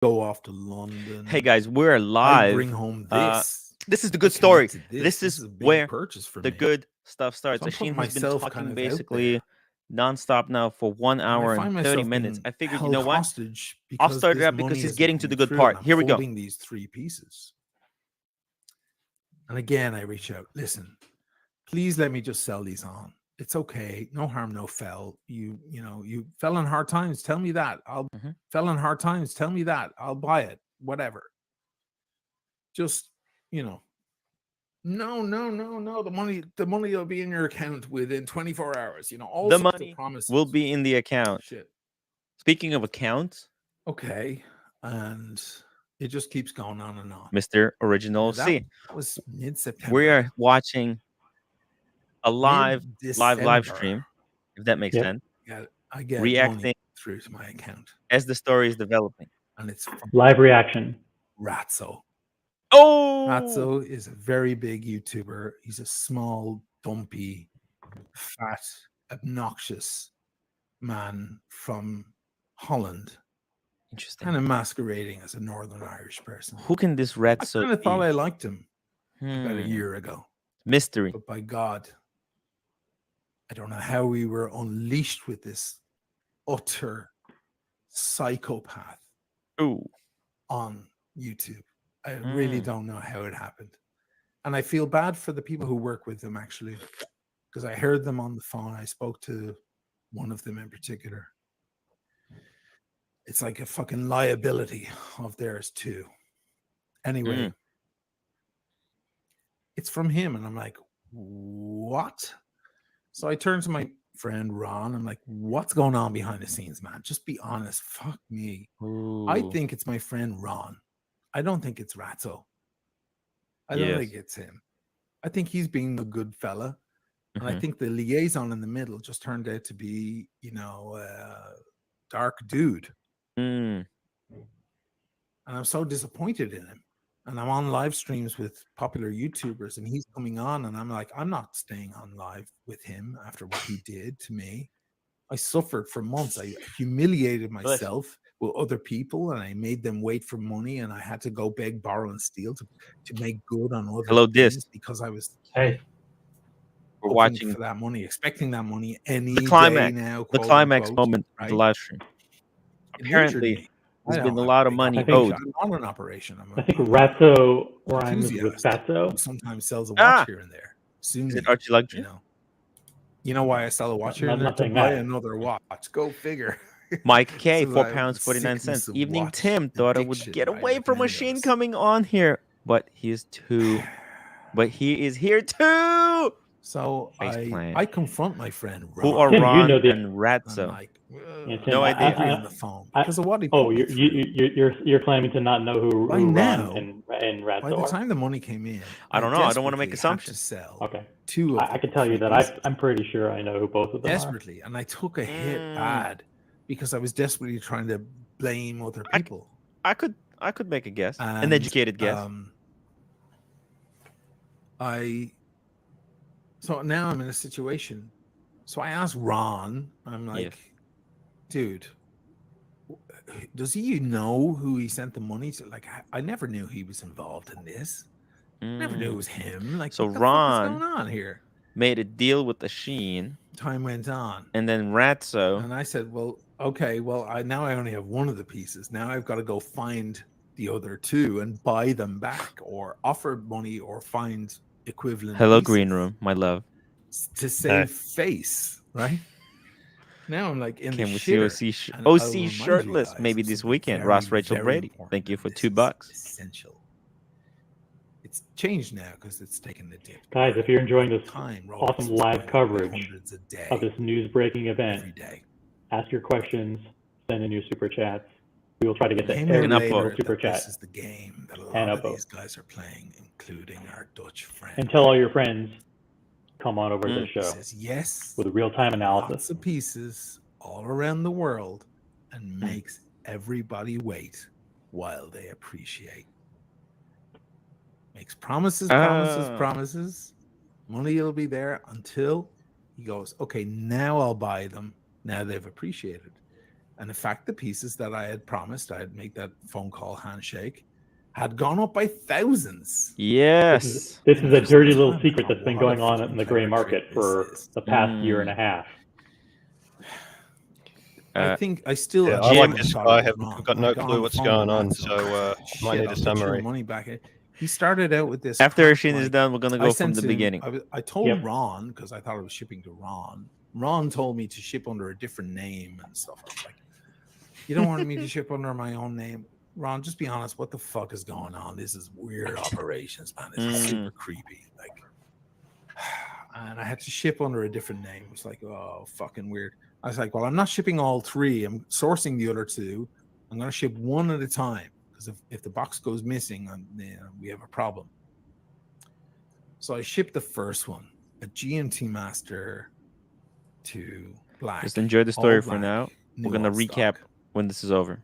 go off to London. Hey guys, we're I live. bring home this. This is the I good commit story. to This This is is a big where purchase for the me. good stuff starts. So I'm putting Ashin has been myself kind talking of out basically there. nonstop now for 1 And I hour find and 30 myself minutes. being I figured, you held know what? hostage I'll because start it this out because money he's isn't getting to coming the good through, part. and I'm Here we go. holding these 3 pieces. And again, I reach out. Listen, please let me just sell these on. It's okay. No harm, no foul. You fell in hard times. Tell me that. Mhm. Fell in hard times. Tell me that. I'll buy it. Whatever. Just, no. The money will be in your account within 24 hours. All The sorts of money promises. will be in the account. Shit. Speaking of accounts, Okay. And it just keeps going on and on. Mr. Original Now, C, that was mid-September. we are watching a live Mid-December. stream, if that makes sense. I get Reacting money through to my account. as the story is developing. And it's from Live reaction. Ratso. Oh, Ratso is a very big YouTuber. He's a small, dumpy, fat, obnoxious man from Holland, interesting. kind of masquerading as a Northern Irish person. Who can this Ratso I kind of thought be? I liked him about a Hmm. year ago. Mystery. But by God, I don't know how we were unleashed with this utter psychopath Ooh. on YouTube. I really don't know how it happened. And I feel bad for the people who work with them, actually, because I heard them on the phone. I spoke to one of them in particular. It's like a fucking liability of theirs, too. Anyway, it's from him. And I'm like, what? So I turned to my friend Ron. I'm like, what's going on behind the scenes, man? Just be honest. Fuck me. Ooh. I think it's my friend Ron. I don't think it's Ratso. I don't think it's him. I think he's being a good fella. And I think the liaison in the middle just turned out to be, dark dude. And I'm so disappointed in him. And I'm on live streams with popular YouTubers, and he's coming on, and I'm like, I'm not staying on live with him after what he did to me. I suffered for months. I humiliated myself with other people, and I made them wait for money, and I had to go beg, borrow, and steal to make good on other things because I was we're watching for that money, expecting that money any the climax, day now. The climax moment of the live stream. Apparently, there's been a lot of money owed. I'm on an operation. I think Ratso rhymes with Fatso. Sometimes sells a watch here and there. Soon, is it Archie Luxury? You know why I sell a watch here and there? To buy another watch. Go figure. Mike K, £4.49. Evening Tim thought I would get away from Machine coming on here, but he is here too. So I confront my friend Ron. Who are Tim, Ron and Ratso? Like, Tim, no idea. On the phone because of what he put me through. You're claiming to not know who Ron and Ratso by the are. time the money came in, I don't know. I don't want to make assumptions. Okay. Two. I can tell you that I'm pretty sure I know who both of them desperately, and I took a hit bad because I was desperately trying to blame other people. I could make a guess, an educated guess. So now I'm in a situation. So I asked Ron, I'm like, dude, does he know who he sent the money to? Like, I never knew he was involved in this. Never knew it was him. Like, so what the Ron fuck is going on here? Made a deal with the Sheen. Time went on. And then Ratso. And I said, well, okay, well, now I only have one of the pieces. Now I've got to go find the other two and buy them back or offer money or find equivalent Hello, pieces Green Room, my love. to save face, right? Now I'm like in Can the we see OC shirtless maybe this weekend? Ross Rachel Brady. Thank you for $2. Essential. It's changed now because it's taken the dip. Guys, if you're enjoying this awesome live coverage of this news-breaking event, ask your questions, send in your super chats. We will try to get to every single super chat. This is the game that a lot of these guys are playing, including our Dutch friend. And tell all your friends, come on over to the show. Says yes with real-time analysis. Lots of pieces all around the world and makes everybody wait while they appreciate. Makes promises. Money will be there until he goes, okay, now I'll buy them. Now they've appreciated. And in fact, the pieces that I had promised, I had make that phone call handshake, had gone up by thousands. Yes. This is a dirty little secret that's been going on in the gray market for the past year and a half. I think I still. Yeah, I like this guy. I've got no clue what's going on, so might need a summary. Money back. He started out with this. After Shane is done, we're gonna go from the beginning. I told Ron, because I thought I was shipping to Ron. Ron told me to ship under a different name and stuff. I was like, you don't want me to ship under my own name, Ron? Just be honest. What the fuck is going on? This is weird operations, man. This is super creepy. Like, and I had to ship under a different name. It was like, oh, fucking weird. I was like, well, I'm not shipping all three. I'm sourcing the other two. I'm going to ship one at a time, because if the box goes missing, we have a problem. So I shipped the first one, a GMT Master to black. Just enjoy the story for now. We're going to recap when this is over.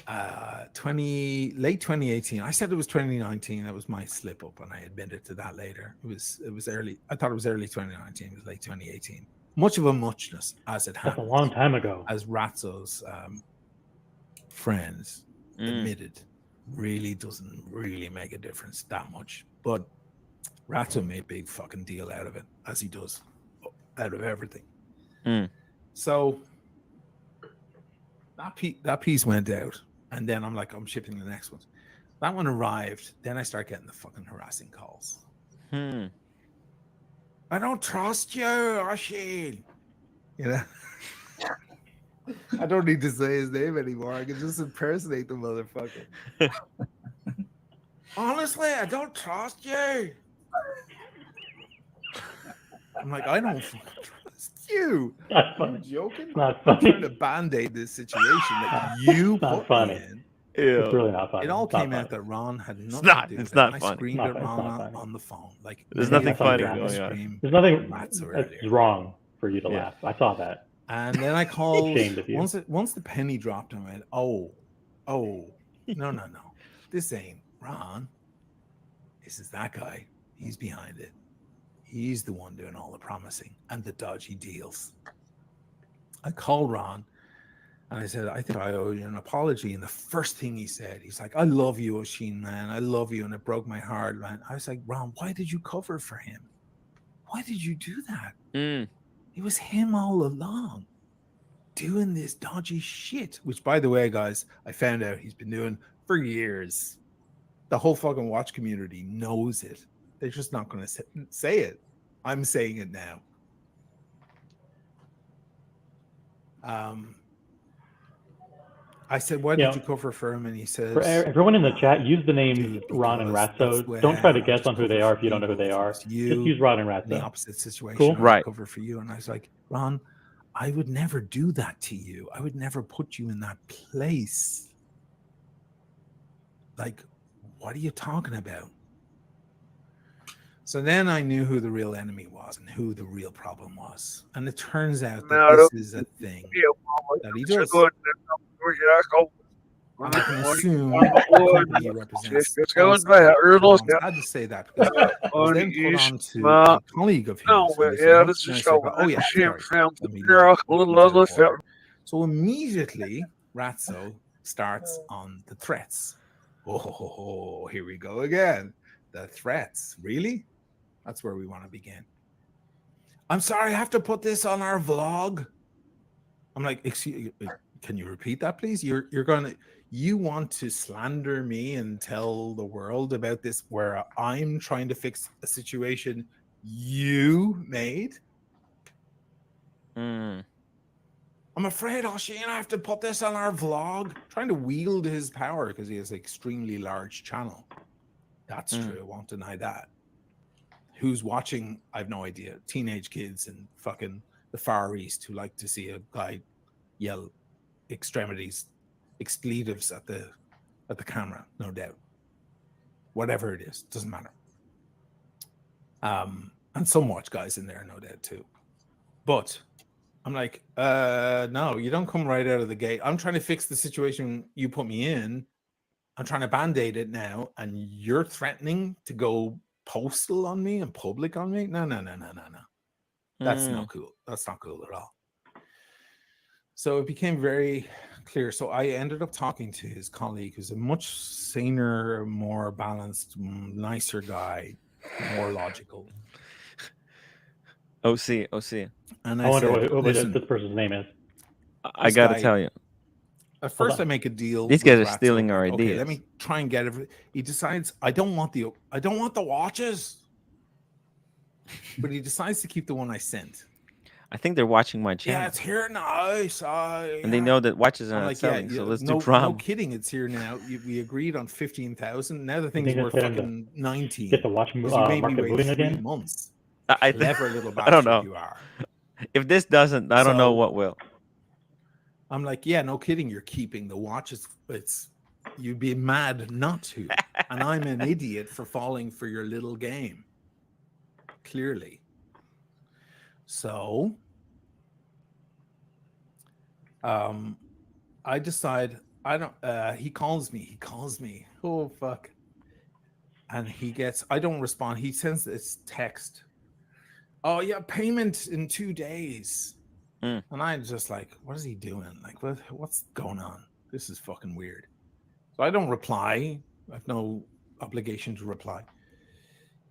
Late 2018. I said it was 2019. That was my slip up, and I admitted to that later. It was early. I thought it was early 2019. It was late 2018. Much of a muchness, as it happened. That's a long time ago. As Ratzo's friends admitted, really doesn't really make a difference that much. But Ratzo made a big fucking deal out of it, as he does out of everything. So that piece went out, and then I'm shipping the next one. That one arrived. Then I start getting the fucking harassing calls. I don't trust you, Oshin. You know, I don't need to say his name anymore. I can just impersonate the motherfucker. Honestly, I don't trust you. I'm like, I don't trust you. You're joking? Not funny. I'm trying to band-aid this situation that you put me in. It's really not funny. It all came out that Ron had nothing to do with it. It's not I funny. screamed at Ron on the phone. Like, there's nothing funny going on. There's nothing that's wrong for you to laugh. I saw that. And then I called. Once the penny dropped, I went, oh, no. This ain't Ron. This is that guy. He's behind it. He's the one doing all the promising and the dodgy deals. I called Ron. And I said, I think I owe you an apology. And the first thing he said, he's like, I love you, Oshin, man. I love you. And it broke my heart, man. I was like, Ron, why did you cover for him? Why did you do that? It was him all along doing this dodgy shit, which, by the way, guys, I found out he's been doing for years. The whole fucking watch community knows it. They're just not going to say it. I'm saying it now. I said, why did you cover for him? And he says, for everyone in the chat, use the names Ron and Ratzo. Don't try to guess on who they are if you don't know who they are. Just use Ron and Ratzo. In the opposite situation, cool. Right. Cover for you. And I was like, Ron, I would never do that to you. I would never put you in that place. Like, what are you talking about? So then I knew who the real enemy was and who the real problem was. And it turns out that this is a thing that he does. And I can assume the company represents. I had to say that because I was then put on to a colleague of his. So immediately, Ratzo starts on the threats. Oh, here we go again. The threats. Really? That's where we want to begin. I'm sorry, I have to put this on our vlog. I'm like, excuse, can you repeat that, please? You want to slander me and tell the world about this where I'm trying to fix a situation you made? I'm afraid, Oshin, I have to put this on our vlog. Trying to wield his power because he has an extremely large channel. That's true. I won't deny that. Who's watching? I have no idea. Teenage kids in fucking the Far East who like to see a guy yell extremities, expletives at the camera, no doubt. Whatever it is, doesn't matter. And some watch guys in there, no doubt too. But I'm like, no, you don't come right out of the gate. I'm trying to fix the situation you put me in. I'm trying to band-aid it now, and you're threatening to go postal on me and public on me? No. That's not cool. That's not cool at all. So it became very clear. So I ended up talking to his colleague, who's a much saner, more balanced, nicer guy, more logical. OC. And I wonder what this person's name is. I got to tell you. At first, I make a deal. These guys are stealing our ideas. Okay, let me try and get it. He decides I don't want the watches, but he decides to keep the one I sent. I think they're watching my channel. Yeah, it's here now. And they know that watches are not selling, so let's do prom. No kidding, it's here now. We agreed on 15,000. Now the thing's worth fucking 19. Get the watch market moving again. Months. Clever little bastard. I don't know. You are. If this doesn't, I don't know what will. I'm like, yeah, no kidding. You're keeping the watch. You'd be mad not to. And I'm an idiot for falling for your little game. Clearly. So, I decide he calls me. Oh, fuck. And I don't respond. He sends this text. Oh, yeah, payment in 2 days. And I'm just like, what is he doing? Like, what's going on? This is fucking weird. So I don't reply. I have no obligation to reply.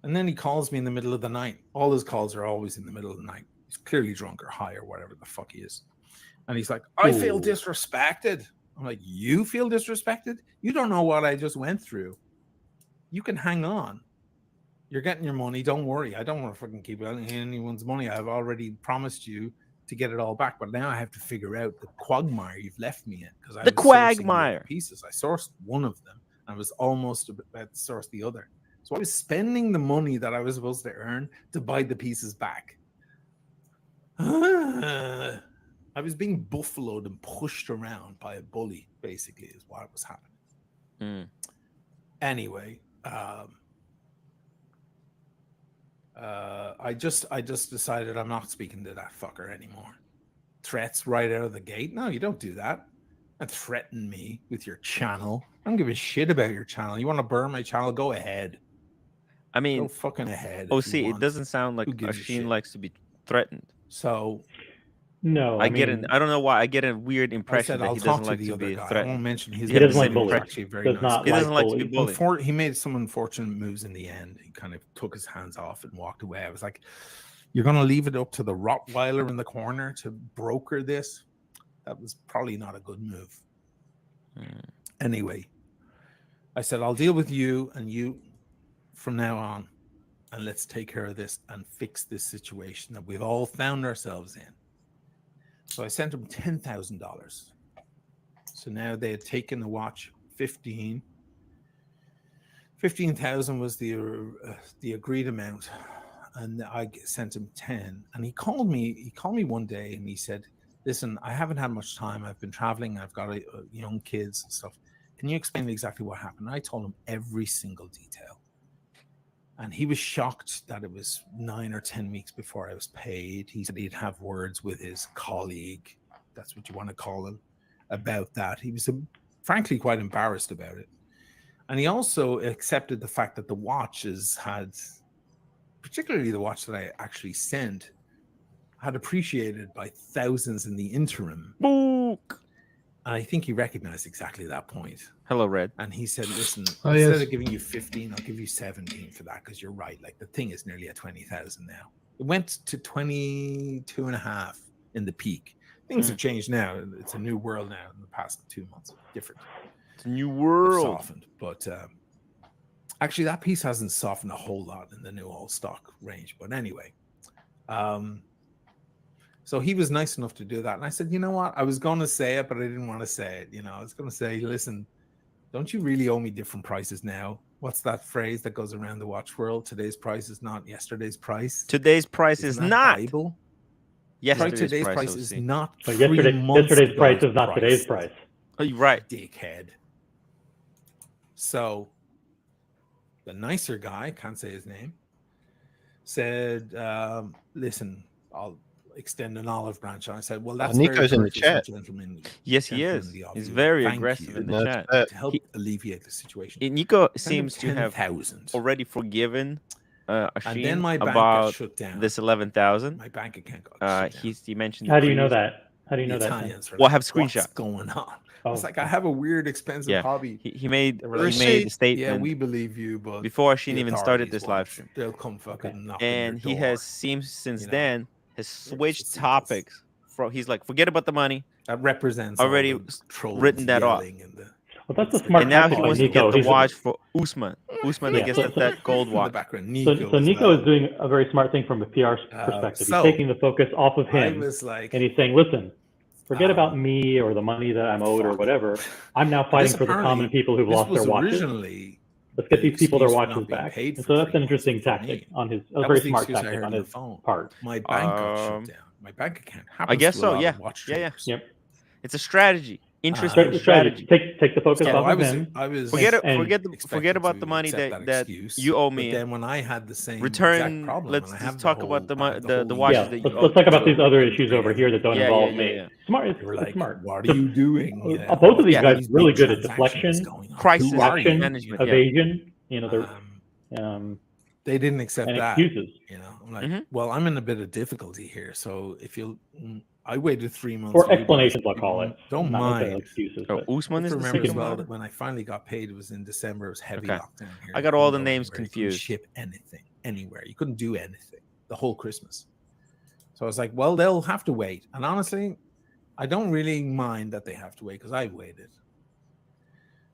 And then he calls me in the middle of the night. All his calls are always in the middle of the night. He's clearly drunk or high or whatever the fuck he is. And he's like, I feel disrespected. I'm like, you feel disrespected? You don't know what I just went through. You can hang on. You're getting your money. Don't worry. I don't want to fucking keep anyone's money. I've already promised you to get it all back, but now I have to figure out the quagmire you've left me in, because the quagmire pieces. I sourced one of them. I was almost about to source the other, so I was spending the money that I was supposed to earn to buy the pieces back. I was being buffaloed and pushed around by a bully, basically, is what was happening. Anyway, I just decided I'm not speaking to that fucker anymore. Threats right out of the gate. No, you don't do that. And threaten me with your channel. I don't give a shit about your channel. You want to burn my channel? Go ahead. I mean, go fucking ahead. See, it doesn't sound like Asheen likes to be threatened. So, no, I don't know why I get a weird impression that he doesn't like to be threatened. I won't mention his name. He doesn't like bullies. Actually very nice. He doesn't like to be bullied. He made some unfortunate moves in the end. He kind of took his hands off and walked away. I was like, you're going to leave it up to the Rottweiler in the corner to broker this? That was probably not a good move. Anyway, I said, I'll deal with you and you from now on, and let's take care of this and fix this situation that we've all found ourselves in. So I sent him $10,000. So now they had taken the watch 15,000 was the agreed amount, and I sent him 10. And he called me one day and he said, listen, I haven't had much time. I've been traveling. I've got young kids and stuff. Can you explain exactly what happened? And I told him every single detail. And he was shocked that it was 9 or 10 weeks before I was paid. He said he'd have words with his colleague, that's what you want to call him, about that. He was frankly quite embarrassed about it. And he also accepted the fact that the watches particularly the watch that I actually sent, had appreciated by thousands in the interim. Book. And I think he recognized exactly that point. Hello, Red. And he said, listen, instead of giving you 15, I'll give you 17 for that, because you're right. Like, the thing is nearly at 20,000 now. It went to 22.5 in the peak. Things have changed now. It's a new world now in the past 2 months. Different. It's a new world. It's softened. But actually, that piece hasn't softened a whole lot in the new all stock range. But anyway, so he was nice enough to do that. And I said, you know what? I was going to say it, but I didn't want to say it. You know, I was going to say, listen, don't you really owe me different prices now? What's that phrase that goes around the watch world? Today's price is not yesterday's price. Today's price is not. Bible? Yesterday's price is not. But yesterday's price is not today's price. Oh, you're right. Dickhead. So the nicer guy, can't say his name, said, listen, I'll extend an olive branch. And I said, well, that's Nico's in the chat. Yes, he is. He's very aggressive in the chat. To help alleviate the situation. Nico seems to have already forgiven Asheen about this 11,000. My bank account got shut down. He mentioned. How do you know that? How do you know that? Italians were Well, I like, have screenshot. what's going on? Oh, It's like, I have a weird, expensive hobby. He made They were like, the statement. Yeah, we believe you, but before Sheen the even started authorities this won't. live stream. They'll come fucking knock on And your he door. has seems since you know. then has switched just topics. He's like, forget about the money. That represents Already all the trolls written that off. yelling and the, well, that's a smart And now tactic he by wants to Nico. get the He's watch for Usman. Usman Yeah, that gets so- that gold in the watch. background. So Nico, Nico as is doing a very smart thing from a PR perspective. so He's taking the focus off of I him, was like, and he's saying, "Listen, forget about me or the money that I'm owed or fuck. whatever. I'm now fighting This for the common apparently- people who've this lost was their watches. originally Let's get the these people their excuse for watches not being back." paid And for so that's 3 an interesting months for tactic me. on his, a That very was the smart excuse I tactic heard on on his the phone. part. My bank got Um, shut down. My bank account I happens guess to a so. lot Yeah. of watch Yeah. traders. Yep. It's a strategy. Interesting Strategy. strategy. Take the focus So off I of was, him. I was Forget expecting about to the money accept that excuse, you owe but me. then when I had the same Return. exact problem, Let's and I have talk the about the whole watches Yeah, that you let's talk about these other issues great over here that don't Yeah, involve yeah, me. yeah. Smart. They were It's like, smart. "What are you doing?" You know, Both of these Yeah. guys these really big good at transactions deflection, going on. Crisis Who are you? management. Yeah. evasion. You know, They didn't accept and that. excuses. You know, I'm like, Mhm. well, I'm in a bit of difficulty here. So if you, I waited 3 months. Or for you guys. explanations, I'll call it. Don't Not necessarily mind. excuses. Oh, But Usman I is the remember as second well one. that when I finally got paid, it was in December. It was heavy Okay. lockdown here. I You got all couldn't the go names anywhere. You couldn't confused. ship anything anywhere. You couldn't do anything the whole Christmas. So I was like, well, they'll have to wait. And honestly, I don't really mind that they have to wait because I waited.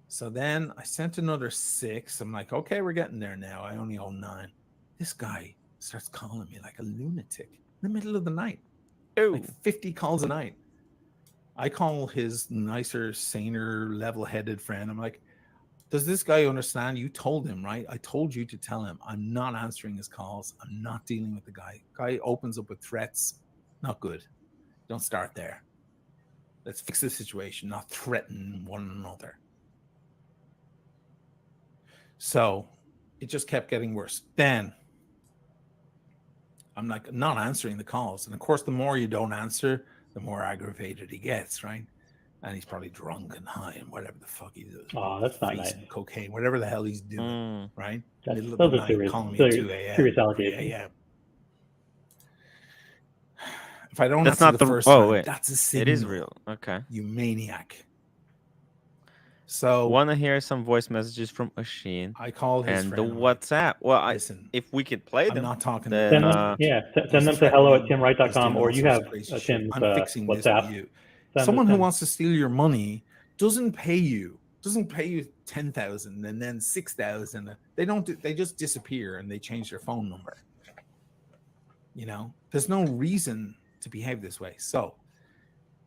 So then I sent another 6. I'm like, okay, we're getting there now. I only owe 9. This guy starts calling me like a lunatic in the middle of the night. Like 50 calls a night. I call his nicer, saner, level-headed friend. I'm like, does this guy understand? You told him, right? I told you to tell him I'm not answering his calls. I'm not dealing with the guy. Guy opens up with threats. Not good. Don't start there. Let's fix the situation, not threaten one another. So it just kept getting worse. Then I'm like not answering the calls. And of course, the more you don't answer, the more aggravated he gets, right? And he's probably drunk and high and whatever the fuck he does. Oh, that's not nice. Cocaine, whatever the hell he's doing, right? Those the are night, serious, calling me at 2 a.m. serious 3 allegations. a.m. If I don't That's answer not the the first oh time, wait, that's a signal. it is real. Okay. You maniac. So Want to hear some voice messages from Asheen I call his and the friend. I'm like, WhatsApp. Well, listen, if we could play I'm them, not talking then, Send to them, send them to hello@timwright.com, or you have Tim's I'm fixing this with WhatsApp. you. Send Someone it who to wants to steal your money doesn't pay you 10,000 and then 6,000. They don't. They just disappear and they change their phone number. You know, there's no reason to behave this way. So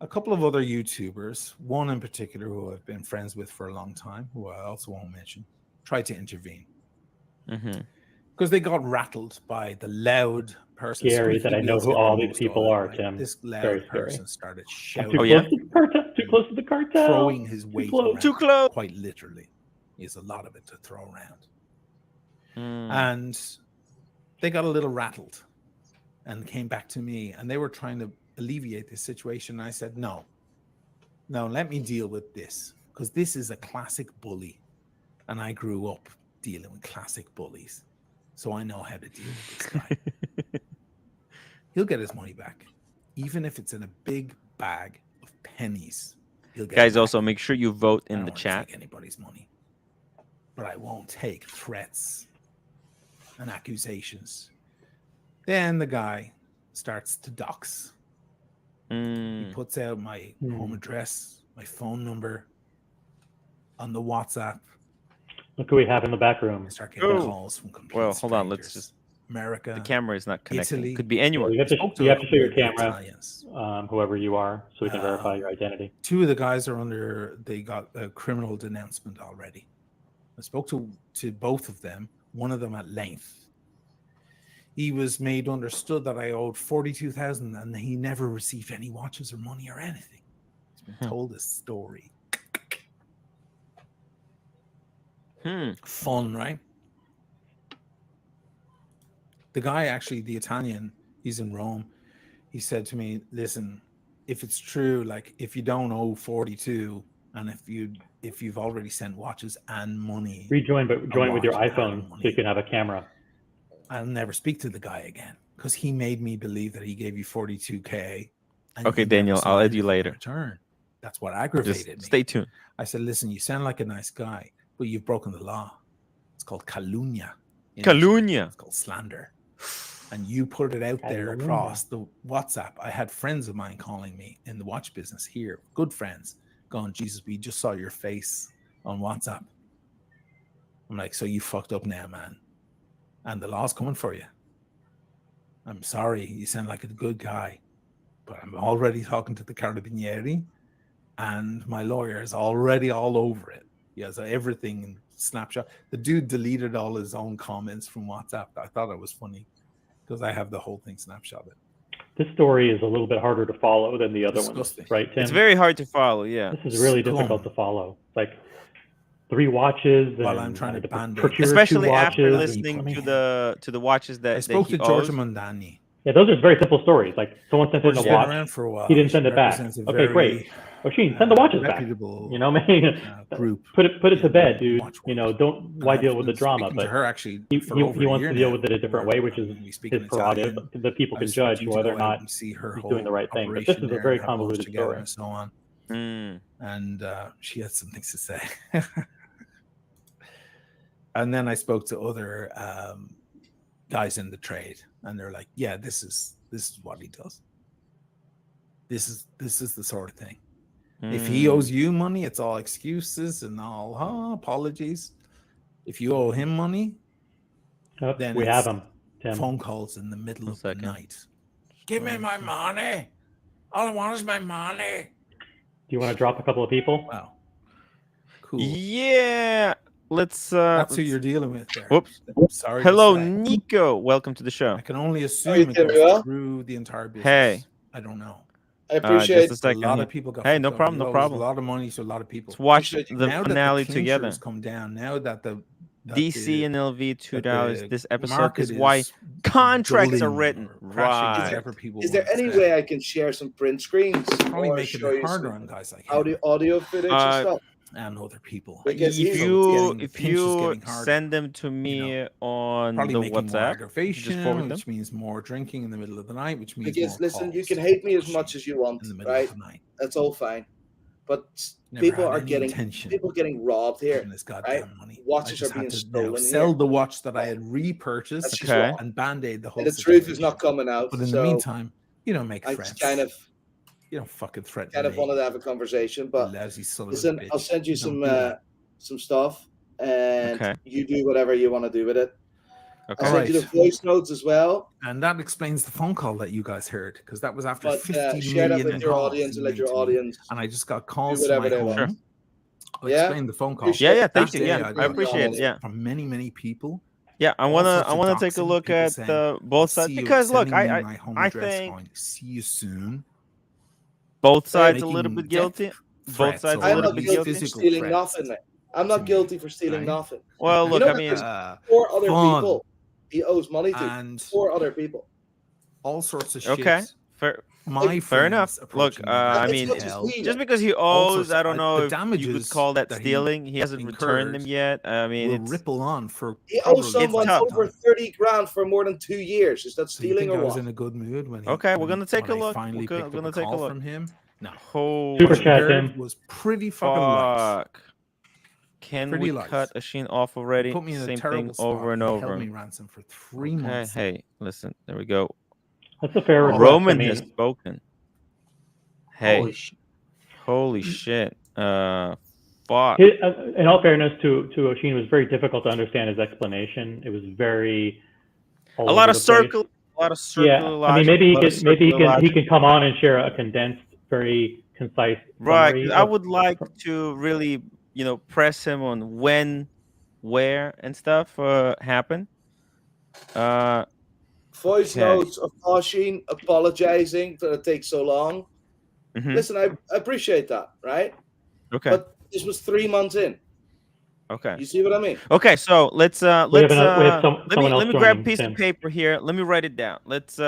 a couple of other YouTubers, one in particular who I've been friends with for a long time, who I also won't mention, tried to intervene because they got rattled by the loud person. Scary that I know who all these people are, Tim. This loud Very person started shouting. Too close to the cartel. Throwing his weight around, too close. Quite literally. He has a lot of it to throw around. Mm. And they got a little rattled and came back to me, and they were trying to alleviate this situation. And I said, no, let me deal with this, because this is a classic bully. And I grew up dealing with classic bullies. So I know how to deal with this guy. He'll get his money back, even if it's in a big bag of pennies. He'll get Guys, it back. also make sure you vote I in don't the wanna chat. take anybody's money, but I won't take threats and accusations. Then the guy starts to dox. He puts out my home address, my phone number on the WhatsApp. Look who we have in the back room. I start getting calls from complete Well, hold on. Let's strangers. just. America. The camera is not connecting. Italy. Could be anywhere. You have to show your camera, Italians. whoever you are, so we can verify your identity. 2 of the guys are they got a criminal denouncement already. I spoke to both of them, one of them at length. He was made understood that I owed 42,000 and he never received any watches or money or anything. He's been told this story. Fun, right? The guy, actually, the Italian, he's in Rome. He said to me, listen, if it's true, like if you don't owe 42 and if you've already sent watches and money, Rejoin, but join with your iPhone so you can have a camera. I'll never speak to the guy again, because he made me believe that he gave you 42K And Okay, you never Daniel, saw I'll add you anything in later. return. That's what Just aggravated me. stay tuned. I said, listen, you sound like a nice guy, but you've broken the law. It's called calumnia. Calumnia. It's called slander. And you put it out there across the WhatsApp. I had friends of mine calling me in the watch business here, good friends, going, Jesus, we just saw your face on WhatsApp. I'm like, so you fucked up now, man. And the law's coming for you. I'm sorry, you sound like a good guy, but I'm already talking to the Carabinieri, and my lawyer is already all over it. He has everything in snapshot. The dude deleted all his own comments from WhatsApp. I thought it was funny because I have the whole thing snapshotted. This story is a little bit harder to follow than the other ones, right, Tim? It's very hard to follow, yeah. This is really difficult to follow. It's like 3 watches, while and I'm trying to procure especially 2 after watches. listening to the watches that I spoke that to he Giorgio owes. Mondani. Yeah, those are very simple stories. Like someone sent in a watch, around for a while. he didn't send it back. Okay, great. Oisin, send the watches back. You know, Group. Put it to bed, dude. You know, why deal with the drama? But her actually, he wants to deal with it a different way, which is his prerogative. The people can judge whether or not he's doing the right thing. But this is a very convoluted story. And so on. And she had some things to say. And then I spoke to other guys in the trade, and they're like, "Yeah, this is what he does. This is the sort of thing. If he owes you money, it's all excuses and all apologies. If you owe him money, then we have him. Tim. Phone calls in the middle of the night. Give me my money. All I want is my money. Do you want to drop a couple of people? Wow. Cool. Yeah. That's who you're dealing with there. Whoops. Sorry. Hello, Nico. Welcome to the show. I can only assume it goes through the entire business. Hey. I don't know. I appreciate just a second. A lot of people got no problem, no problem. A lot of money to a lot of people. Let's watch the now finale that the together. Come down now that the DC and LV $2. This episode is why contracts are written. Right. Is there any way I can share some print screens? Probably making it harder on guys like him. Audio footage and stuff. And other people. If you send them to me on the WhatsApp, just forward them. Which means more drinking in the middle of the night, which means because listen, you can hate me as much as you want, right? That's all fine. But people are getting robbed here. Right? Watches are being stolen. Sell the watch that I had repurchased and band-aid the whole. And the truth is not coming out. But in the meantime, you don't make friends. You don't fucking threaten me. Kind of wanted to have a conversation, but listen, I'll send you some stuff, and you do whatever you want to do with it. Okay. I'll send you the voice notes as well. And that explains the phone call that you guys heard, because that was after 50 share million that with your audience and let your audience. And I just got calls to my home. Sure. I'll explain the phone call. Yeah, thank you. Yeah, I appreciate it. Yeah, from many people. Yeah, I wanna take a look at both sides, because look, I think see you soon. Both sides a little bit guilty. Both sides a little bit guilty. For stealing nothing. I'm not guilty for stealing nothing. Well, look, I mean, 4 other people he owes money to. And 4 other people. All sorts of shit. Okay, fair enough. Look, I mean, just because he owes, I don't know if you could call that stealing. He hasn't returned them yet. I mean, it's ripple on for. He owes someone over 30 grand for more than 2 years. Is that stealing or what? I was in a good mood when. Okay, we're gonna take a look. We're gonna take a look from him. No, super chat him was pretty fucking light. Can we cut Oisin off already? Put me in Same a terrible thing spot. over and over. Held me ransom for 3 months. Hey, listen, there we go. That's a fair request. Roman has spoken. Hey, holy shit. Fuck. In all fairness to Oisin, it was very difficult to understand his explanation. It was very a lot of circle. Yeah, I mean, maybe he can come on and share a condensed, very concise summary. Right. I would like to really, press him on when, where, and stuff happen. Voice notes of Oisin apologizing that it takes so long. Mm-hmm. Listen, I appreciate that, right? Okay. But this was 3 months in. Okay. You see what I mean? Okay, so let me grab a piece of paper here. Let me write it down. Let's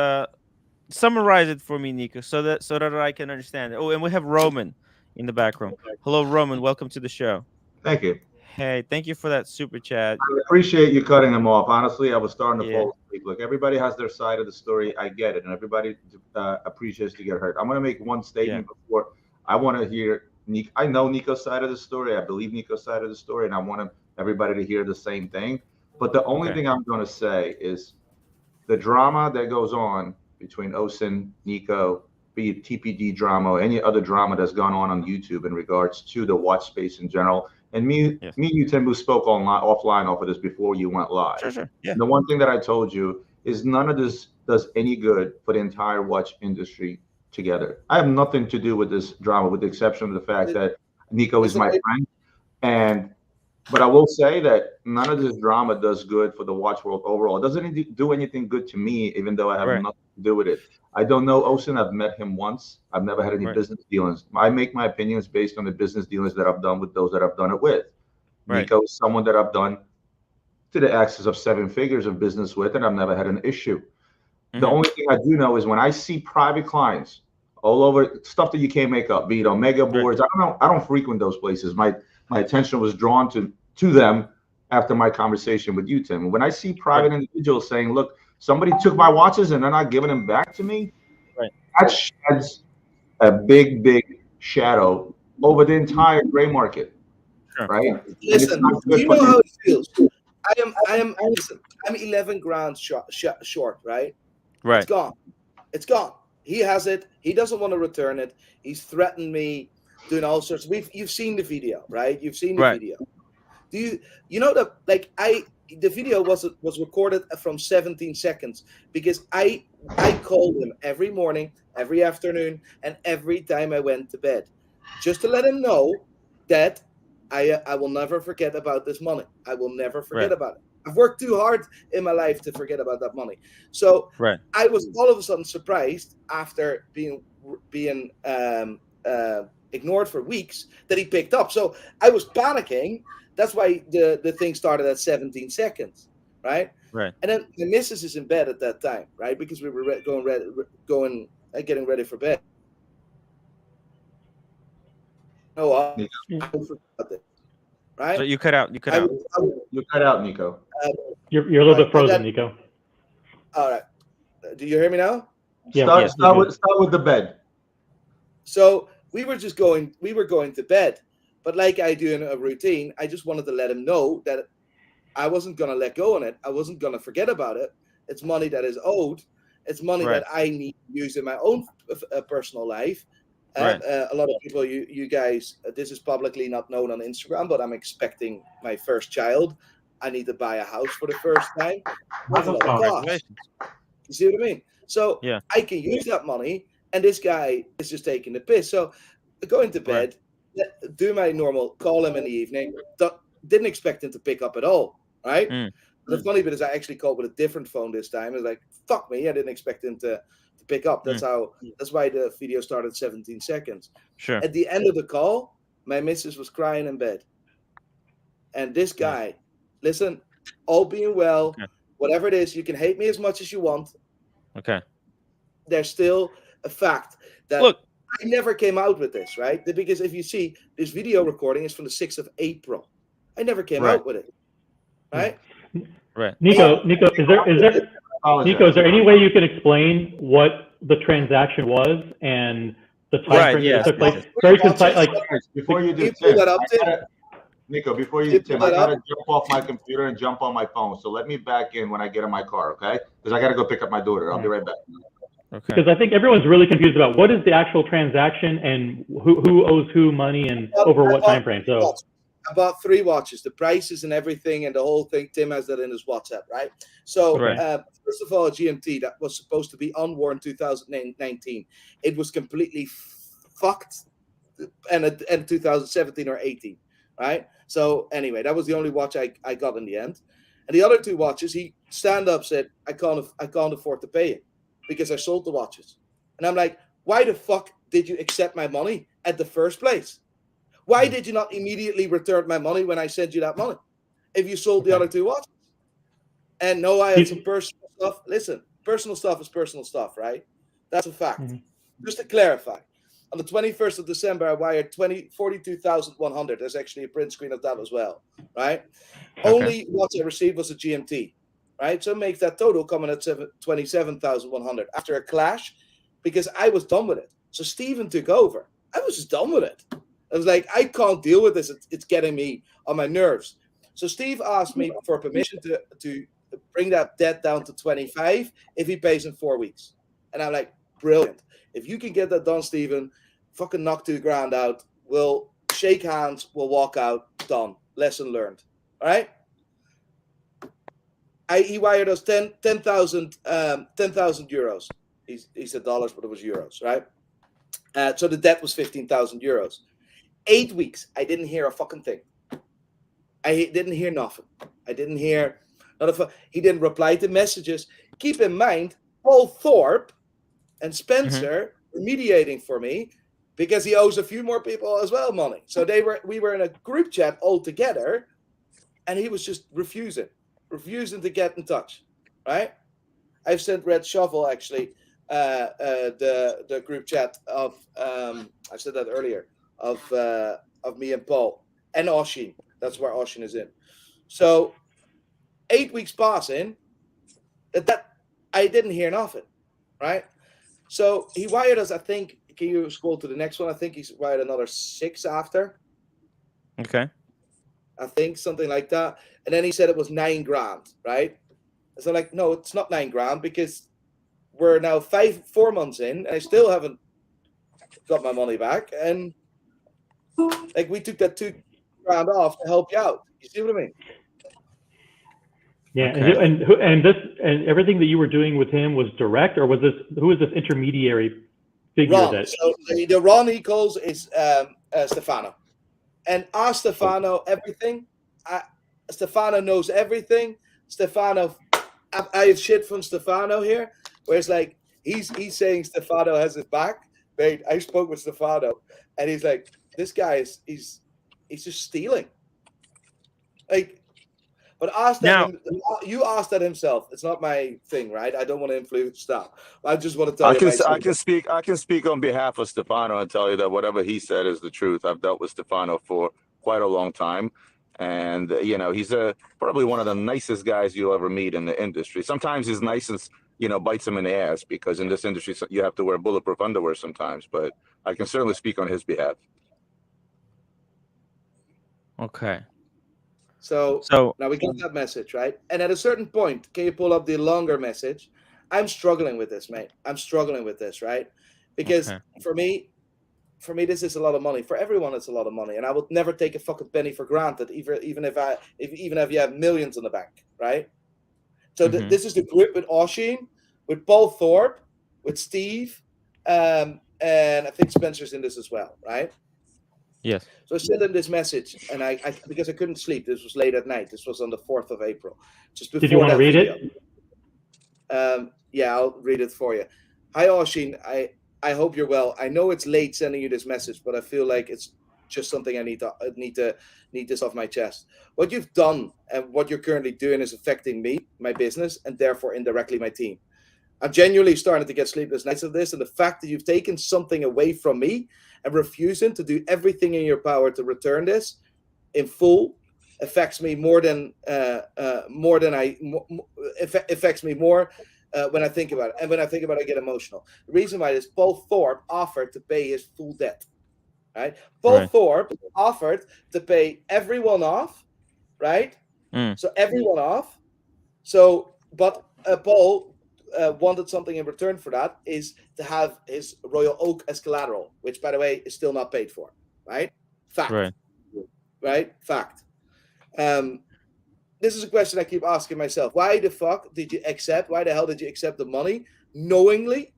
summarize it for me, Nico, so that I can understand it. Oh, and we have Roman in the back room. Hello, Roman. Welcome to the show. Thank you. Hey, thank you for that super chat. I appreciate you cutting him off. Honestly, I was starting to fall asleep. Look, everybody has their side of the story. I get it, and everybody appreciates to get hurt. I'm going to make one statement before I want to hear. I know Nico's side of the story. I believe Nico's side of the story, and I want everybody to hear the same thing. But the only thing I'm going to say is the drama that goes on between Osin, Nico, be it TPD drama or any other drama that's gone on YouTube in regards to the watch space in general. And me and you, Tim, who spoke offline off of this before you went live. Sure. Yeah. The one thing that I told you is none of this does any good for the entire watch industry together. I have nothing to do with this drama, with the exception of the fact that Nico is my friend. But I will say that none of this drama does good for the watch world overall. It doesn't do anything good to me, even though I have nothing to do with it. I don't know Osin. I've met him once. I've never had any business dealings. I make my opinions based on the business dealings that I've done with those that I've done it with. Nico is someone that I've done to the axis of 7 figures of business with, and I've never had an issue. The only thing I do know is when I see private clients all over, stuff that you can't make up, be it on mega boards. I don't frequent those places. My attention was drawn to them after my conversation with you, Tim. When I see private individuals saying, look, somebody took my watches and they're not giving them back to me, that sheds a big shadow over the entire gray market. Right? Listen, do you know how it feels? I'm 11 grand short, right? It's gone. It's gone. He has it. He doesn't want to return it. He's threatened me, doing all sorts. You've seen the video, right? You've seen the video. Do you know that? Like the video was recorded from 17 seconds because I called him every morning, every afternoon, and every time I went to bed, just to let him know that I will never forget about this money. I will never forget about it. I've worked too hard in my life to forget about that money. So I was all of a sudden surprised after being ignored for weeks that he picked up. So I was panicking. That's why the thing started at 17 seconds, right? And then the missus is in bed at that time, right? Because we were getting ready for bed. Oh, right? So you cut out. You cut out, Nico. You're a little bit frozen, Nico. All right. Do you hear me now? Yeah. Start with the bed. So we were going to bed, but like I do in a routine, I just wanted to let him know that I wasn't going to let go on it. I wasn't going to forget about it. It's money that is owed. It's money that I need to use in my own personal life. A lot of people, you guys, this is publicly not known on Instagram, but I'm expecting my first child. I need to buy a house for the first time. That's a lot of cost. You see what I mean? So I can use that money, and this guy is just taking the piss. So going to bed, do my normal, call him in the evening. Didn't expect him to pick up at all, right? The funny bit is I actually called with a different phone this time. It's like, fuck me, I didn't expect him to pick up. That's why the video started 17 seconds. At the end of the call, my missus was crying in bed. And this guy, listen, all being well, whatever it is, you can hate me as much as you want. There's still a fact that I never came out with this, right? Because if you see, this video recording is from the 6th of April. I never came out with it, right? Nico, is there any way you can explain what the transaction was and the time frame that took place? Very concise. Like before you do, Tim, Nico, before you, Tim, I gotta jump off my computer and jump on my phone. So let me back in when I get in my car, okay? Because I gotta go pick up my daughter. I'll be right back. Because I think everyone's really confused about what is the actual transaction and who owes who money and over what time frame. So I bought 3 watches, the prices and everything, and the whole thing. Tim has that in his WhatsApp, right? So first of all, GMT that was supposed to be on war in 2019. It was completely fucked, and 2017 or 18, right? So anyway, that was the only watch I got in the end. And the other 2 watches, he stand up said, I can't afford to pay it because I sold the watches. And I'm like, why the fuck did you accept my money at the first place? Why did you not immediately return my money when I sent you that money? If you sold the other 2 watches. And no, I had some personal stuff. Listen, personal stuff is personal stuff, right? That's a fact. Just to clarify. On the 21st of December, I wired 42,100. There's actually a print screen of that as well, right? Okay. Only what I received was a GMT, right? So it makes that total coming at 27,100 after a clash, because I was done with it. So Stephen took over. I was just done with it. I was like, I can't deal with this. It's getting me on my nerves. So Steve asked me for permission to bring that debt down to 25 if he pays in 4 weeks. And I'm like, brilliant. If you can get that done, Stephen, fucking knock $2,000 out. We'll shake hands. We'll walk out. Done. Lesson learned. All right. He wired us 10,000 euros. He said dollars, but it was euros, right? So the debt was 15,000 euros. 8 weeks. I didn't hear a fucking thing. I didn't hear nothing. I didn't hear he didn't reply to messages. Keep in mind, Paul Thorpe and Spencer were mediating for me because he owes a few more people as well money. So we were in a group chat all together, and he was just refusing to get in touch. Right? I've sent Red Shovel actually the group chat of I said that earlier of me and Paul and Oshin. That's where Oshin is in. So 8 weeks passing, that I didn't hear nothing, right? So he wired us, I think, can you scroll to the next one? I think he's wired another 6 after. Okay. I think something like that. And then he said it was $9,000, right? So I'm like, no, it's not $9,000 because we're now 4 months in and I still haven't got my money back. And like we took that $2,000 off to help you out. You see what I mean? Yeah, okay. and everything that you were doing with him was direct, or was who was this intermediary figure? Ron. So the Ron he calls is Stefano, and ask Stefano everything. Stefano knows everything. Stefano, I have shit from Stefano here, where it's like he's saying Stefano has his back. Mate, I spoke with Stefano, and he's like, this guy he's just stealing, like. But ask that you asked that himself. It's not my thing, right? I don't want to influence stuff. I just want to tell you. I can speak on behalf of Stefano and tell you that whatever he said is the truth. I've dealt with Stefano for quite a long time, and he's probably one of the nicest guys you'll ever meet in the industry. Sometimes his nicest, bites him in the ass because in this industry you have to wear bulletproof underwear sometimes. But I can certainly speak on his behalf. Okay. So now we got that message, right? And at a certain point, can you pull up the longer message? I'm struggling with this, mate. I'm struggling with this, right? Because for me, this is a lot of money. For everyone, it's a lot of money, and I would never take a fucking penny for granted, even if you have millions in the bank, right? So this is the group with Oshin, with Paul Thorpe, with Steve, and I think Spencer's in this as well, right? Yes. So I sent him this message, and I because I couldn't sleep. This was late at night. This was on the 4th of April. Just before. Did you want to read video. it? Yeah, I'll read it for you. Hi, Oshin. I hope you're well. I know it's late sending you this message, but I feel like it's just something I need this off my chest. What you've done and what you're currently doing is affecting me, my business, and therefore indirectly my team. I'm genuinely starting to get sleepless nights of this, and the fact that you've taken something away from me and refusing to do everything in your power to return this in full affects me more than affects me more when I think about it. And when I think about it, I get emotional. The reason why is Paul Thorpe offered to pay his full debt. Right? Paul Thorpe offered to pay everyone off, right? So everyone off. So, but Paul wanted something in return for that, is to have his Royal Oak as collateral, which, by the way, is still not paid for, right? Fact. Right? Fact. This is a question I keep asking myself. Why the fuck did you accept? Why the hell did you accept the money knowingly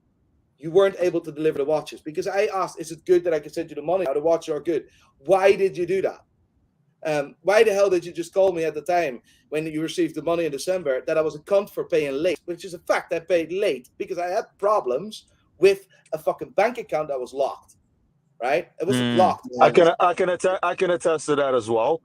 you weren't able to deliver the watches? Because I asked, is it good that I can send you the money? Are the watches are good? Why did you do that? Why the hell did you just call me at the time when you received the money in December that I was a cunt for paying late? Which is a fact. I paid late because I had problems with a fucking bank account that was locked. Right? It was locked. I can attest to that as well.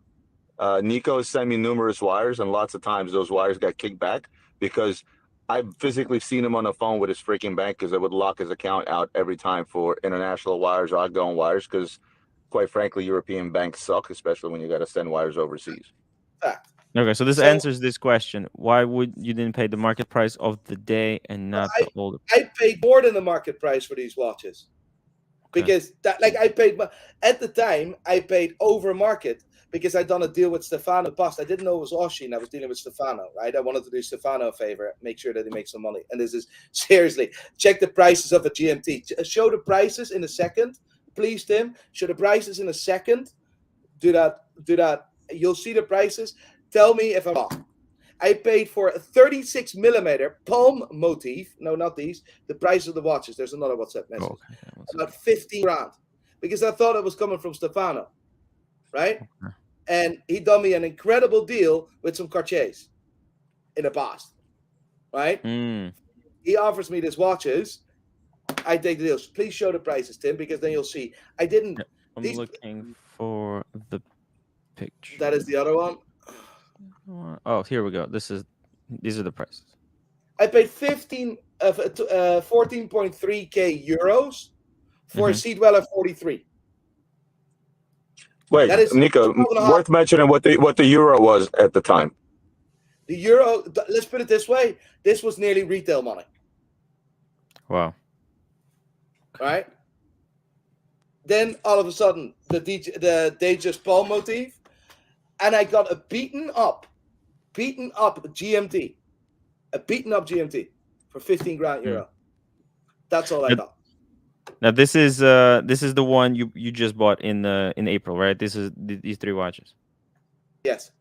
Nico sent me numerous wires, and lots of times those wires got kicked back because I've physically seen him on the phone with his freaking bank because they would lock his account out every time for international wires or outgoing wires because, quite frankly, European banks suck, especially when you got to send wires overseas. Fact. Okay, so this answers this question. Why would you didn't pay the market price of the day and not the older? I paid more than the market price for these watches. Okay. Because that, like, I paid at the time, I paid over market because I'd done a deal with Stefano Past. I didn't know it was Oshin. I was dealing with Stefano, right? I wanted to do Stefano a favor, make sure that he makes some money. And this is seriously, check the prices of a GMT. Show the prices in a second, please, Tim. Show the prices in a second. Do that. You'll see the prices. Tell me if I'm wrong. I paid for a 36 millimeter palm motif. No, not these. The price of the watches. There's another WhatsApp message. Okay. About 15 grand. Because I thought it was coming from Stefano. Right? Okay. And he done me an incredible deal with some Cartiers in the past. Right? He offers me these watches. I take the deals. Please show the prices, Tim, because then you'll see. I didn't. I'm looking for the picture. That is the other one. Oh, here we go. These are the prices. I paid 14.3k euros for a Seedweller 43. Wait, that is Nico, worth mentioning what the euro was at the time. The euro, let's put it this way, this was nearly retail money. Wow. Right? Then all of a sudden, the Datejust palm motif, and I got a beaten up GMT. A beaten up GMT for 15 grand euro. That's all I got. Now this is the one you just bought in April, right? This is these three watches. Yes.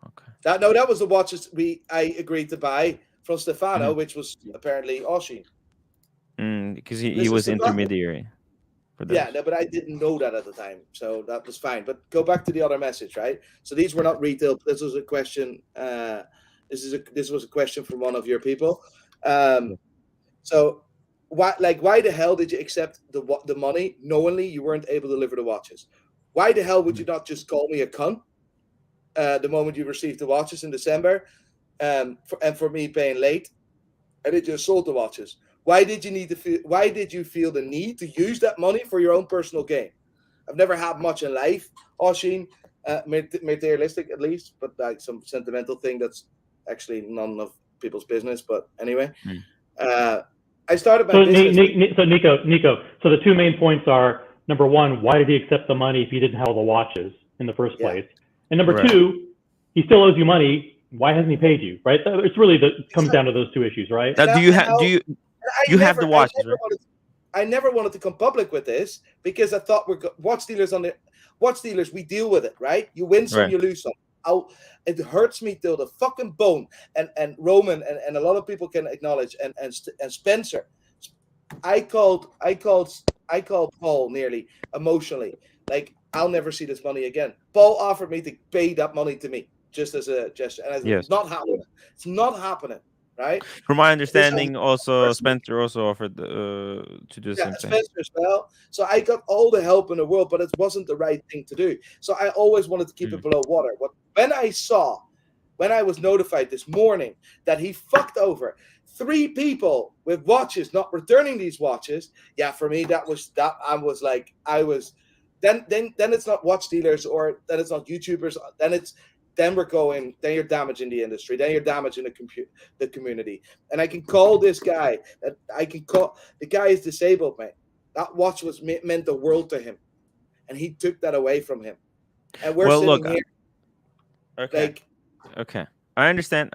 Okay. That was the watches I agreed to buy from Stefano, which was apparently Oshin. Because he was intermediary. Yeah, no, but I didn't know that at the time, so that was fine. But go back to the other message, right? So these were not retail. This was a question. This was a question from one of your people. So why the hell did you accept the money knowingly you weren't able to deliver the watches? Why the hell would you not just call me a cunt the moment you received the watches in December, for me paying late, and it just sold the watches? Why did you feel the need to use that money for your own personal gain? I've never had much in life, Oshin, materialistic at least, but like some sentimental thing that's actually none of people's business. But anyway, I started my business. So Nico. So the two main points are: number one, why did he accept the money if he didn't have all the watches in the first place? And number two, he still owes you money. Why hasn't he paid you? Right? It's really comes down to those two issues, right? You have the watches, right? I never wanted to come public with this because I thought we're watch dealers we deal with it, right? You win some, you lose some. It hurts me till the fucking bone. And Roman and a lot of people can acknowledge and Spencer. I called Paul nearly emotionally. Like, I'll never see this money again. Paul offered me to pay that money to me just as a gesture. And it's not happening. It's not happening. Right. From my understanding, also Spencer also offered to do the same thing. Spencer as well. So I got all the help in the world, but it wasn't the right thing to do. So I always wanted to keep it below water. But when I was notified this morning that he fucked over 3 people with watches not returning these watches, for me then it's not watch dealers, or then it's not YouTubers, then you're damaging the industry. Then you're damaging the community. And I can call this guy. The guy is disabled, man. That watch was meant the world to him, and he took that away from him. And we're sitting here. Okay. I understand.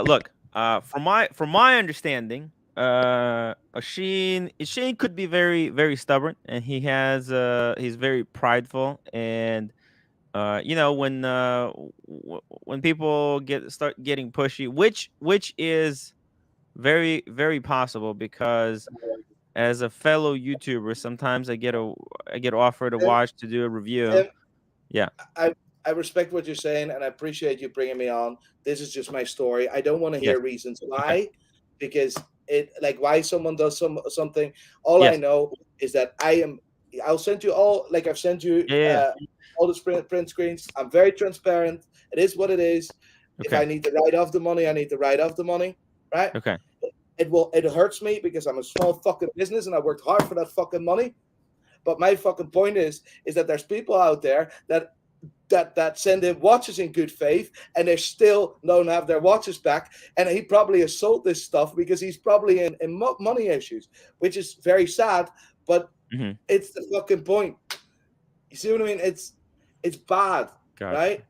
Look. From my understanding, Shane could be very, very stubborn, and he's very prideful, and when people start getting pushy, which is very, very possible, because as a fellow YouTuber, sometimes I get offered a watch to do a review. I respect what you're saying, and I appreciate you bringing me on. This is just my story. I don't want to hear reasons why, because why someone does something. All I know is that I'll send you all, like I've sent you all the print screens. I'm very transparent. It is what it is. If I need to write off the money, I need to write off the money, right? Okay. It hurts me because I'm a small fucking business and I worked hard for that fucking money. But my fucking point is that there's people out there that send in watches in good faith and they still don't have their watches back. And he probably has sold this stuff because he's probably in money issues, which is very sad, but it's the fucking point. You see what I mean? It's bad, right?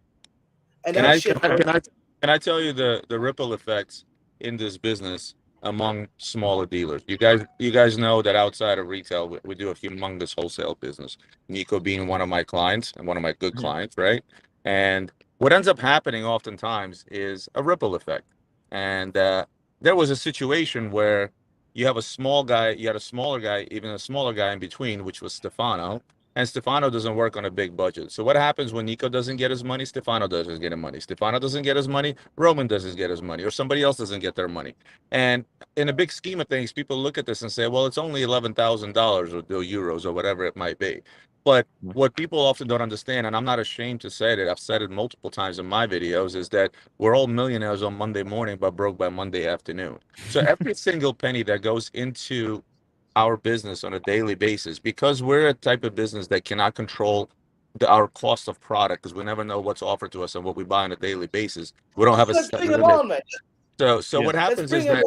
And can I tell you the ripple effects in this business among smaller dealers? You guys know that outside of retail, we do a humongous wholesale business. Nico being one of my clients and one of my good clients, right? And what ends up happening oftentimes is a ripple effect. And there was a situation where you have a small guy, you had a smaller guy, even a smaller guy in between, which was Stefano. And Stefano doesn't work on a big budget. So what happens when Nico doesn't get his money? Stefano doesn't get his money. Stefano doesn't get his money. Roman doesn't get his money, or somebody else doesn't get their money. And in a big scheme of things, people look at this and say, well, it's only $11,000 or euros or whatever it might be. But what people often don't understand, and I'm not ashamed to say it, I've said it multiple times in my videos, is that we're all millionaires on Monday morning, but broke by Monday afternoon. So every single penny that goes into our business on a daily basis, because we're a type of business that cannot control our cost of product, because we never know what's offered to us and what we buy on a daily basis. We don't have a set limit. So what happens is that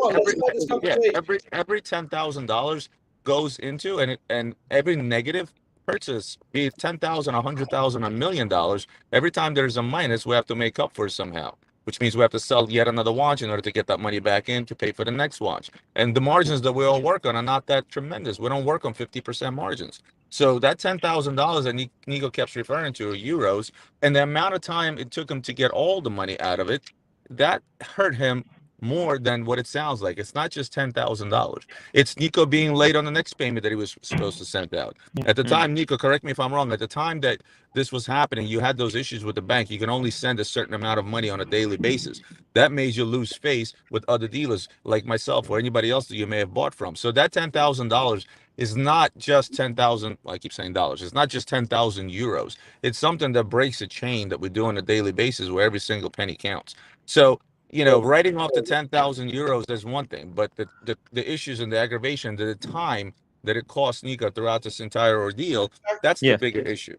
every $10,000 goes into, and every negative purchase, be it 10,000, 100,000, $1 million, every time there's a minus, we have to make up for it somehow, which means we have to sell yet another watch in order to get that money back in to pay for the next watch. And the margins that we all work on are not that tremendous. We don't work on 50% margins. So that $10,000 that Nico kept referring to, euros, and the amount of time it took him to get all the money out of it, that hurt him more than what it sounds like. It's not just $10,000. It's Nico being late on the next payment that he was supposed to send out. At the time, Nico, correct me if I'm wrong, at the time that this was happening, you had those issues with the bank. You can only send a certain amount of money on a daily basis. That made you lose face with other dealers like myself or anybody else that you may have bought from. So that $10,000 is not just 10,000, I keep saying dollars, it's not just 10,000 euros. It's something that breaks a chain that we do on a daily basis where every single penny counts. So, you know, writing off the 10,000 euros is one thing, but the issues and the aggravation, the time that it cost Nico throughout this entire ordeal, that's the bigger issue.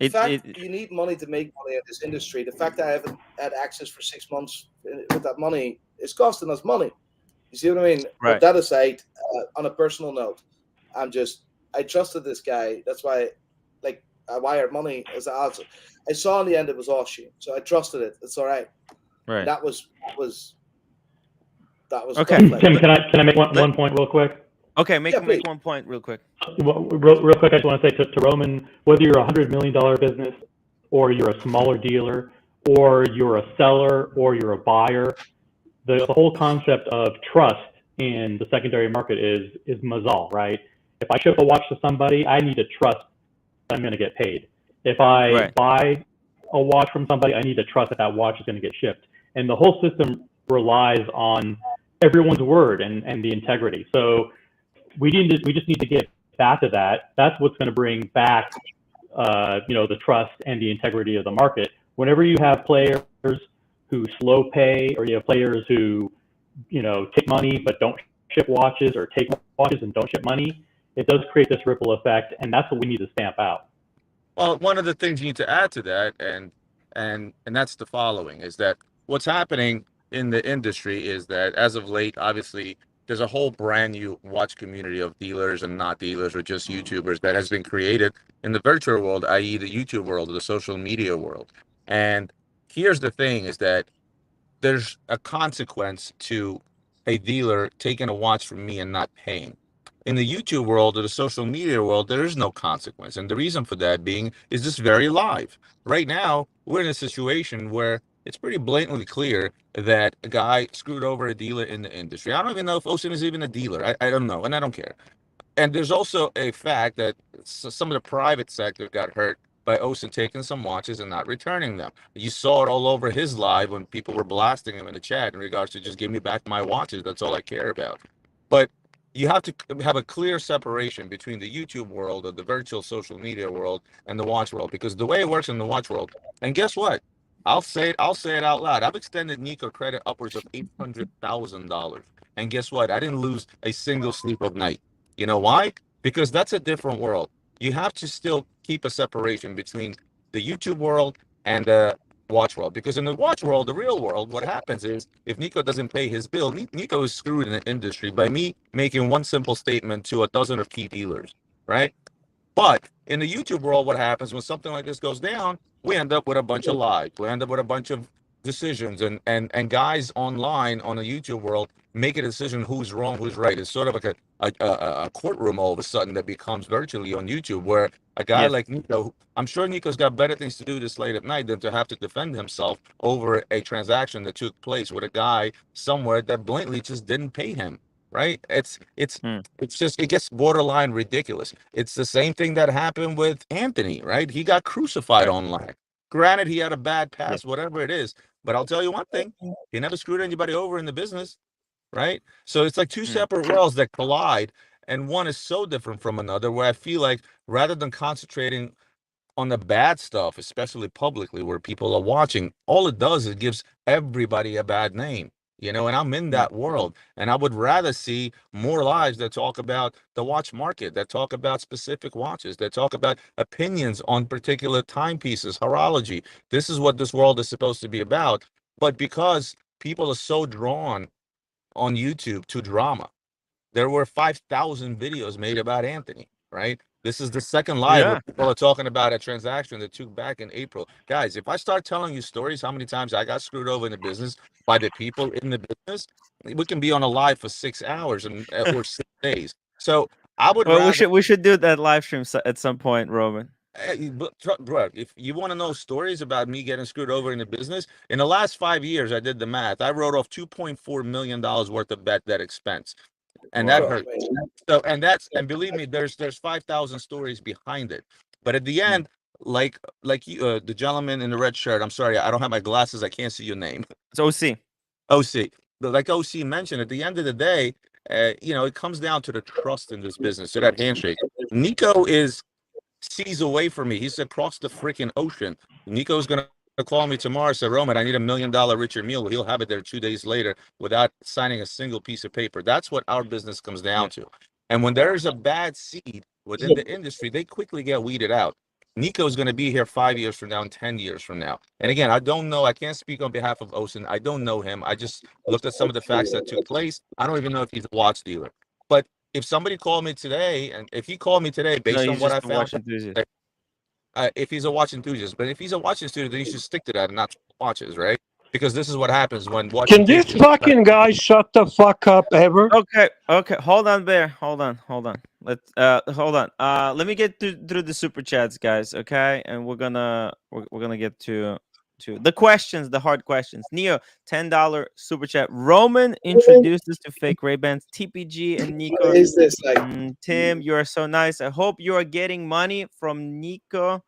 The fact you need money to make money in this industry, the fact that I haven't had access for 6 months with that money is costing us money. You see what I mean? Right. But that aside, on a personal note, I trusted this guy. That's why, like, I wired money as an answer. I saw in the end it was Austrian, so I trusted it. It's all right. Right. That was okay. Tim, can I make one point real quick? Okay, make 1 point real quick. Well, real quick, I just want to say to Roman, whether you're a $100 million business or you're a smaller dealer or you're a seller or you're a buyer, the whole concept of trust in the secondary market is mazal, right? If I ship a watch to somebody, I need to trust that I'm going to get paid. If I buy a watch from somebody, I need to trust that watch is going to get shipped. And the whole system relies on everyone's word and the integrity. So we just need to get back to that. That's what's going to bring back, the trust and the integrity of the market. Whenever you have players who slow pay, or you have players who, take money but don't ship watches, or take watches and don't ship money, it does create this ripple effect, and that's what we need to stamp out. Well, one of the things you need to add to that, and that's the following, is that what's happening in the industry is that as of late, obviously, there's a whole brand new watch community of dealers and not dealers, or just YouTubers, that has been created in the virtual world, i.e. the YouTube world, or the social media world. And here's the thing, is that there's a consequence to a dealer taking a watch from me and not paying. In the YouTube world or the social media world, there is no consequence. And the reason for that being is just very live. Right now, we're in a situation where it's pretty blatantly clear that a guy screwed over a dealer in the industry. I don't even know if Osin is even a dealer. I don't know, and I don't care. And there's also a fact that some of the private sector got hurt by Osin taking some watches and not returning them. You saw it all over his live when people were blasting him in the chat in regards to just give me back my watches. That's all I care about. But you have to have a clear separation between the YouTube world, or the virtual social media world, and the watch world, because the way it works in the watch world, and guess what? I'll say it out loud. I've extended Nico credit upwards of $800,000. And guess what? I didn't lose a single sleep of night. You know why? Because that's a different world. You have to still keep a separation between the YouTube world and the watch world. Because in the watch world, the real world, what happens is if Nico doesn't pay his bill, Nico is screwed in the industry by me making one simple statement to a dozen of key dealers, right? But in the YouTube world, what happens when something like this goes down? We end up with a bunch of lies. We end up with a bunch of decisions, and guys online on the YouTube world make a decision who's wrong, who's right. It's sort of like a courtroom all of a sudden that becomes virtually on YouTube, where a guy Yes. like Nico, I'm sure Nico's got better things to do this late at night than to have to defend himself over a transaction that took place with a guy somewhere that blatantly just didn't pay him. Right? It's just, it gets borderline ridiculous. It's the same thing that happened with Anthony, right? He got crucified online. Granted, he had a bad past, whatever it is. But I'll tell you one thing: he never screwed anybody over in the business, right? So it's like two separate worlds that collide, and one is so different from another. Where I feel like rather than concentrating on the bad stuff, especially publicly, where people are watching, all it does is gives everybody a bad name. You know, and I'm in that world, and I would rather see more lives that talk about the watch market, that talk about specific watches, that talk about opinions on particular timepieces, horology. This is what this world is supposed to be about. But because people are so drawn on YouTube to drama, there were 5,000 videos made about Anthony, right? This is the second live where people are talking about a transaction that took back in April. Guys, if I start telling you stories, how many times I got screwed over in the business by the people in the business, we can be on a live for 6 hours or 6 days. So I would rather. We should do that live stream at some point, Roman. Bro, if you want to know stories about me getting screwed over in the business, in the last 5 years, I did the math. I wrote off $2.4 million worth of bad debt expense. And that hurt. So, and believe me, there's 5,000 stories behind it. But at the end, like you, the gentleman in the red shirt, I'm sorry, I don't have my glasses, I can't see your name. It's OC. But like OC mentioned, at the end of the day, it comes down to the trust in this business, to that handshake. Nico sees away from me. He's across the freaking ocean. Nico's gonna call me tomorrow, say, Roman, I need $1 million Richard Mule. He'll have it there 2 days later without signing a single piece of paper. That's what our business comes down to. And when there is a bad seed within the industry, they quickly get weeded out. Nico's going to be here 5 years from now and 10 years from now. And again, I don't know. I can't speak on behalf of Osen. I don't know him. I just looked at some of the facts that took place. I don't even know if he's a watch dealer. But if somebody called me today, and if he called me today based on what I found, if he's a watch enthusiast, but if he's a watch enthusiast, then he should stick to that and not watches, right? Because this is what happens when watch. Can this fucking guy shut the fuck up ever? Okay. Hold on, Bear. Hold on. Let's hold on. Let me get through the super chats, guys. Okay, and we're gonna get to the questions, the hard questions. Neo, $10 super chat. Roman introduced us to fake Ray-Bans. TPG and Nico. What is this like? Tim, you are so nice. I hope you are getting money from Nico,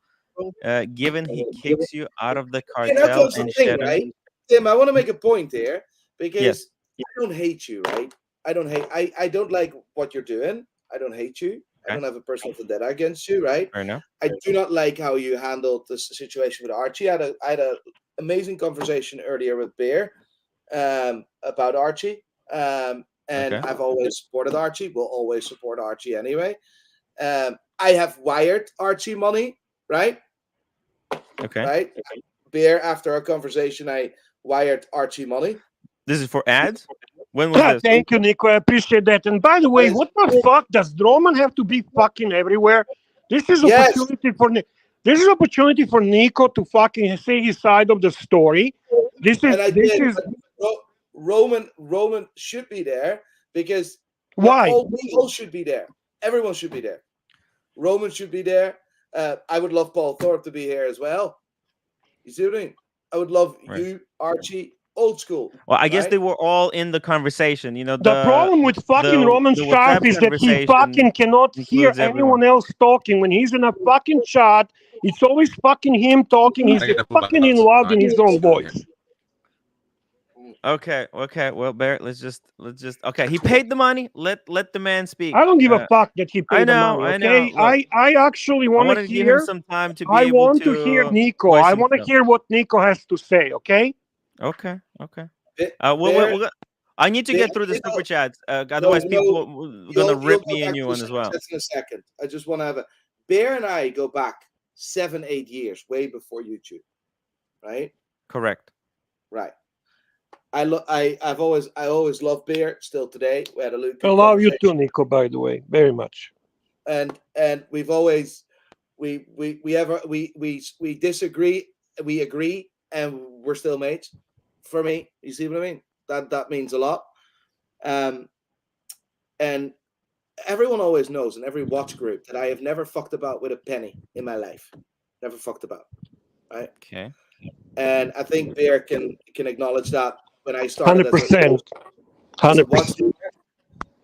given he kicks you out of the cartel and thing, right? Tim, I want to make a point here because I don't hate you, right? I don't like what you're doing. I don't hate you. I don't have a personal vendetta against you, right? Fair enough. I do not like how you handled this situation with Archie. I had an amazing conversation earlier with Bear about Archie. And I've always supported Archie. Will always support Archie anyway. I have wired Archie money, right? Okay. Right? Bear, after our conversation, I wired Archie money. This is for ads? When was this? Thank you, Nico. I appreciate that. And by the way, what the fuck? Does Roman have to be fucking everywhere? This is opportunity for This is opportunity for Nico to fucking say his side of the story. Roman should be there because why? We all should be there. Everyone should be there. Roman should be there. I would love Paul Thorpe to be here as well. You see what I mean? I would love you, Archie, old school. Well, I guess they were all in the conversation. You know, the problem with fucking Roman Sharp is that he fucking cannot hear anyone else talking. When he's in a fucking chat, it's always fucking him talking. He's fucking involved in his own voice. Okay. Well, Barrett, let's just. Okay, he paid the money. Let the man speak. I don't give a fuck that he paid the money. I Okay, know. Look, I actually I want wanted to to give him hear. some time to be I able want to hear to Nico. voice I want to himself. hear what Nico has to say. Okay. Okay. Bear, I need to get through the super chats. Otherwise, people are gonna rip me and you on as well. In a second. I just want to have a Bear and I go back 7-8 years, way before YouTube, right? Correct. Right. I always loved Bear still today. We had a little I love you too, Nico. By the way, very much. And we've always we disagree, we agree, and we're still mates. For me, you see what I mean? That means a lot. And everyone always knows in every watch group that I have never fucked about with a penny in my life. Never fucked about. Right? Okay. And I think Bear can acknowledge that when I started 100%. as a watch dealer,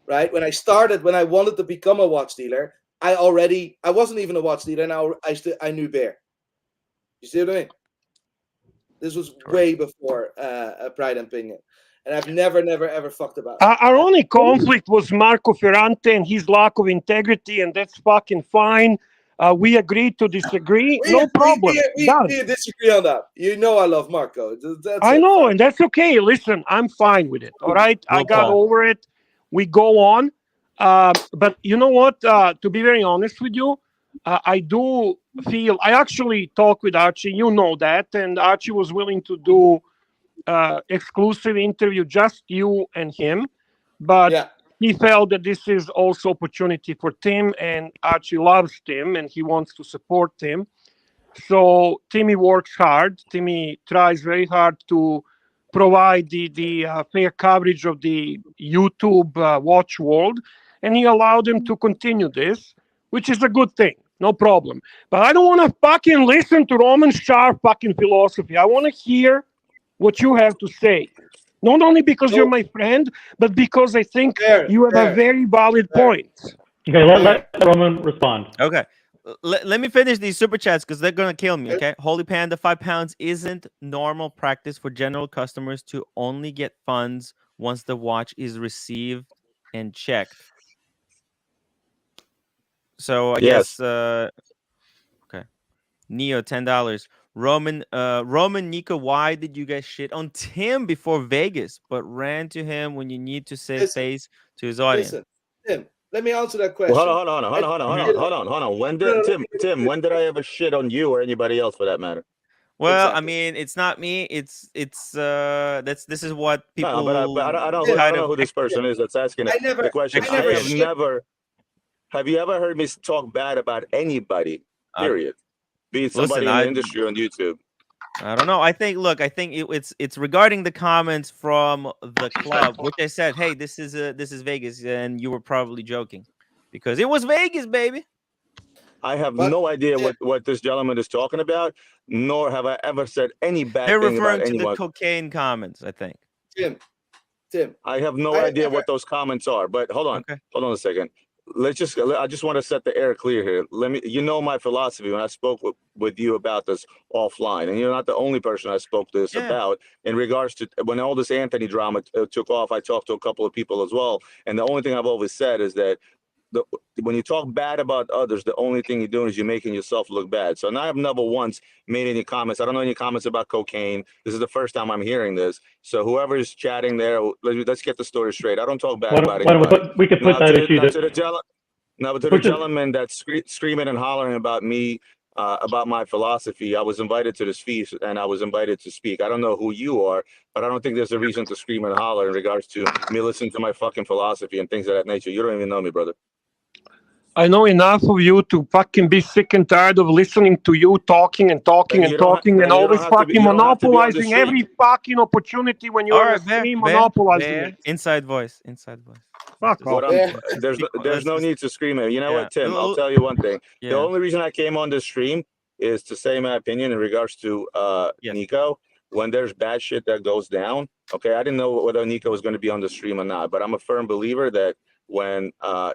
right? When I wanted to become a watch dealer, I wasn't even a watch dealer. Now I knew Bear. You see what I mean? This was way before Pride and Pinion. And I've never, ever fucked about it. Our only conflict was Marco Ferrante and his lack of integrity, and that's fucking fine. We agreed to disagree. No problem. We disagree on that. You know I love Marco. I know, and that's okay. Listen, I'm fine with it. All right? I got over it. We go on. But you know what? To be very honest with you, I do feel... I actually talked with Archie. You know that. And Archie was willing to do exclusive interview, just you and him. But he felt that this is also opportunity for Tim, and Archie loves Tim, and he wants to support Tim. So Timmy works hard. Timmy tries very hard to provide the fair coverage of the YouTube watch world, and he allowed him to continue this, which is a good thing. No problem. But I don't want to fucking listen to Roman Sharp fucking philosophy. I want to hear what you have to say. Not only because you're my friend, but because I think you have a very valid point. Okay, let Roman respond. Okay. Let me finish these super chats because they're going to kill me, okay? Holy Panda, 5 pounds isn't normal practice for general customers to only get funds once the watch is received and checked. So I guess, okay. Neo, $10. Roman, Nico, why did you guys shit on Tim before Vegas, but ran to him when you need to save face to his audience? Listen, Tim, let me answer that question. Well, hold on. When did I ever shit on you or anybody else for that matter? Well, I mean, it's not me. It's this is what people. No, but I don't know who this person is that's asking the question. Have you ever heard me talk bad about anybody? Period. Be it somebody in the industry on YouTube. I don't know. I think it's regarding the comments from the club, which I said, hey, this is Vegas, and you were probably joking because it was Vegas, baby. I have no idea what this gentleman is talking about, nor have I ever said any bad They're thing about anyone. They're referring to the cocaine comments, I think. Tim. I have no idea what those comments are, but hold on. Okay. Hold on a second. I just want to set the air clear here. My philosophy when I spoke with you about this offline, and you're not the only person I spoke this about in regards to when all this Anthony drama took off. I talked to a couple of people as well, and the only thing I've always said is that when you talk bad about others, the only thing you're doing is you're making yourself look bad. So now I've never once made any comments. I don't know any comments about cocaine. This is the first time I'm hearing this. So whoever is chatting there, let's get the story straight. I don't talk bad about anybody. We could put that issue to the gentleman that's screaming and hollering about me, about my philosophy. I was invited to this feast and I was invited to speak. I don't know who you are, but I don't think there's a reason to scream and holler in regards to me listening to my fucking philosophy and things of that nature. You don't even know me, brother. I know enough of you to fucking be sick and tired of listening to you talking and always fucking monopolizing every fucking opportunity when you're on a stream, monopolizing it. Inside voice. Fuck off. There's no need to scream it. You know what, Tim? I'll tell you one thing. The only reason I came on this stream is to say my opinion in regards to Nico. When there's bad shit that goes down, okay, I didn't know whether Nico was going to be on the stream or not, but I'm a firm believer that when a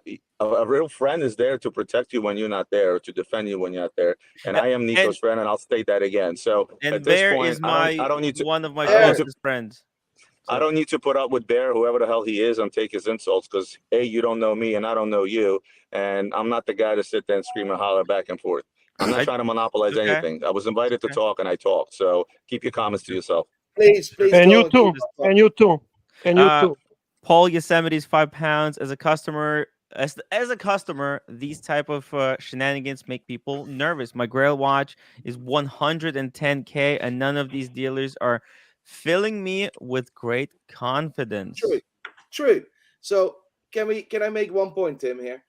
real friend is there to protect you when you're not there, or to defend you when you're not there, and I am Nico's friend, and I'll state that again. So and at this Bear point, is I don't need to one of my closest friends. I don't need to put up with Bear, whoever the hell he is, and take his insults because A, you don't know me and I don't know you. And I'm not the guy to sit there and scream and holler back and forth. I'm not trying to monopolize anything. I was invited to talk and I talked. So keep your comments to yourself. Please. And you too. And you too. And you too. Paul Yosemite's £5 as a customer. As a customer, these type of shenanigans make people nervous. My Grail watch is $110K, and none of these dealers are filling me with great confidence. True. So can I make one point, Tim? Here,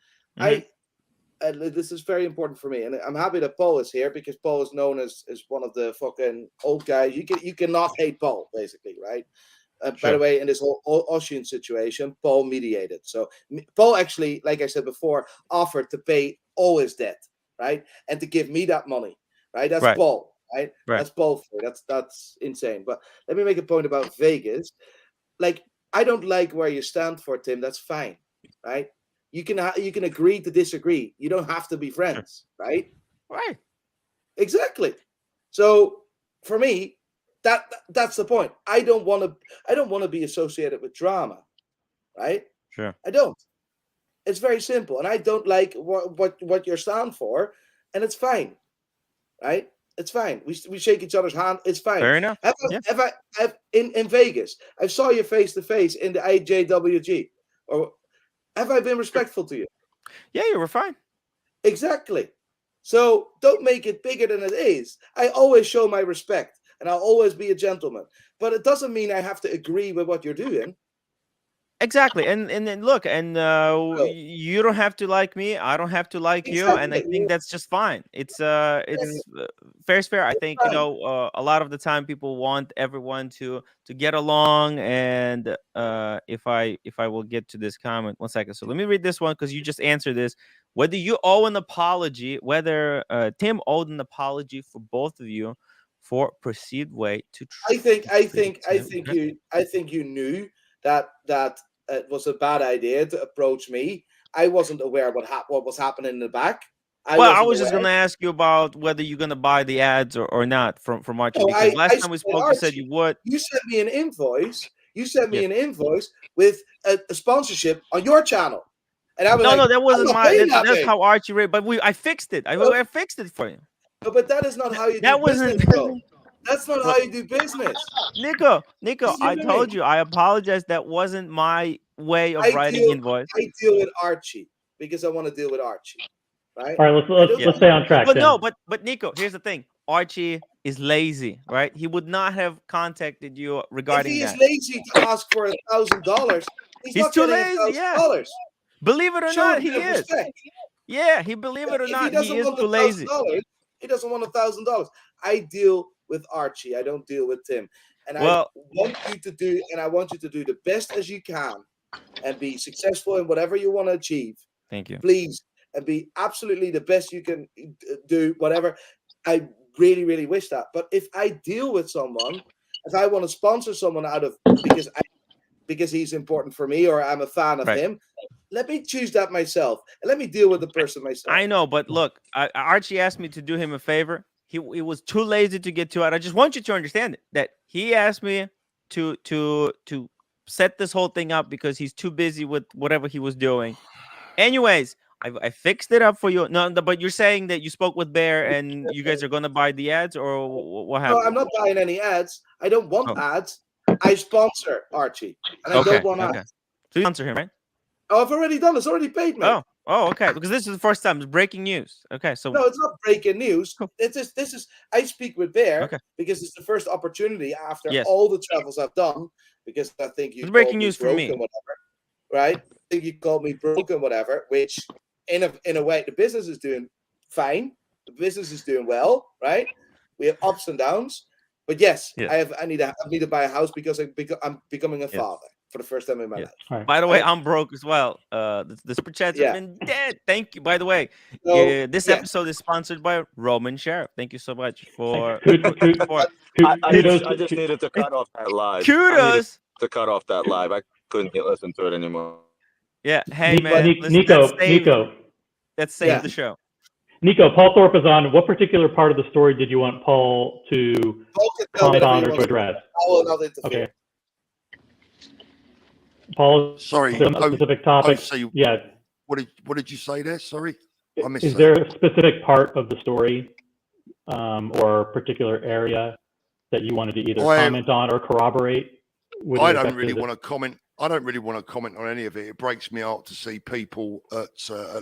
this is very important for me, and I'm happy that Paul is here because Paul is known as one of the fucking old guys. You cannot hate Paul, basically, right? By the way, in this whole Ocean situation, Paul mediated. So Paul actually, like I said before, offered to pay all his debt, right, and to give me that money, right? That's Paul, right? That's Paul. That's insane. But let me make a point about Vegas. Like, I don't like where you stand for, Tim. That's fine, right? You can agree to disagree. You don't have to be friends, right? Right. Exactly. So for me, that's the point. I don't want to be associated with drama, right? Sure. I don't. It's very simple, and I don't like what you're stand for, and it's fine, right? It's fine. We shake each other's hand. It's fine. Fair enough. In Vegas, I saw you face to face in the IJWG, or have I been respectful to you? Yeah, you were fine. Exactly. So don't make it bigger than it is. I always show my respect. And I'll always be a gentleman. But it doesn't mean I have to agree with what you're doing. Exactly. And look, and you don't have to like me. I don't have to like you. And I think that's just fine. It's fair's fair. I think, a lot of the time people want everyone to get along. And if I will get to this comment, 1 second. So let me read this one because you just answered this. Whether you owe an apology, whether Tim owed an apology for both of you for perceived way to I think you knew that it was a bad idea to approach me. I wasn't aware what was happening in the back. I was just going to ask you about whether you're going to buy the ads or not from Archie. No, because last time we spoke, Archie, you said you would. You sent me an invoice. An invoice with a sponsorship on your channel, and I was no, that wasn't my. That's how Archie read. But I fixed it. I fixed it for you. No, but that is not how you do business, bro. That's not how you do business. Nico, I told you. I apologize. That wasn't my way of writing invoice. I deal with Archie because I want to deal with Archie. Right? All right, let's stay on track. But Nico, here's the thing. Archie is lazy, right? He would not have contacted you regarding that. If he is lazy to ask for $1,000, he's not too lazy. Yeah. Believe it or not, he is. Respect. Yeah, believe it or not, he is too lazy. He doesn't want $1,000. I deal with Archie. I don't deal with Tim. And I want you to do the best as you can and be successful in whatever you want to achieve. Thank you. Please, and be absolutely the best you can do, whatever. I really, really wish that. But if I deal with someone, if I want to sponsor someone because he's important for me or I'm a fan of him, let me choose that myself and let me deal with the person myself. I know, but look, Archie asked me to do him a favor. He was too lazy to get to it. I just want you to understand that he asked me to set this whole thing up because he's too busy with whatever he was doing. Anyways, I fixed it up for you. No, but you're saying that you spoke with Bear and you guys are going to buy the ads, or what happened? No, I'm not buying any ads. I don't want ads. I sponsor Archie, and I don't want ads. So you sponsor him, right? Oh, I've already done. It's already paid me. Oh, okay. Because this is the first time. It's breaking news. Okay, so no, it's not breaking news. Cool. This is. I speak with Bear because it's the first opportunity after all the travels I've done. Because I think you. It's breaking news for me. Whatever, right? I think you called me broken, whatever. Which, in a way, the business is doing fine. The business is doing well, right? We have ups and downs, but yes, I need to buy a house because I'm becoming a father. For the first time in my life. Right. By the way, I'm broke as well. The super chats have been dead. Thank you. By the way, this episode is sponsored by Roman Sheriff. Thank you so much for. I just needed to cut off that live. Kudos to cut off that live. I couldn't listen to it anymore. Yeah. Hey man, Nico. Let's save the show. Nico, Paul Thorpe is on. What particular part of the story did you want Paul to comment on or to address? I will not interfere. Okay. Paul, Sorry. on a specific topic. Yeah. What did you say there? Sorry, I missed Is that. there a specific part of the story or particular area that you wanted to either comment on or corroborate? I don't really want to comment. I don't really want to comment on any of it. It breaks me heart to see people at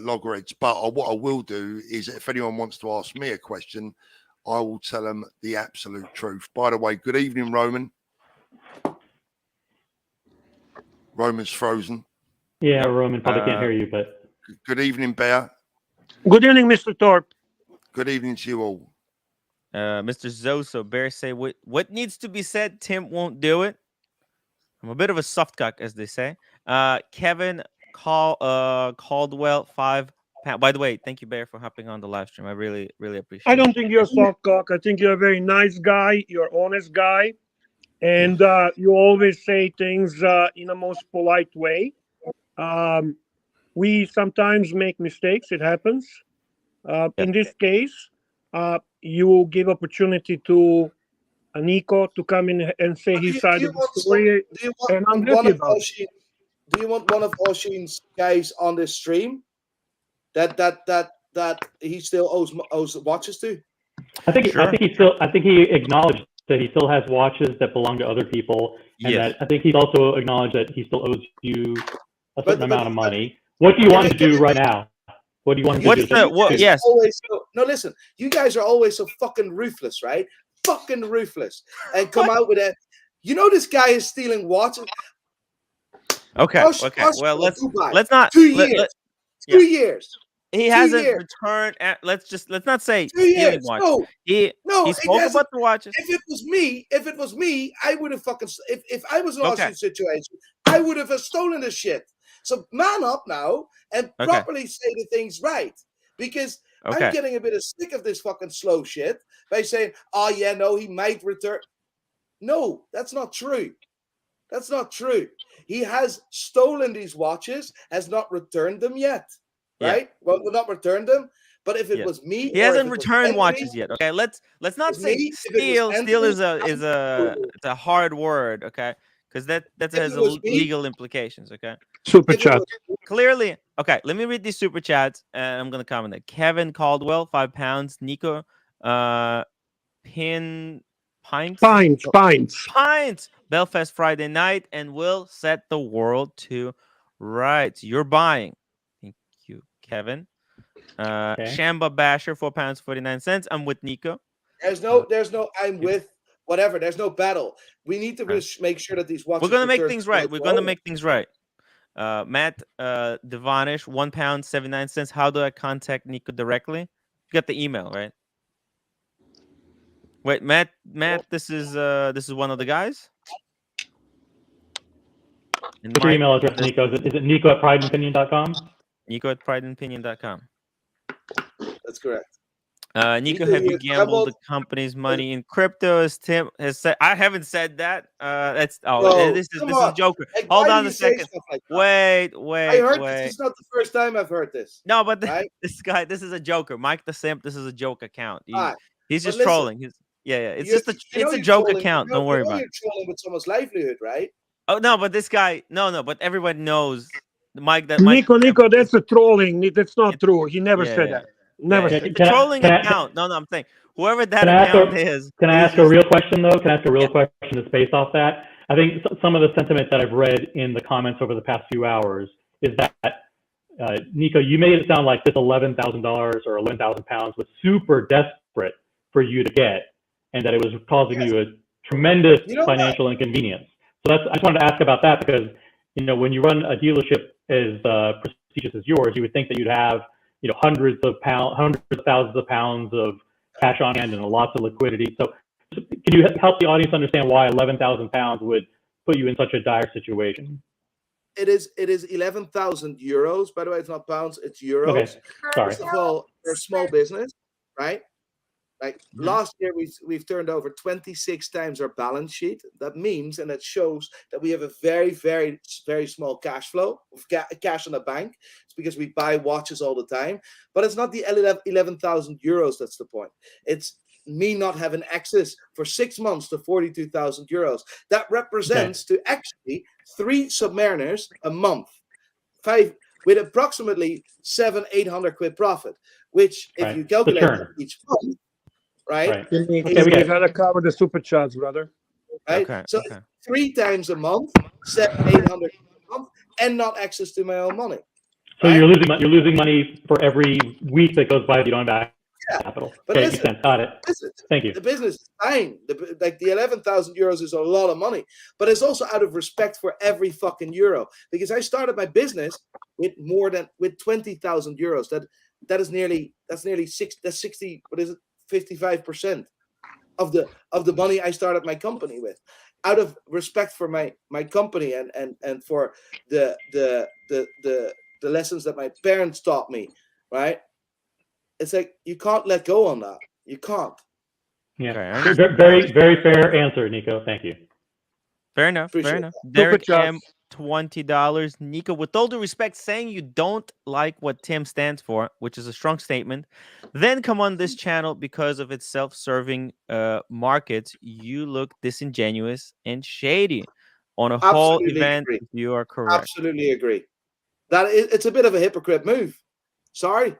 loggerheads. But what I will do is, if anyone wants to ask me a question, I will tell them the absolute truth. By the way, good evening, Roman. Roman's frozen. Yeah, Roman probably can't hear you, but good evening, Bear. Good evening, Mr. Thorpe. Good evening to you all. Mr. Zoso, Bear say what needs to be said, Tim won't do it. I'm a bit of a soft cock, as they say. Kevin Caldwell, £5. By the way, thank you, Bear, for hopping on the live stream. I really, really appreciate it. I don't think you're a soft cock. I think you're a very nice guy. You're an honest guy. And you always say things in a most polite way. We sometimes make mistakes. It happens. In this case, you give opportunity to Nico to come in and say his side of the story. And I'm happy about it. Do you want one of Oshin's guys on this stream that he still owes watches to? I think he acknowledged that he still has watches that belong to other people, and that I think he's also acknowledged that he still owes you a certain amount of money. What do you want to do right now? What do you want to do? Yes. No, listen. You guys are always so fucking ruthless, right? Fucking ruthless, and come out with a. You know this guy is stealing watches. Okay. Well, let's not. 2 years. 2 years. He hasn't returned. Let's not say stealing watches. He spoke about the watches. If it was me, I would have fucking. If I was in Austin's situation, I would have stolen this shit. So man up now and properly say the things right, because I'm getting a bit of sick of this fucking slow shit by saying, "Oh yeah, no, he might return." No, that's not true. That's not true. He has stolen these watches, has not returned them yet. Right? Well, not returned them. But if it was me, he hasn't returned watches yet. Okay, let's not say steal. Steal is a hard word. Okay, because that has legal implications. Okay. Super chat. Clearly, okay. Let me read these super chats, and I'm gonna comment that Kevin Caldwell, £5. Nico, Pints. Belfast Friday night, and will set the world to rights. You're buying. Thank you, Kevin. Shamba Basher, £4.49. I'm with Nico. There's no. I'm with whatever. There's no battle. We need to make sure that these watches. We're gonna make things right. We're gonna make things right. Matt Devonish, £1.79. How do I contact Nico directly? You got the email, right? Wait, Matt, this is one of the guys. What's your email address, Nico? Is it Nico@prideandopinion.com? Nico@prideandopinion.com. That's correct. Nico, have you gambled the company's money in crypto? As Tim has said, I haven't said that. This is Joker. Like, hold on a second. Like wait. I heard this is not the first time I've heard this. No, but this is a Joker. Mike the Simp. This is a joke account. He's just trolling. It's just a joke account. Don't worry about it. You're trolling with someone's livelihood, right? Oh no, but this guy, no, but everyone knows Mike. Nico, that's a trolling. That's not true. He never said that. Never said the trolling account. No, I'm saying whoever that account is. Can I ask a real question though? Can I ask a real question that's based off that? I think some of the sentiment that I've read in the comments over the past few hours is that Nico, you made it sound like this $11,000 or 11,000 pounds was super desperate for you to get, and that it was causing you a tremendous financial inconvenience. So I just wanted to ask about that, because when you run a dealership as prestigious as yours, you would think that you'd have hundreds of thousands of pounds of cash on hand and lots of liquidity. So can you help the audience understand why 11,000 pounds would put you in such a dire situation? It is 11,000 euros. By the way, it's not pounds, it's euros. Okay. Sorry. First of all, they're a small business, right? Like last year, we've turned over 26 times our balance sheet. That means, and that shows that we have a very, very, very small cash flow of cash in the bank. It's because we buy watches all the time. But it's not the 11,000 euros that's the point. It's me not having access for 6 months to 42,000 euros. That represents to actually 3 Submariners a month, 5 with approximately 700-800 quid profit, which if you calculate each month, right? We gotta cover the super chats, brother. Right. So 3 times a month, 700-800 a month, and not access to my own money. So you're losing money for every week that goes by if you don't have capital. But okay, listen, got it. Listen, thank you. The business is fine. The 11,000 euros is a lot of money, but it's also out of respect for every fucking euro. Because I started my business with 20,000 euros. That's nearly 60. What is it? 55% of the money I started my company with, out of respect for my company and for the lessons that my parents taught me, right? It's like you can't let go on that. You can't. Yeah. Very, very fair answer, Nico. Thank you. Fair enough. Fair enough. Derek M, $20. Nico, with all due respect, saying you don't like what Tim stands for, which is a strong statement, then come on this channel because of its self-serving markets. You look disingenuous and shady. On a whole event, you are correct. Absolutely agree. It's a bit of a hypocrite move. Sorry.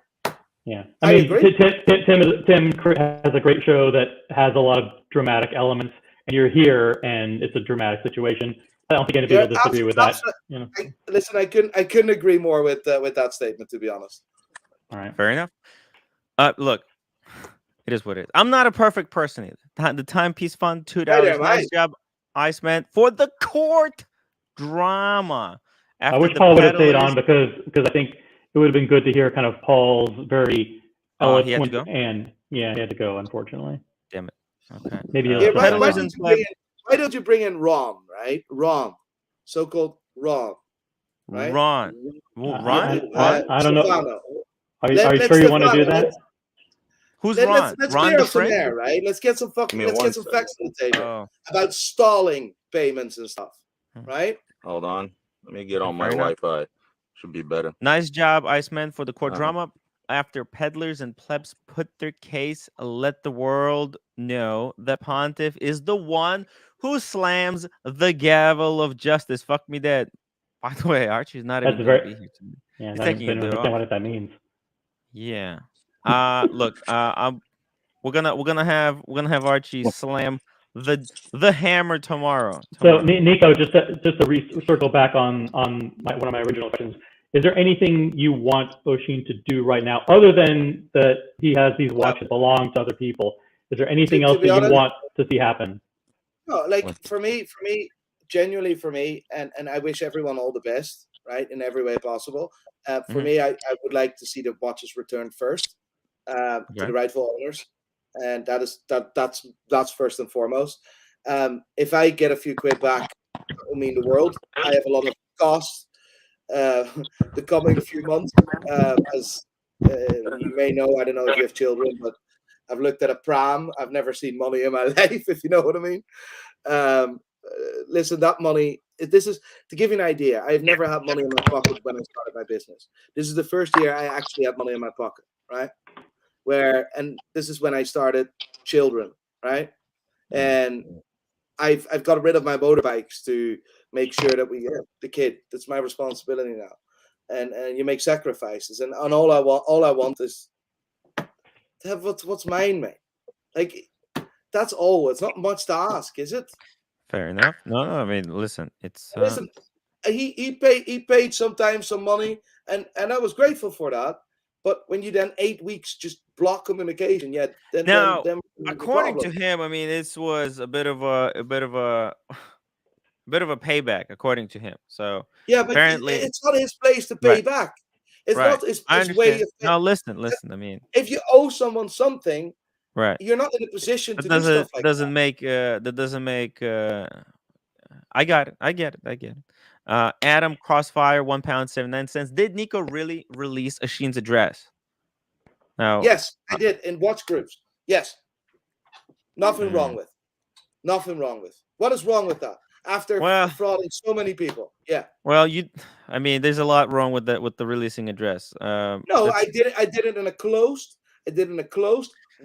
Yeah, I mean, Tim has a great show that has a lot of dramatic elements, and you're here, and it's a dramatic situation. I don't think anybody will disagree with that. You know? Listen, I couldn't agree more with that statement, to be honest. All right, fair enough. Look, it is what it is. I'm not a perfect person either. The Timepiece Fund, $2. Nice job, Iceman, for the court drama. I wish Paul would have stayed on because I think it would have been good to hear kind of Paul's very eloquent he had to go? and he had to go, unfortunately. Damn it. Okay. Maybe why don't you bring in Ron, right? Ron, so-called Ron, right? Ron. I don't know. Are you sure you want to do that? Who's Ron? Let's Ron clear up some air, right? Let's get some facts on the table about stalling payments and stuff, right? Hold on. Let me get on my Wi-Fi. Should be better. Nice job, Iceman, for the court drama. After peddlers and plebs put their case, let the world know that Pontiff is the one who slams the gavel of justice. Fuck me dead. By the way, Archie's not even going to be here today. Yeah, I don't understand what that means. Yeah. Look, we're gonna have Archie slam the hammer tomorrow. So Nico, just to circle back on one of my original questions. Is there anything you want Oshin to do right now, other than that he has these watches belong to other people? Is there anything else that you want to see happen? No, like for me, genuinely for me, and I wish everyone all the best, right, in every way possible. For me, I would like to see the watches returned first to the rightful owners, and that's first and foremost. If I get a few quid back, it will mean the world. I have a lot of costs. The coming few months, as you may know, I don't know if you have children, but I've looked at a pram. I've never seen money in my life, if you know what I mean. Listen, that money, this is to give you an idea. I've never had money in my pocket when I started my business. This is the first year I actually had money in my pocket, right? And this is when I started children, right? And I've got rid of my motorbikes to make sure that we get the kid. That's my responsibility now. And you make sacrifices. And all I want is to have what's mine, mate. Like, that's all. It's not much to ask, is it? Fair enough. No, I mean, listen, it's listen. He paid sometimes some money, and I was grateful for that. But when you then 8 weeks just block communication, then according to him, I mean, this was a bit of a payback, according to him. So yeah, but apparently it's not his place to pay back. It's not his way of. No, listen. I mean, if you owe someone something, right, you're not in a position to do stuff like that. That doesn't make. I get it. Adam Crossfire, £1.79. Did Nico really release Oshin's address? No. Yes, I did in watch groups. Yes. Nothing wrong with. What is wrong with that? After frauding so many people. Yeah. Well, I mean, there's a lot wrong with that, with the releasing address. No, I did it in a closed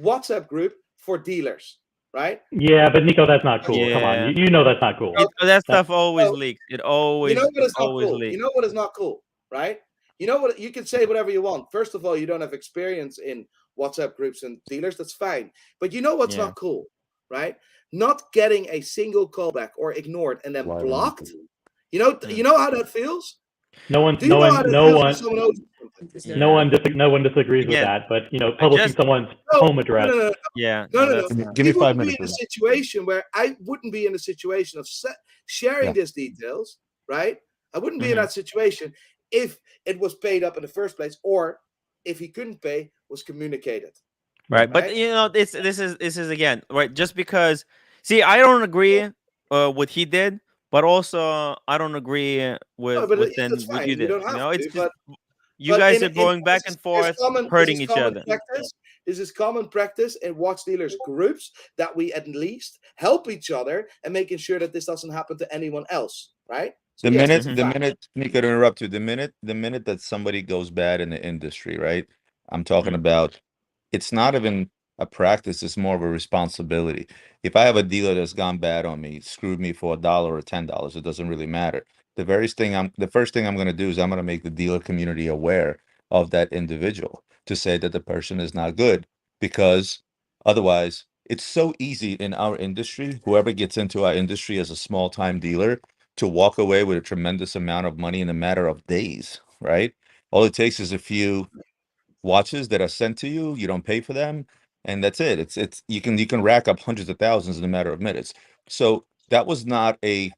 WhatsApp group for dealers, right? Yeah, but Nico, that's not cool. Come on, Yeah. you know that's not cool. That stuff always leaks. It always, You know what is not always cool? leaks. You know what is not cool, right? You know what? You can say whatever you want. First of all, you don't have experience in WhatsApp groups and dealers. That's fine. But you know what's not cool, right? Not getting a single callback or ignored and then blocked. You know how that feels? No one disagrees with that. But publishing someone's home address. No. Give me 5 minutes. Be in a situation where I wouldn't be in a situation of sharing these details, right? I wouldn't be in that situation if it was paid up in the first place, or if he couldn't pay, was communicated. Right, but this is again right. Just because, see, I don't agree what he did, but also I don't agree with what you did. You don't have to, but you guys are going back and forth, hurting each other. This is common practice in watch dealers groups that we at least help each other and making sure that this doesn't happen to anyone else, right? So the minute, Nico, to interrupt you, the minute that somebody goes bad in the industry, right? I'm talking about, it's not even a practice, it's more of a responsibility. If I have a dealer that's gone bad on me, screwed me for $1 or $10, it doesn't really matter. The first thing I'm going to do is I'm going to make the dealer community aware of that individual to say that the person is not good, because otherwise it's so easy in our industry, whoever gets into our industry as a small time dealer, to walk away with a tremendous amount of money in a matter of days, right? All it takes is a few watches that are sent to you, you don't pay for them, and that's it. It's you can rack up hundreds of thousands in a matter of minutes. So that was not a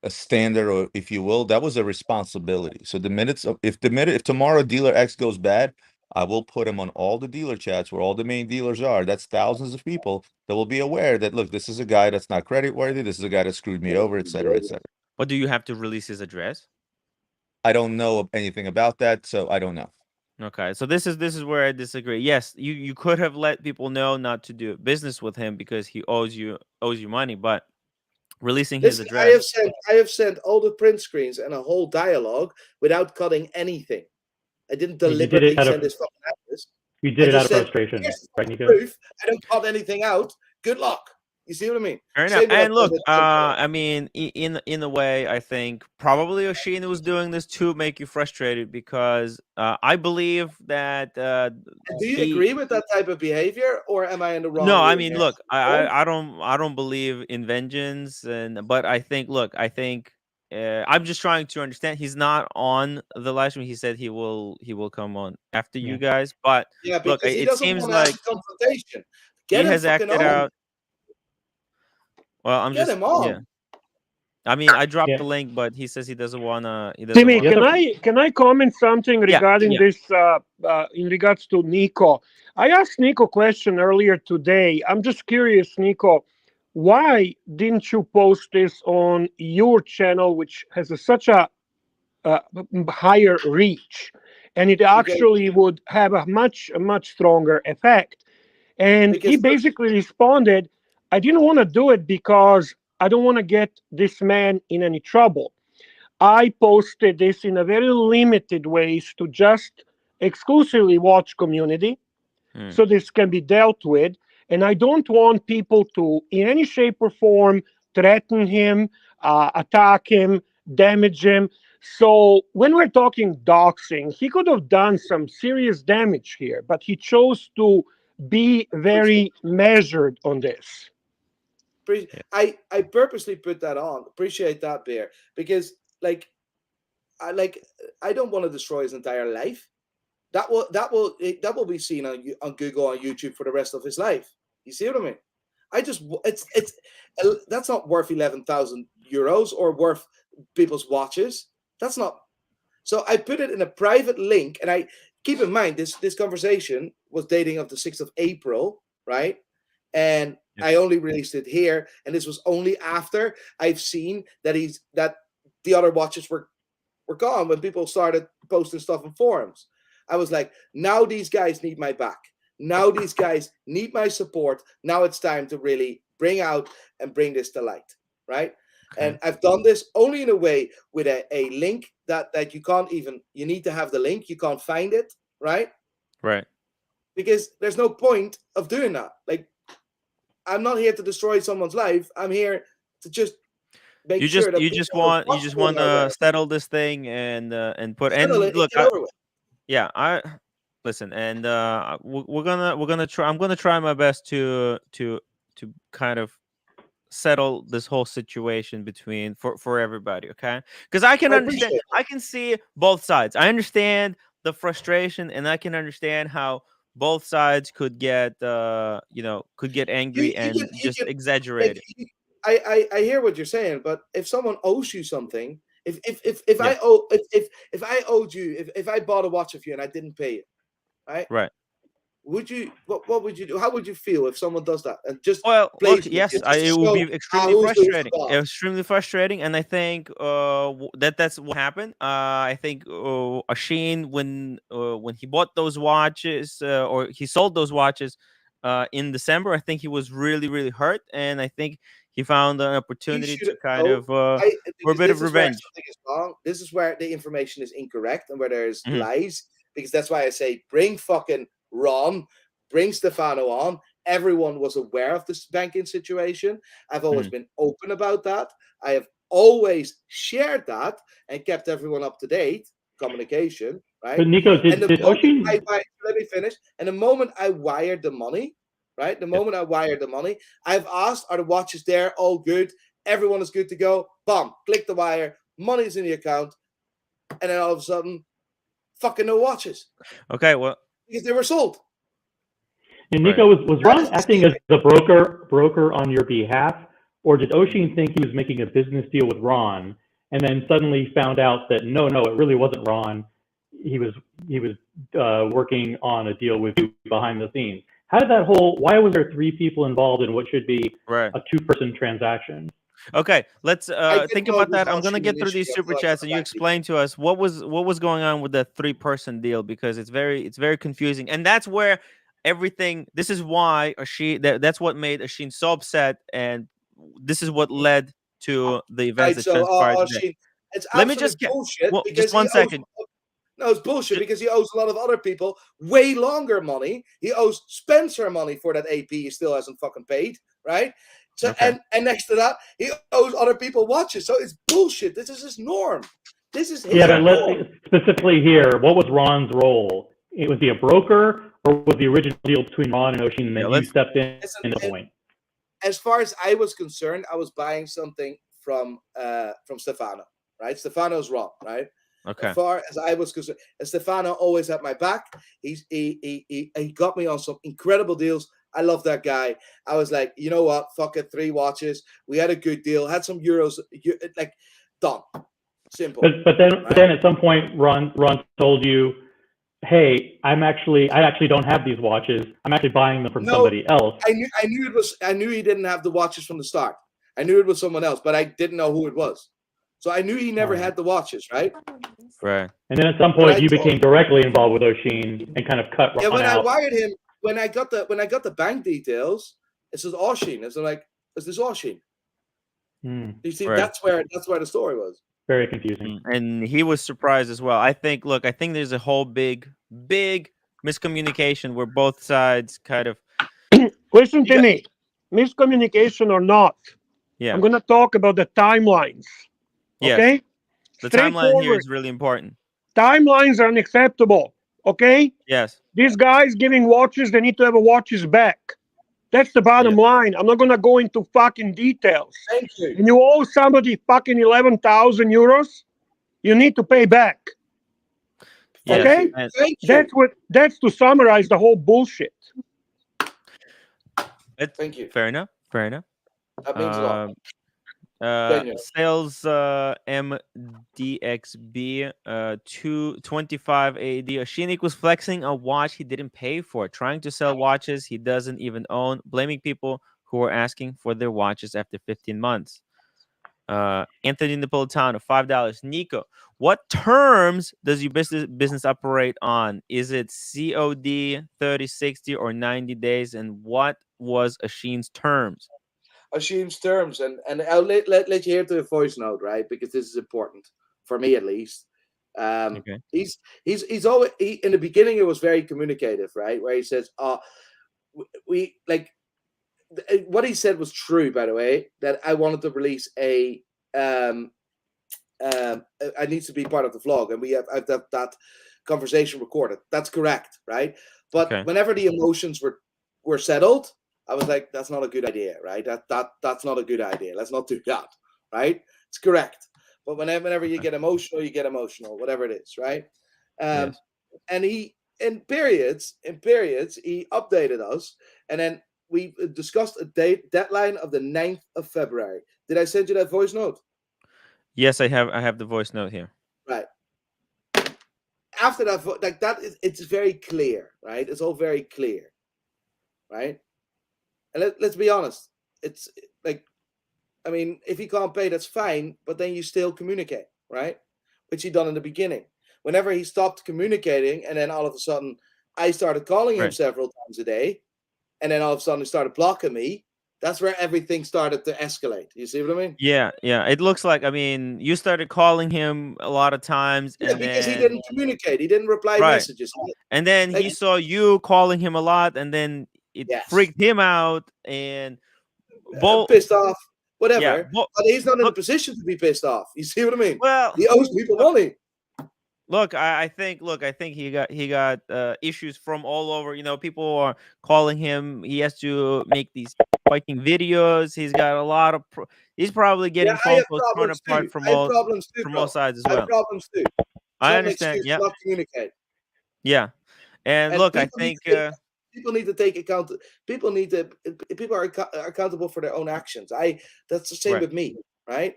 standard, or if you will, that was a responsibility. So if tomorrow dealer X goes bad, I will put him on all the dealer chats where all the main dealers are. That's thousands of people that will be aware that, look, this is a guy that's not credit worthy. This is a guy that screwed me over, et cetera, et cetera. But do you have to release his address? I don't know anything about that, so I don't know. Okay, so this is where I disagree. Yes, you could have let people know not to do business with him because he owes you money, but releasing his address. I have sent all the print screens and a whole dialogue without cutting anything. I didn't deliberately send his fucking address. You did it out of frustration, right, Nico? Proof. I don't cut anything out. Good luck. You see what I mean? Fair enough. And look, I mean, in a way, I think probably Oshina was doing this to make you frustrated, because I believe that. Do you agree with that type of behavior, or am I in the wrong? No, I mean, look, I don't believe in vengeance, but I think, I'm just trying to understand. He's not on the live stream. He said he will come on after you guys, but look, it seems like confrontation. He has acted out. Well, Get him on. Yeah. I mean, I dropped the link, but he says he doesn't wanna. Timmy, can I comment something regarding this? In regards to Nico, I asked Nico a question earlier today. I'm just curious, Nico, why didn't you post this on your channel, which has such a higher reach, and it actually would have a much stronger effect? And he basically responded, I didn't want to do it because I don't want to get this man in any trouble. I posted this in a very limited ways to just exclusively watch community. So this can be dealt with. And I don't want people to, in any shape or form, threaten him, attack him, damage him. So when we're talking doxing, he could have done some serious damage here, but he chose to be very measured on this. I purposely put that on. Appreciate that, Bear, because I don't want to destroy his entire life. That will be seen on Google, on YouTube for the rest of his life. You see what I mean? It's that's not worth 11,000 euros or worth people's watches. That's not. So I put it in a private link, and I keep in mind this conversation was dating of the 6th of April, right? And I only released it here, and this was only after I've seen that the other watches were gone when people started posting stuff in forums. I was like, now these guys need my back. Now these guys need my support. Now it's time to really bring out and bring this to light, right? Okay. And I've done this only in a way with a link that you can't even, you need to have the link. You can't find it, right? Right. Because there's no point of doing that. Like, I'm not here to destroy someone's life. I'm here to just make You sure just that you just want to settle this thing and put settle and it look. and get over with. Yeah, I listen, and we're gonna try. I'm gonna try my best to kind of settle this whole situation between for everybody, okay? Because I can I understand, appreciate I can see both sides. I understand the frustration, and I can understand how both sides could get could get angry and just exaggerate it. I hear what you're saying, but if someone owes you something, if Yeah. I owed you, if I bought a watch of you and I didn't pay it, right? Would you what would you do? How would you feel if someone does that and just Well, look, plays with you yes, just to it will show, be extremely who's the frustrating. boss? Extremely frustrating, and I think that's what happened. I think Asheen, when he bought those watches or he sold those watches in December, I think he was really really hurt, and I think he found an He opportunity should to kind know. of for a Because bit of this is where revenge. something is wrong. This is where the information is incorrect and where there's Mhm. lies. Because that's why I say bring fucking Ron, bring Stefano on. Everyone was aware of this banking situation. I've always been open about that. I have always shared that and kept everyone up to date. Communication, right? But Nico, And the did moment Oshin? let me finish. And the moment I wired the money, right? The moment I wired the money, I've asked, are the watches there? All good. Everyone is good to go. Bam, click the wire. Money's in the account. And then all of a sudden, fucking no watches. Okay, well, because they were sold. And Nico, was Ron acting as the broker on your behalf, or did Oshin think he was making a business deal with Ron, and then suddenly found out that no, it really wasn't Ron. He was working on a deal with you behind the scenes. How did that why was there 3 people involved in what should be a 2-person transaction? Okay, let's think about that. I'm gonna get through these super chats, and you explain to us what was going on with the 3-person deal, because it's very confusing, and that's where everything. This is why that's what made Asheen so upset, and this is what led to the events that transpired today. It's Let me just bullshit. Well, because just 1 second. No, it's bullshit because he owes a lot of other people way longer money. He owes Spencer money for that AP he still hasn't fucking paid, right? So and next to that, he owes other people watches. So it's bullshit. This is his norm. This is his but norm. specifically here, what was Ron's role? Was he a broker, or was the original deal between Ron and Oshin, and then you stepped in the point? As far as I was concerned, I was buying something from Stefano, right? Stefano's wrong, right? Okay. As far as I was concerned, Stefano always had my back. He got me on some incredible deals. I love that guy. I was like, you know what? Fuck it, 3 watches. We had a good deal. Had some euros. Like, done. Simple. But then at some point, Ron told you, hey, I actually don't have these watches. I'm actually buying them from somebody else. I knew he didn't have the watches from the start. I knew it was someone else, but I didn't know who it was. So I knew he never had the watches, right? Right. And then at some point, you became directly involved with Oshin and kind of cut Ron out. When I wired him, when I got the bank details, it says Oshin. It's like, is this Oshin? You see, that's where the story was. Very confusing. And he was surprised as well. I think there's a whole big miscommunication where both sides kind of listen to me. Miscommunication or not. Yeah. I'm gonna talk about the timelines. Yes. Okay? The timeline here is really important. Timelines are unacceptable. Okay? Yes. These guys giving watches, they need to have a watches back. That's the bottom line. I'm not gonna go into fucking details. Thank you. And you owe somebody fucking 11,000 euros, you need to pay back. Yes. Okay? That's to summarize the whole bullshit. Thank you. Fair enough. That means a lot. Sales MDXB 225 AD. Asheen was flexing a watch he didn't pay for, trying to sell watches he doesn't even own, blaming people who are asking for their watches after 15 months. Anthony Napolitano, $5. Nico, what terms does your business operate on? Is it COD, 30, 60, or 90 days? And what was Asheen's terms? Asheen's terms, and I'll let you hear the voice note, right? Because this is important for me, at least. Okay. He's always in the beginning. It was very communicative, right? Where he says, we like what he said was true, by the way, that I wanted to release I need to be part of the vlog, and I've that conversation recorded. That's correct, right? But whenever the emotions were settled, I was like, that's not a good idea, right? That's not a good idea. Let's not do that, right? It's correct. But whenever you get emotional, whatever it is, right? And he, in periods, he updated us, and then we discussed a deadline of the 9th of February. Did I send you that voice note? Yes, I have the voice note here. Right. After that, like that, it's very clear, right? It's all very clear, right? And let's be honest. It's like, I mean, if he can't pay, that's fine, but then you still communicate, right? Which he done in the beginning. Whenever he stopped communicating, and then all of a sudden I started calling him several times a day, and then all of a sudden he started blocking me, that's where everything started to escalate. You see what I mean? Yeah. It looks like, I mean, you started calling him a lot of times, and because then he didn't communicate. He didn't reply messages. And then he saw you calling him a lot, and then it freaked him out, and pissed off, whatever. Yeah, but he's not in a position to be pissed off. You see what I mean? Well, he owes people money. Look, I think he got issues from all over. You know, people are calling him. He has to make these fighting videos. He's got a lot of. He's probably getting phone calls torn apart from all sides as well. I have problems too. I understand. Yeah. Not communicate. Yeah, and look, I think people need to take account. People are accountable for their own actions. That's the same with me, right?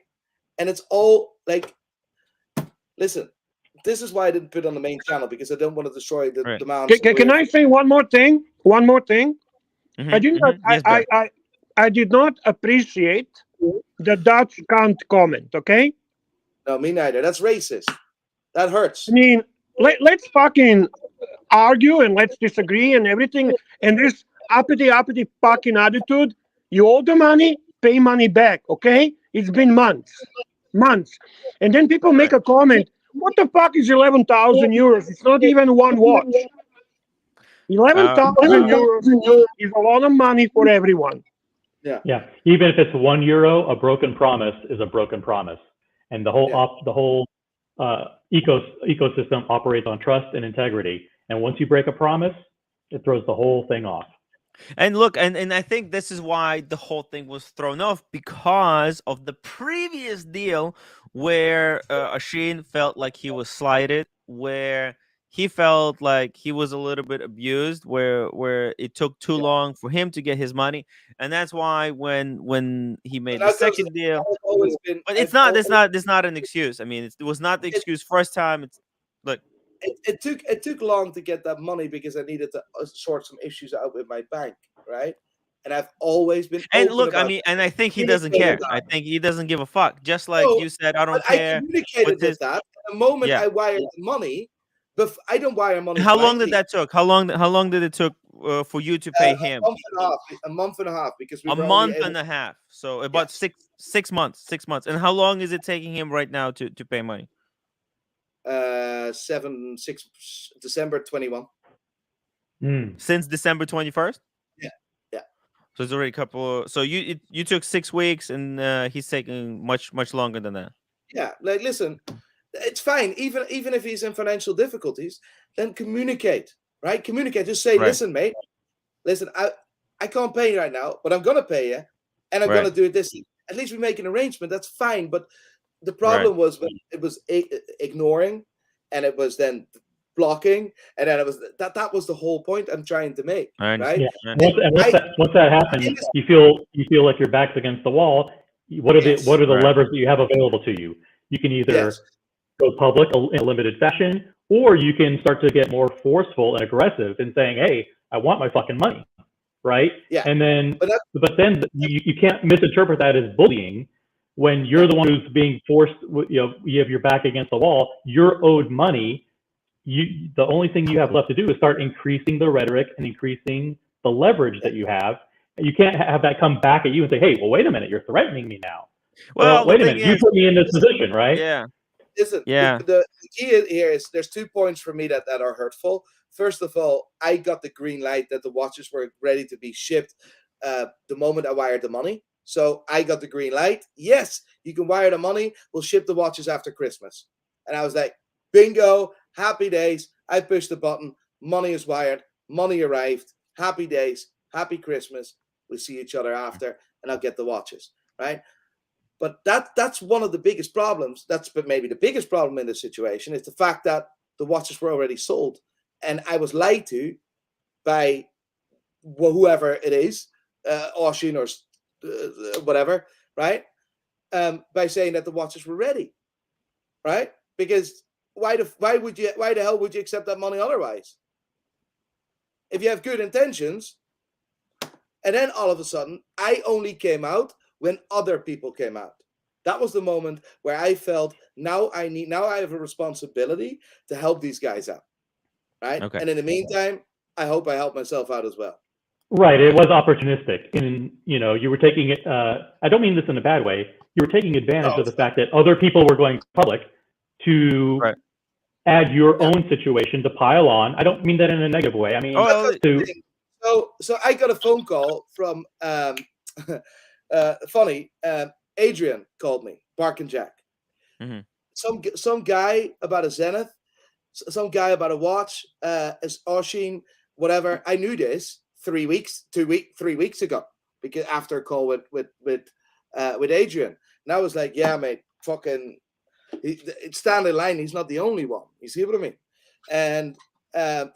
And it's all like, listen. This is why I didn't put it on the main channel, because I don't want to destroy the demand. Can I say one more thing? Mm-hmm, I did not. I did not appreciate the Dutch can't comment. Okay. No, me neither. That's racist. That hurts. I mean, let's fucking argue and let's disagree and everything. And this uppity fucking attitude. You owe the money, pay money back. Okay. It's been months, and then people make a comment. What the fuck is 11,000 euros? It's not even one watch. 11,000 euros is a lot of money for everyone. Yeah. Even if it's €1, a broken promise is a broken promise, and the whole ecosystem operates on trust and integrity. And once you break a promise, it throws the whole thing off. And look, and I think this is why the whole thing was thrown off, because of the previous deal where Asheen felt like he was slighted, where he felt like he was a little bit abused, where it took too long for him to get his money, and that's why when he made the second deal, but it's not an excuse. I mean, it was not the excuse first time. It's look. It took long to get that money because I needed to sort some issues out with my bank, right? And I've always been. And look, I mean, and I think he doesn't care. I think he doesn't give a fuck. Just like you said, I don't care. I communicated with that. The moment I wired the money, but I don't wire money. How long did that took? How long did it took for you to pay him? A month and a half, because we a month and a half. So about 6 months. 6 months. And how long is it taking him right now to pay money? 6 December 21. Since December 21st. Yeah. So it's already a couple. So you took 6 weeks, and he's taking much longer than that. Yeah, like listen, it's fine. Even if he's in financial difficulties, then communicate, right? Communicate. Just say, listen, mate. Listen, I can't pay you right now, but I'm gonna pay you, and I'm gonna do it this. At least we make an arrangement. That's fine. But the problem was when it was ignoring, and it was then blocking, and then it was that was the whole point I'm trying to make, right? Yeah. Once that happens, you feel like your back's against the wall. What are the levers that you have available to you? You can either go public in a limited fashion, or you can start to get more forceful and aggressive in saying, "Hey, I want my fucking money," right? Yeah. And then, but then you can't misinterpret that as bullying. When you're the one who's being forced, you have your back against the wall, you're owed money. The only thing you have left to do is start increasing the rhetoric and increasing the leverage that you have. You can't have that come back at you and say, "Hey, well, wait a minute, you're threatening me now." Well, wait a minute, you put me in this position, right? Yeah. Listen, the key here is there's 2 points for me that are hurtful. First of all, I got the green light that the watches were ready to be shipped the moment I wired the money. So I got the green light. Yes, you can wire the money. We'll ship the watches after Christmas. And I was like, bingo, happy days. I pushed the button. Money is wired. Money arrived. Happy days. Happy Christmas. We'll see each other after, and I'll get the watches, right? But that's one of the biggest problems. That's maybe the biggest problem in this situation is the fact that the watches were already sold. And I was lied to by whoever it is, Ocean or whatever, right? By saying that the watches were ready, right? Because why the hell would you accept that money otherwise? If you have good intentions, and then all of a sudden, I only came out when other people came out. That was the moment where I felt now I have a responsibility to help these guys out, right? Okay. And in the meantime, I hope I help myself out as well. Right. It was opportunistic, and you were taking it. I don't mean this in a bad way. You were taking advantage of the fact that other people were going public to add your own situation to pile on. I don't mean that in a negative way. I mean, so I got a phone call from Adrian called me, Bark and Jack. Mm-hmm. Some guy about a Zenith, some guy about a watch, Oshin, whatever. I knew this 3 weeks ago, because after a call with Adrian, and I was like, yeah, mate, fucking, stand in line. He's not the only one. You see what I mean? And I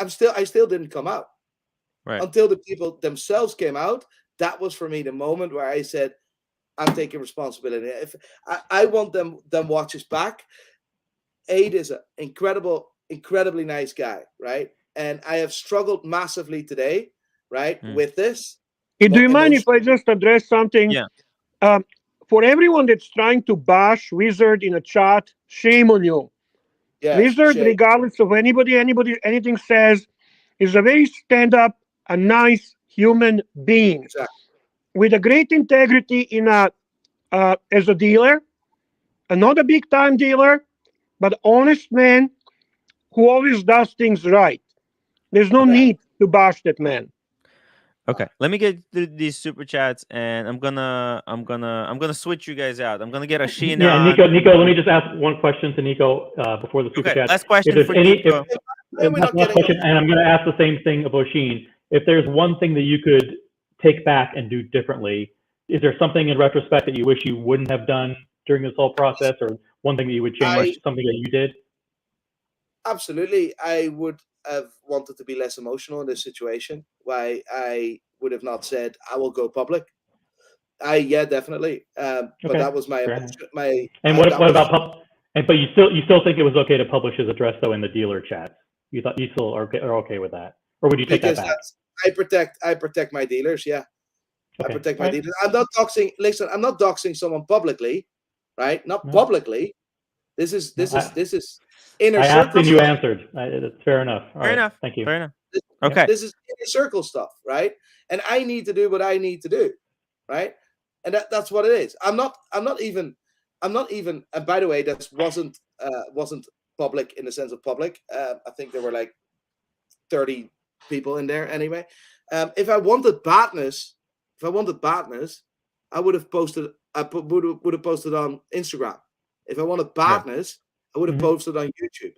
still didn't come out until the people themselves came out. That was for me the moment where I said, I'm taking responsibility. If I want them watches back. Aid is an incredibly nice guy, right? And I have struggled massively today, right, with this. Hey, do you mind if I just address something? Yeah. For everyone that's trying to bash Wizard in a chat, shame on you. Yes, Wizard, shame. regardless of anything says, is a very stand-up, a nice human being. Exactly. With a great integrity in as a dealer, not a big-time dealer, but honest man who always does things right. There's no need to bash that man. Okay, let me get these super chats, and I'm gonna switch you guys out. I'm gonna get a Sheen. Yeah, Nico, let me just ask one question to Nico before the super chat. Last question for Nico. Last question, and I'm going to ask the same thing of Oshin. If there's one thing that you could take back and do differently, is there something in retrospect that you wish you wouldn't have done during this whole process, or one thing that you would change, something that you did? Absolutely. I would have wanted to be less emotional in this situation. Why I would have not said, I will go public. Definitely. But that was my. And what about but you still think it was okay to publish his address though in the dealer chat? You thought you still are okay with that, or would you take that back? I protect my dealers. Yeah, I protect my dealers. I'm not doxing. Listen, I'm not doxing someone publicly, right? Not publicly. This is inner circle. I asked and you answered. That's fair enough. Fair enough. Thank you. Fair enough. Okay. This is inner circle stuff, right? And I need to do what I need to do, right? And that's what it is. I'm not even. And by the way, that wasn't public in the sense of public. I think there were like 30 people in there anyway. If I wanted badness, I would have posted. Would have posted on Instagram. If I wanted badness, I would have posted on YouTube.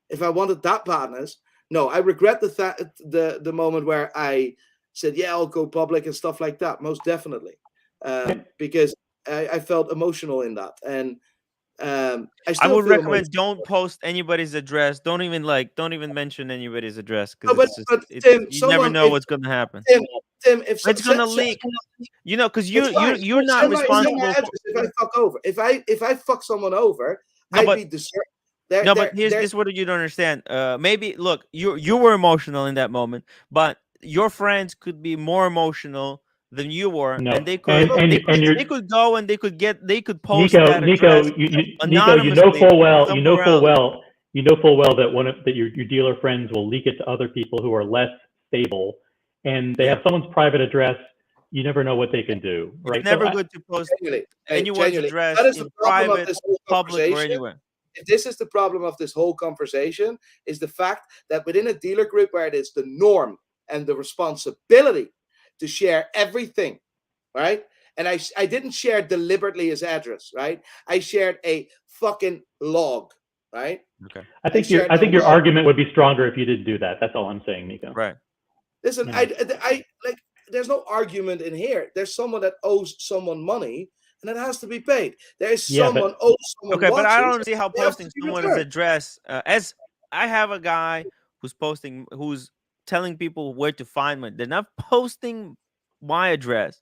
If I wanted that badness, no. I regret the moment where I said, "Yeah, I'll go public" and stuff like that. Most definitely, because I felt emotional in that, and I would recommend don't post anybody's address. Don't even mention anybody's address, because you never know what's going to happen. Tim, if it's going to leak, because you're not responsible. If I fuck over, if I fuck someone over, I'd be deserved. But here's what you don't understand. Maybe look, you were emotional in that moment, but your friends could be more emotional than you were, and they could go and they could post Nico, that address Nico, you know full well that your dealer friends will leak it to other people who are less stable, and they have someone's private address. You never know what they can do, right? It's never good to post anyone's address in private, public, or anywhere. If this is the problem of this whole conversation, is the fact that within a dealer group where it is the norm and the responsibility to share everything, right? And I didn't share deliberately his address, right? I shared a fucking log, right? Okay. I think your argument would be stronger if you didn't do that. That's all I'm saying, Nico. Right. Listen, I like. There's no argument in here. There's someone that owes someone money, and it has to be paid. There is someone owes someone. Okay, but I watches, don't see how posting someone's address. As I have a guy who's posting, who's telling people where to find me. They're not posting my address.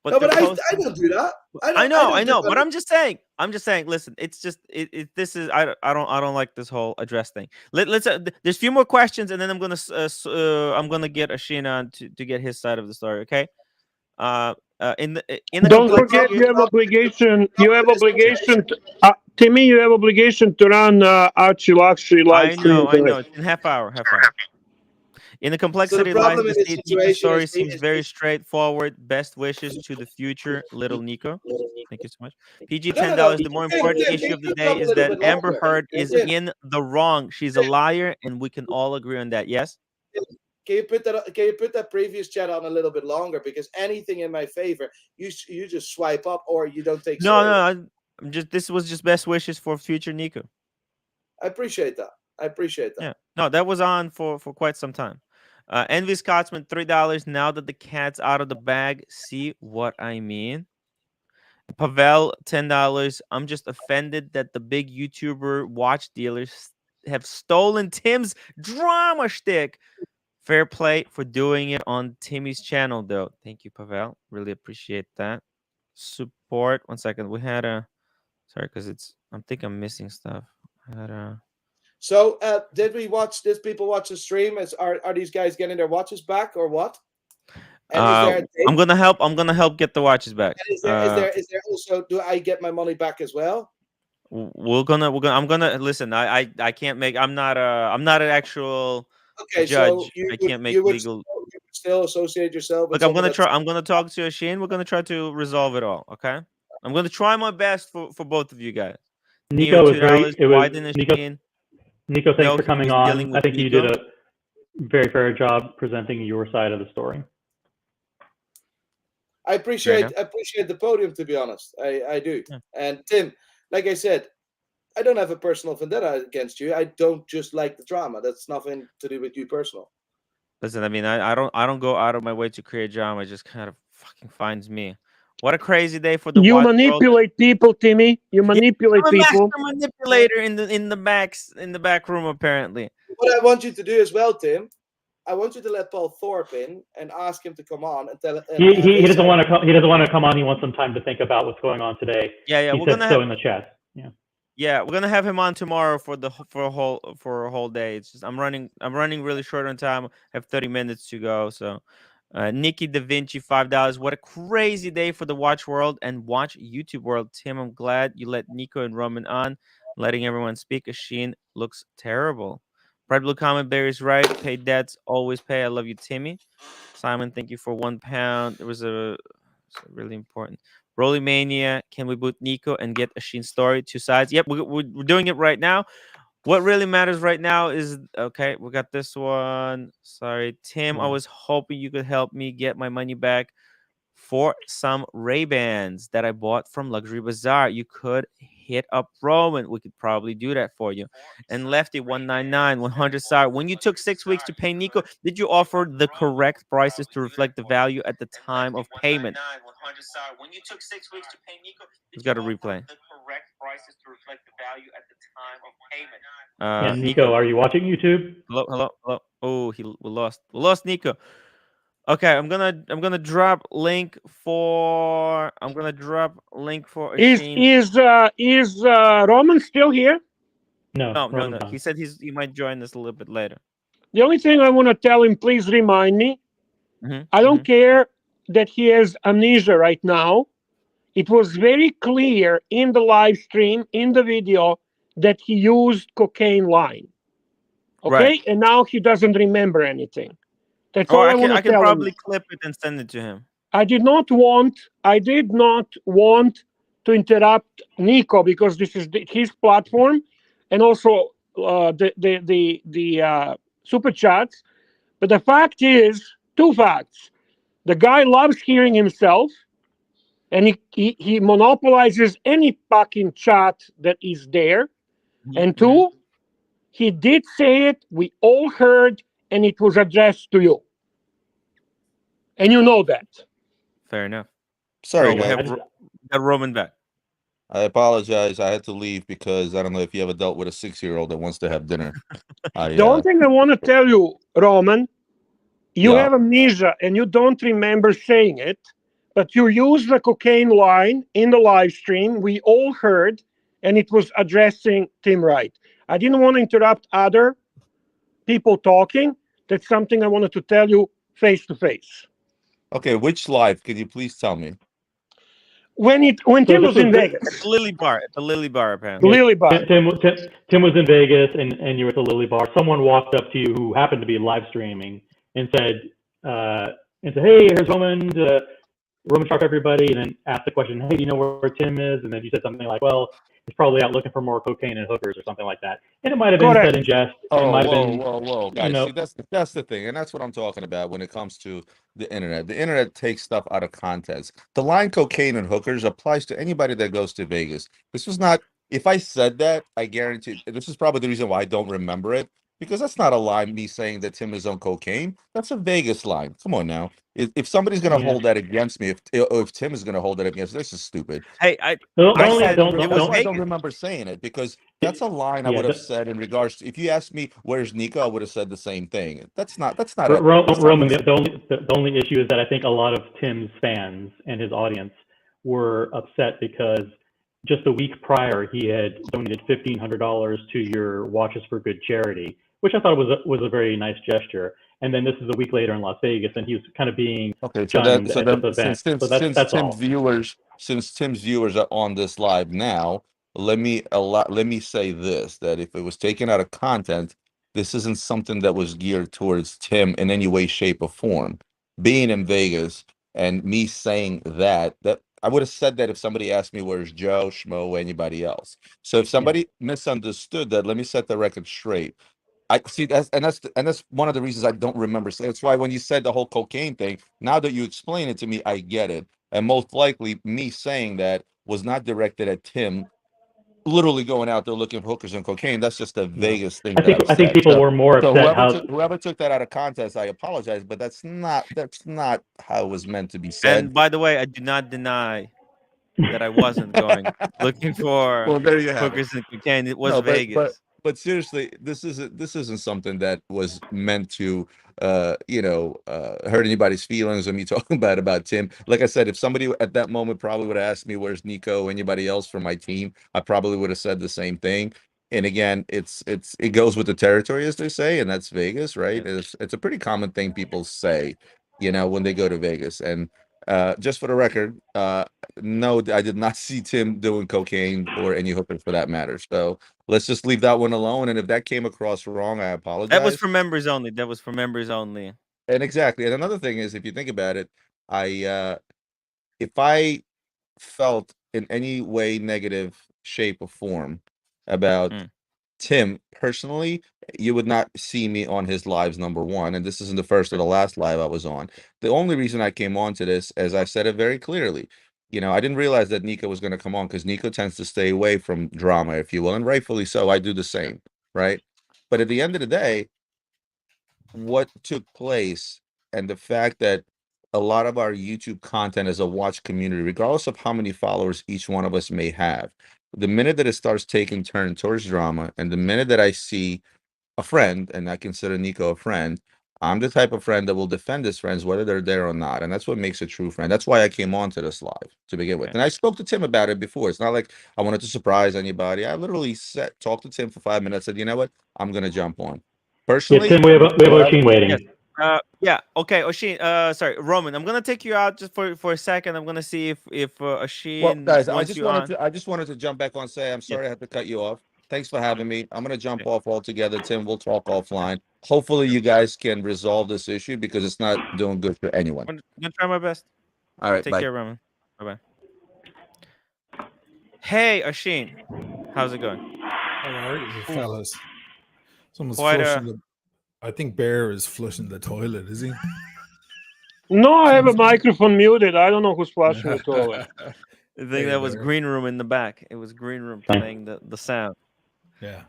But no, but I don't do that. I know, but I'm just saying. Listen, it's just this is I don't like this whole address thing. Let's there's a few more questions, and then I'm gonna get Ashina on to get his side of the story. Okay. In the don't forget you have obligation. You have obligation. Timmy, you have obligation to run Archie Luxury live stream. I know. It's in half hour. In the complexity lies the deceit. Nico's story seems very straightforward. Best wishes to the future, little Nico. Thank you so much. PG $10. The more important issue of the day is that Amber Heard is in the wrong. She's a liar, and we can all agree on that. Yes. Can you put that previous chat on a little bit longer? Because anything in my favor, you just swipe up or you don't take. No, I'm just. This was just best wishes for future Nico. I appreciate that. Yeah. No, that was on for quite some time. Envy Scotsman, $3. Now that the cat's out of the bag, see what I mean? Pavel, $10. I'm just offended that the big YouTuber watch dealers have stolen Tim's drama shtick. Fair play for doing it on Timmy's channel, though. Thank you, Pavel. Really appreciate that. Support. 1 second. We had a. Sorry, because I think I'm missing stuff. I had a. So, did people watch the stream? Are these guys getting their watches back or what? And I'm gonna help get the watches back. And is there also? Do I get my money back as well? I'm gonna listen. I can't make. I'm not an actual judge. So I can't make legal. You would still associate yourself. Look, I'm gonna try. I'm gonna talk to Shane. We're gonna try to resolve it all. Okay. I'm gonna try my best for both of you guys. Nico was Nico, thanks No, for coming he was on. dealing I with think you Nico. did a very fair job presenting your side of the story. I appreciate the podium, to be honest. I do. Yeah. And Tim, like I said, I don't have a personal vendetta against you. I don't just like the drama. That's nothing to do with you personal. Listen, I mean, I don't go out of my way to create drama. It just kind of fucking finds me. What a crazy day for the You watch manipulate world. people, Timmy. You manipulate I'm a people. master manipulator in the back room, apparently. What I want you to do as well, Tim, I want you to let Paul Thorpe in and ask him to come on and tell. He doesn't want to come. He doesn't want to come on. He wants some time to think about what's going on today. Yeah. He said so in the chat. Yeah. Yeah, we're gonna have him on tomorrow for a whole day. It's just I'm running really short on time. I have 30 minutes to go. So, Nikki Da Vinci, $5. What a crazy day for the watch world and watch YouTube world. Tim, I'm glad you let Nico and Roman on, letting everyone speak. Asheen looks terrible. Bright Blue Comment Barry's right. Pay debts, always pay. I love you, Timmy. Simon, thank you for £1. It was really important. Rolly Mania, can we boot Nico and get Asheen's story? 2 sides. Yep, we're doing it right now. What really matters right now is, okay, we got this one. Sorry, Tim, I was hoping you could help me get my money back for some Ray-Bans that I bought from Luxury Bazaar. You could hit up Roman. We could probably do that for you. And Lefty 199, 100. Sorry, when you took 6 weeks to pay Nico, did you offer the correct prices to reflect the value at the time of payment? When you took 6 weeks to pay Nico, he's got a replay. The correct prices to reflect the value at the time of payment. Nico, are you watching YouTube? Hello. Oh, we lost Nico. Okay, I'm gonna drop link for Asheen. Is Roman still here? No. He said he might join us a little bit later. The only thing I want to tell him, please remind me. I don't care that he has amnesia right now. It was very clear in the live stream, in the video, that he used cocaine line. Okay, right. And now he doesn't remember anything. That's all I want to tell him. I can probably clip it and send it to him. I did not want to interrupt Nico because this is his platform, and also the super chats. But the fact is, two facts. The guy loves hearing himself, and he monopolizes any fucking chat that is there. And two, he did say it, we all heard, and it was addressed to you. And you know that. Fair enough. Sorry, we guys. got Roman back. I apologize. I had to leave because I don't know if you ever dealt with a 6-year-old that wants to have dinner. The only thing I want to tell you, Roman, you Yeah. have amnesia and you don't remember saying it, but you used the cocaine line in the live stream. We all heard, and it was addressing Tim Wright. I didn't want to interrupt other people talking. That's something I wanted to tell you face to face. Okay, which live? Could you please tell me? When Tim was in Vegas. At the Lily Bar. At the Lily Bar, apparently. Lily Bar. Tim was in Vegas, and you were at the Lily Bar. Someone walked up to you who happened to be live streaming and said, "Hey, here's Roman. Roman Sharp, everybody," and then asked the question, "Hey, do you know where Tim is?" And then you said something like, "Well, he's probably out looking for more cocaine and hookers," or something like that. And it might have been said in jest. Oh, it might have been, whoa, guys! You know, see, that's the thing, and that's what I'm talking about when it comes to the internet. The internet takes stuff out of context. The line "cocaine and hookers" applies to anybody that goes to Vegas. This was not. If I said that, I guarantee this is probably the reason why I don't remember it, because that's not a line. Me saying that Tim is on cocaine. That's a Vegas line. Come on now. If somebody's going to hold that against me, if Tim is going to hold that against, this is stupid. Hey, I don't remember saying it, because that's a line I would have said in regards to, if you asked me where's Nico, I would have said the same thing. That's not Roman. The only issue is that I think a lot of Tim's fans and his audience were upset because just a week prior he had donated $1,500 to your Watches for Good charity, which I thought was a very nice gesture. And then this is a week later in Las Vegas, and he was kind of being shunned at this event. Since Tim's viewers are on this live now, let me say this: that if it was taken out of content, this isn't something that was geared towards Tim in any way, shape, or form. Being in Vegas and me saying that I would have said that if somebody asked me where's Joe, Schmo, or anybody else. So if somebody misunderstood that, let me set the record straight. I see that's one of the reasons I don't remember. So that's why when you said the whole cocaine thing, now that you explain it to me, I get it. And most likely me saying that was not directed at Tim literally going out there looking for hookers and cocaine. That's just a Vegas thing. I think people were more upset. Whoever took that out of context, I apologize, but that's not how it was meant to be said. And by the way, I do not deny that I wasn't going looking for hookers and cocaine. It was Vegas. But seriously, this isn't something that was meant to hurt anybody's feelings or me talking about Tim. Like I said, if somebody at that moment probably would have asked me where's Nico, anybody else from my team, I probably would have said the same thing. And again, it goes with the territory, as they say, and that's Vegas, right? Yeah. It's a pretty common thing people say, when they go to Vegas. And just for the record, no, I did not see Tim doing cocaine or any hookers for that matter. So let's just leave that one alone. And if that came across wrong, I apologize. That was for members only. And exactly. And another thing is, if you think about it, if I felt in any way negative, shape, or form about Tim personally, you would not see me on his lives, number one. And this isn't the first or the last live I was on. The only reason I came on to this, as I said it very clearly, I didn't realize that Nico was going to come on, because Nico tends to stay away from drama, if you will, and rightfully so. I do the same, right? But at the end of the day, what took place and the fact that a lot of our YouTube content as a watch community, regardless of how many followers each one of us may have, the minute that it starts taking turn towards drama, and the minute that I see a friend, and I consider Nico a friend, I'm the type of friend that will defend his friends, whether they're there or not. And that's what makes a true friend. That's why I came on to this live to begin with. And I spoke to Tim about it before. It's not like I wanted to surprise anybody. I literally talked to Tim for 5 minutes, said, you know what? I'm going to jump on. Personally, Tim, we have Oshin waiting. Yes. Yeah. Okay, Oshin. Sorry, Roman. I'm gonna take you out just for a second. I'm gonna see if Oshin. Well, guys, I just wanted to jump back on and say I'm sorry I had to cut you off. Thanks for having me. I'm gonna jump off altogether, Tim. We'll talk offline. Hopefully, you guys can resolve this issue, because it's not doing good for anyone. I'm gonna try my best. All right. Take Bye. care, Roman. Bye bye. Hey, Oshin. How's it going? How are you, fellas? Someone's Quite flushing I think Bear is flushing the toilet. Is he? No, I have a microphone muted. I don't know who's flushing the toilet. I think that was Green Room in the back. It was Green Room playing the sound. Yeah.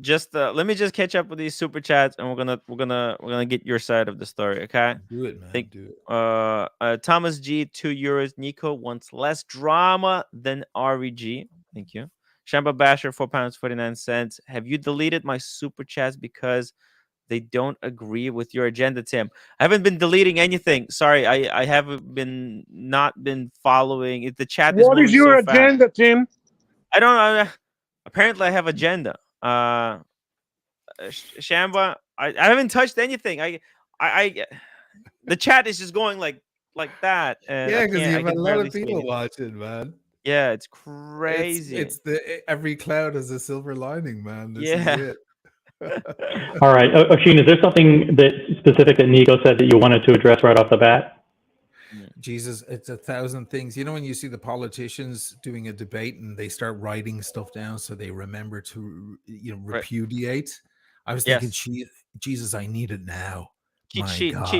Just let me just catch up with these super chats, and we're gonna get your side of the story. Okay. Do it, man. Do it. Thomas G, €2. Nico wants less drama than REG. Thank you. Shamba Basher, £4.49. Have you deleted my super chats because they don't agree with your agenda, Tim? I haven't been deleting anything. Sorry, I haven't not been following it. The chat is What is moving your so fast. agenda, Tim? I don't know. Apparently, I have agenda. Shamba, I haven't touched anything. I the chat is just going like that. And yeah, because you have a lot of see people watching, man. Yeah, it's crazy. It's every cloud has a silver lining, man. This Yeah. is it. All right, Oshin, is there something that specific that Nico said that you wanted to address right off the bat? Jesus, it's 1,000 things. You know, when you see the politicians doing a debate and they start writing stuff down so they remember to, repudiate. I was thinking, Jesus, I need it now. Cheat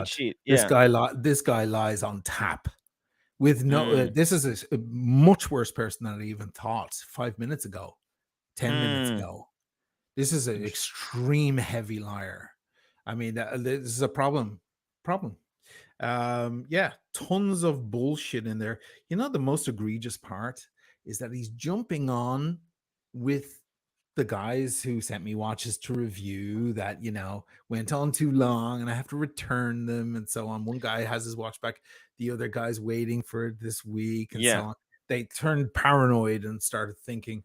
sheet. Yeah. This guy lies on tap with no. This is a much worse person than I even thought 5 minutes ago, 10 minutes ago. This is an extreme heavy liar. I mean, this is a problem. Yeah, tons of bullshit in there. You know, the most egregious part is that he's jumping on with the guys who sent me watches to review that, went on too long and I have to return them and so on. One guy has his watch back. The other guy's waiting for it this week and so on. They turned paranoid and started thinking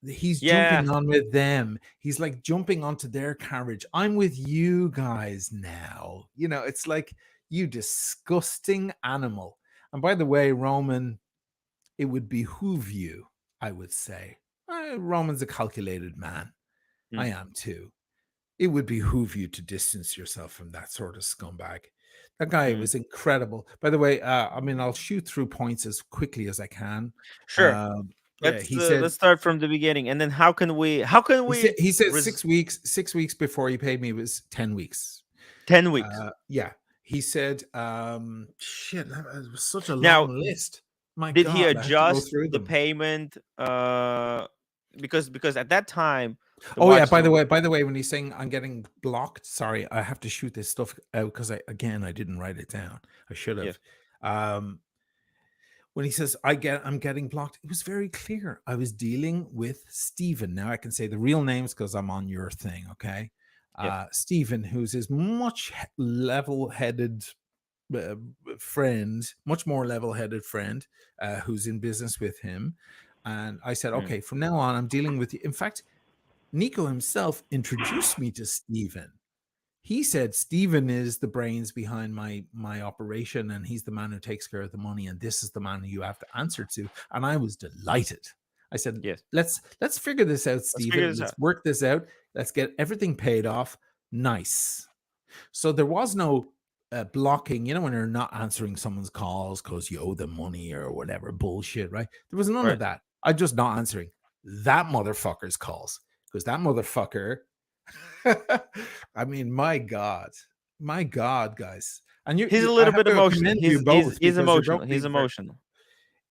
he's jumping on with them. He's like jumping onto their carriage. I'm with you guys now. It's like, you disgusting animal. And by the way, Roman, it would behoove you, I would say. Roman's a calculated man. I am too. It would behoove you to distance yourself from that sort of scumbag. That guy was incredible. By the way, I'll shoot through points as quickly as I can. Sure. Let's start from the beginning. And then how can we he said 6 weeks. 6 weeks before he paid me was 10 weeks. 10 weeks. Yeah. He said, shit, that was such a long list. My did God, he adjust the payment? Because at that time. By the way, when he's saying I'm getting blocked, sorry, I have to shoot this stuff out because I didn't write it down. I should have. Yeah. When he says I'm getting blocked, it was very clear. I was dealing with Stephen. Now I can say the real names because I'm on your thing, okay? Stephen, who's his much level-headed friend, much more level-headed friend, who's in business with him. And I said, okay, from now on, I'm dealing with you. In fact, Nico himself introduced me to Stephen. He said, Stephen is the brains behind my operation, and he's the man who takes care of the money, and this is the man who you have to answer to. And I was delighted. I said, let's figure this out, Stephen. Let's work this out. Let's get everything paid off. Nice. So there was no blocking, when you're not answering someone's calls because you owe them money or whatever bullshit, right? There was none of that. I'm just not answering that motherfucker's calls because that motherfucker, I mean, my God, guys. And he's a little bit emotional. He's emotional. He's emotional.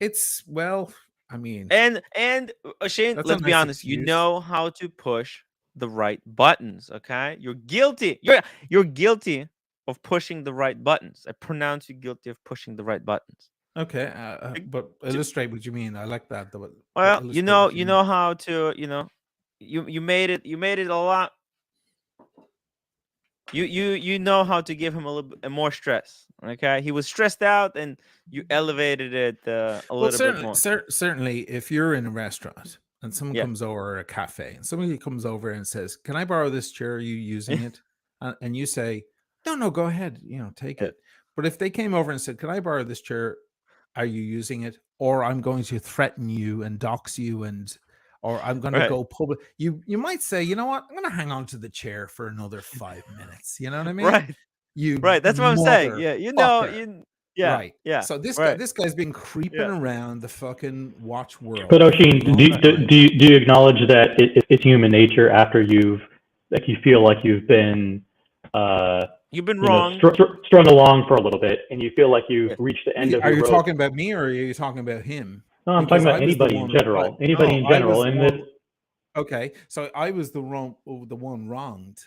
It's I mean, and Shane, let's be honest. Excuse. You know how to push the right buttons. Okay, you're guilty. You're guilty of pushing the right buttons. I pronounce you guilty of pushing the right buttons. Okay, but illustrate what you mean. I like that. Well, you know how to. You made it. You made it a lot. You know how to give him a little bit more stress. Okay, he was stressed out, and you elevated it a little bit more. Certainly, if you're in a restaurant and someone comes over, or a cafe, and somebody comes over and says, "Can I borrow this chair? Are you using it?" And you say, "No, go ahead. Take it." But if they came over and said, "Can I borrow this chair? Are you using it?" Or I'm going to threaten you and dox you or I'm going to go public. You might say, you know what? I'm going to hang on to the chair for another 5 minutes. You know what I mean? Right. That's what I'm saying. Yeah. Right. Yeah. So this guy's been creeping around the fucking watch world. But Oshin, do you acknowledge that it's human nature after you've like you feel like you've been wrong, strung along for a little bit, and you feel like you've reached the end of Are your you rope. talking about me, or are you talking about him? No, I'm talking about anybody in general. Anybody in general. Okay, so I was the one wronged.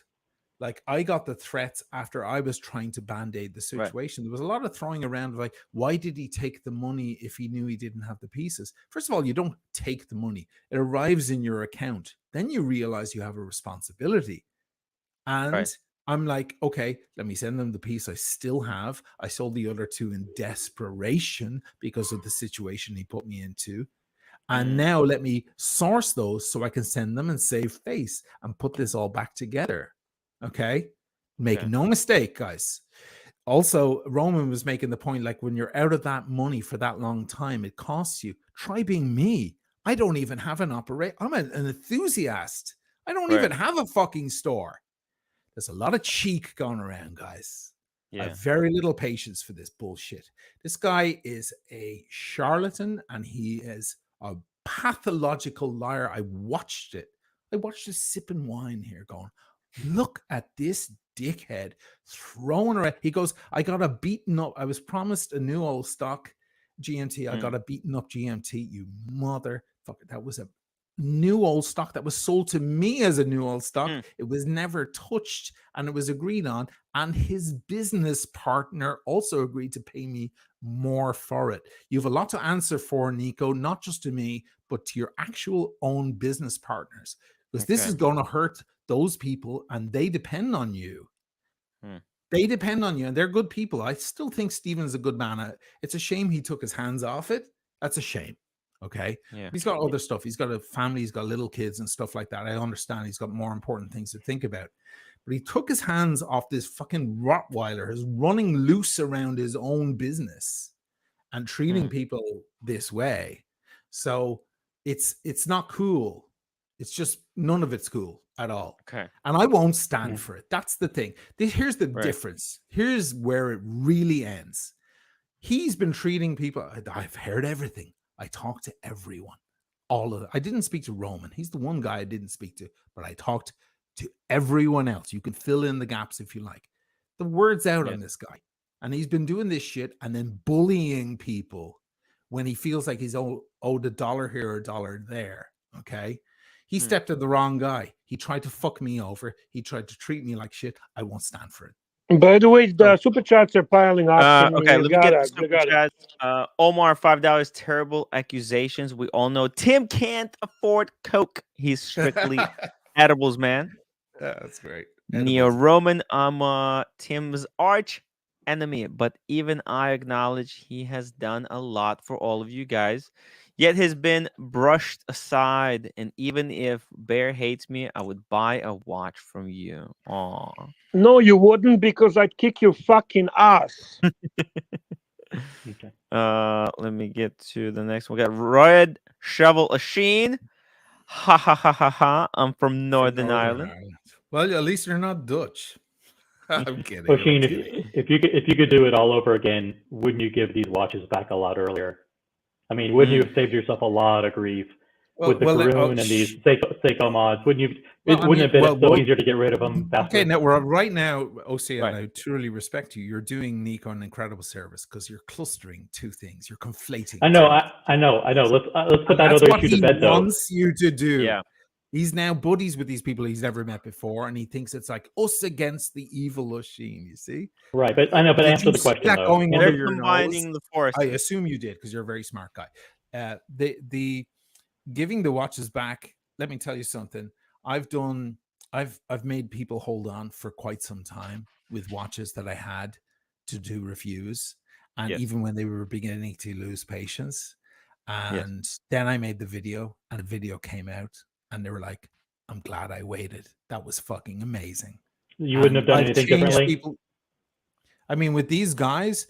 Like, I got the threats after I was trying to band-aid the situation. There was a lot of throwing around of like, why did he take the money if he knew he didn't have the pieces? First of all, you don't take the money. It arrives in your account. Then you realize you have a responsibility. And I'm like, okay, let me send them the piece I still have. I sold the other two in desperation because of the situation he put me into. And now let me source those so I can send them and save face and put this all back together. Okay? Make no mistake, guys. Also, Roman was making the point, like, when you're out of that money for that long time, it costs you. Try being me. I don't even have an operator. I'm an enthusiast. I don't even have a fucking store. There's a lot of cheek going around, guys. I have very little patience for this bullshit. This guy is a charlatan, and he is a pathological liar. I watched it. I watched him sipping wine here going, look at this dickhead throwing around. He goes, I got a beaten up. I was promised a new old stock GMT. I got a beaten up GMT, you motherfucker. That was a new old stock that was sold to me as a new old stock. It was never touched, and it was agreed on. And his business partner also agreed to pay me more for it. You have a lot to answer for, Nico, not just to me, but to your actual own business partners, because this is going to hurt those people, and they depend on you. They depend on you, and they're good people. I still think Steven's a good man. It's a shame he took his hands off it. That's a shame. Okay. He's got other stuff. He's got a family. He's got little kids and stuff like that. I understand he's got more important things to think about. But he took his hands off this fucking Rottweiler who's running loose around his own business and treating people this way. So it's not cool. It's just none of it's cool at all. Okay. And I won't stand for it. That's the thing. Here's the difference. Here's where it really ends. He's been treating people. I've heard everything. I talked to everyone. All of it. I didn't speak to Roman. He's the one guy I didn't speak to, but I talked to everyone else. You can fill in the gaps if you like. The word's out on this guy. And he's been doing this shit and then bullying people when he feels like he's owed $1 here or $1 there. Okay. He stepped to the wrong guy. He tried to fuck me over. He tried to treat me like shit. I won't stand for it. By the way, the super chats are piling up. Okay, let me get the super chats. Omar, $5. Terrible accusations. We all know Tim can't afford Coke. He's strictly edibles, man. That's great. Neo Roman, I'm Tim's arch enemy, but even I acknowledge he has done a lot for all of you guys. Yet he's been brushed aside, and even if Bear hates me, I would buy a watch from you. Aw. No, you wouldn't, because I'd kick your fucking ass. Okay. Let me get to the next one. We got Red Shovel Asheen. Ha ha ha ha ha. I'm from Northern Ireland. Well, at least you're not Dutch. I'm kidding. Asheen, if you could do it all over again, wouldn't you give these watches back a lot earlier? I mean, wouldn't you have saved yourself a lot of grief with the Karoon and these Seiko mods? Wouldn't you? Wouldn't it have been so easier to get rid of them faster? Okay, now we're right now, OC, and I truly respect you. You're doing Nico an incredible service because you're clustering two things. You're conflating. I know. Let's put that other issue to bed, though. That's what he wants you to do. Yeah. He's now buddies with these people he's never met before, and he thinks it's like us against the evil Oisin, you see? Right, but I know, but answer the question, though. Going under your combining nose? The force. I assume you did, because you're a very smart guy. The giving the watches back, let me tell you something. I've made people hold on for quite some time with watches that I had to do reviews, and even when they were beginning to lose patience. And then I made the video, and the video came out. And they were like, I'm glad I waited. That was fucking amazing. You wouldn't have done anything differently? I mean, with these guys,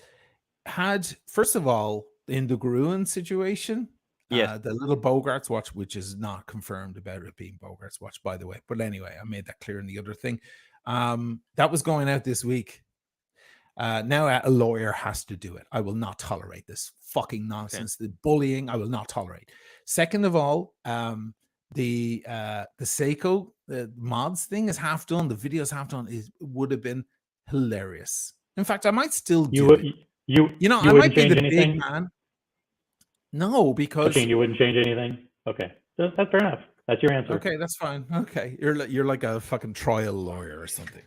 first of all, in the Gruen situation, the little Bogart's watch, which is not confirmed about it being Bogart's watch, by the way. But anyway, I made that clear in the other thing. That was going out this week. Now a lawyer has to do it. I will not tolerate this fucking nonsense. The bullying, I will not tolerate. Second of all, Seiko mods thing is half done. The video's half done. It would have been hilarious. In fact, I might still do it. You know, I might be the anything? big man. No, because you wouldn't change anything. Okay, that's fair enough. That's your answer. Okay, that's fine. Okay, you're like a fucking trial lawyer or something.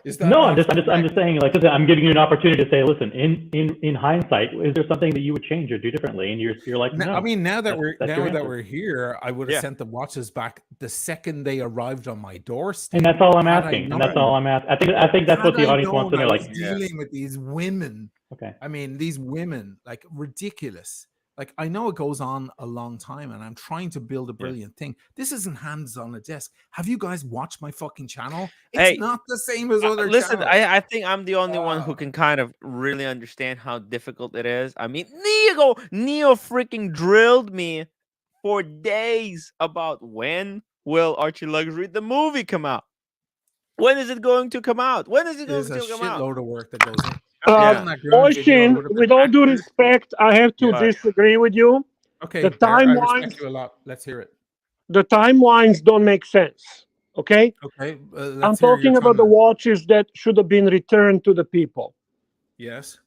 Is that no? I'm just saying. Like, I'm giving you an opportunity to say, listen. In hindsight, is there something that you would change or do differently? And you're like, no. I mean, now that we're here, I would have sent the watches back the second they arrived on my doorstep. And that's all I'm asking. I think that's what the audience wants to know. Like, dealing with these women. Okay. I mean, these women, like, ridiculous. Like, I know it goes on a long time, and I'm trying to build a brilliant thing. This isn't hands on a desk. Have you guys watched my fucking channel? It's not the same as other channels. I think I'm the only one who can kind of really understand how difficult it is. I mean, Neo freaking drilled me for days about when will Archie Luxury the movie come out. When is it going to come out? When is it going to come out? There's a shitload of work that goes in. Ocean, with all due respect, I have to disagree with you. Okay, the timelines. I respect you a lot. Let's hear it. The timelines don't make sense. Okay. Okay. I'm talking about the watches that should have been returned to the people. Yes.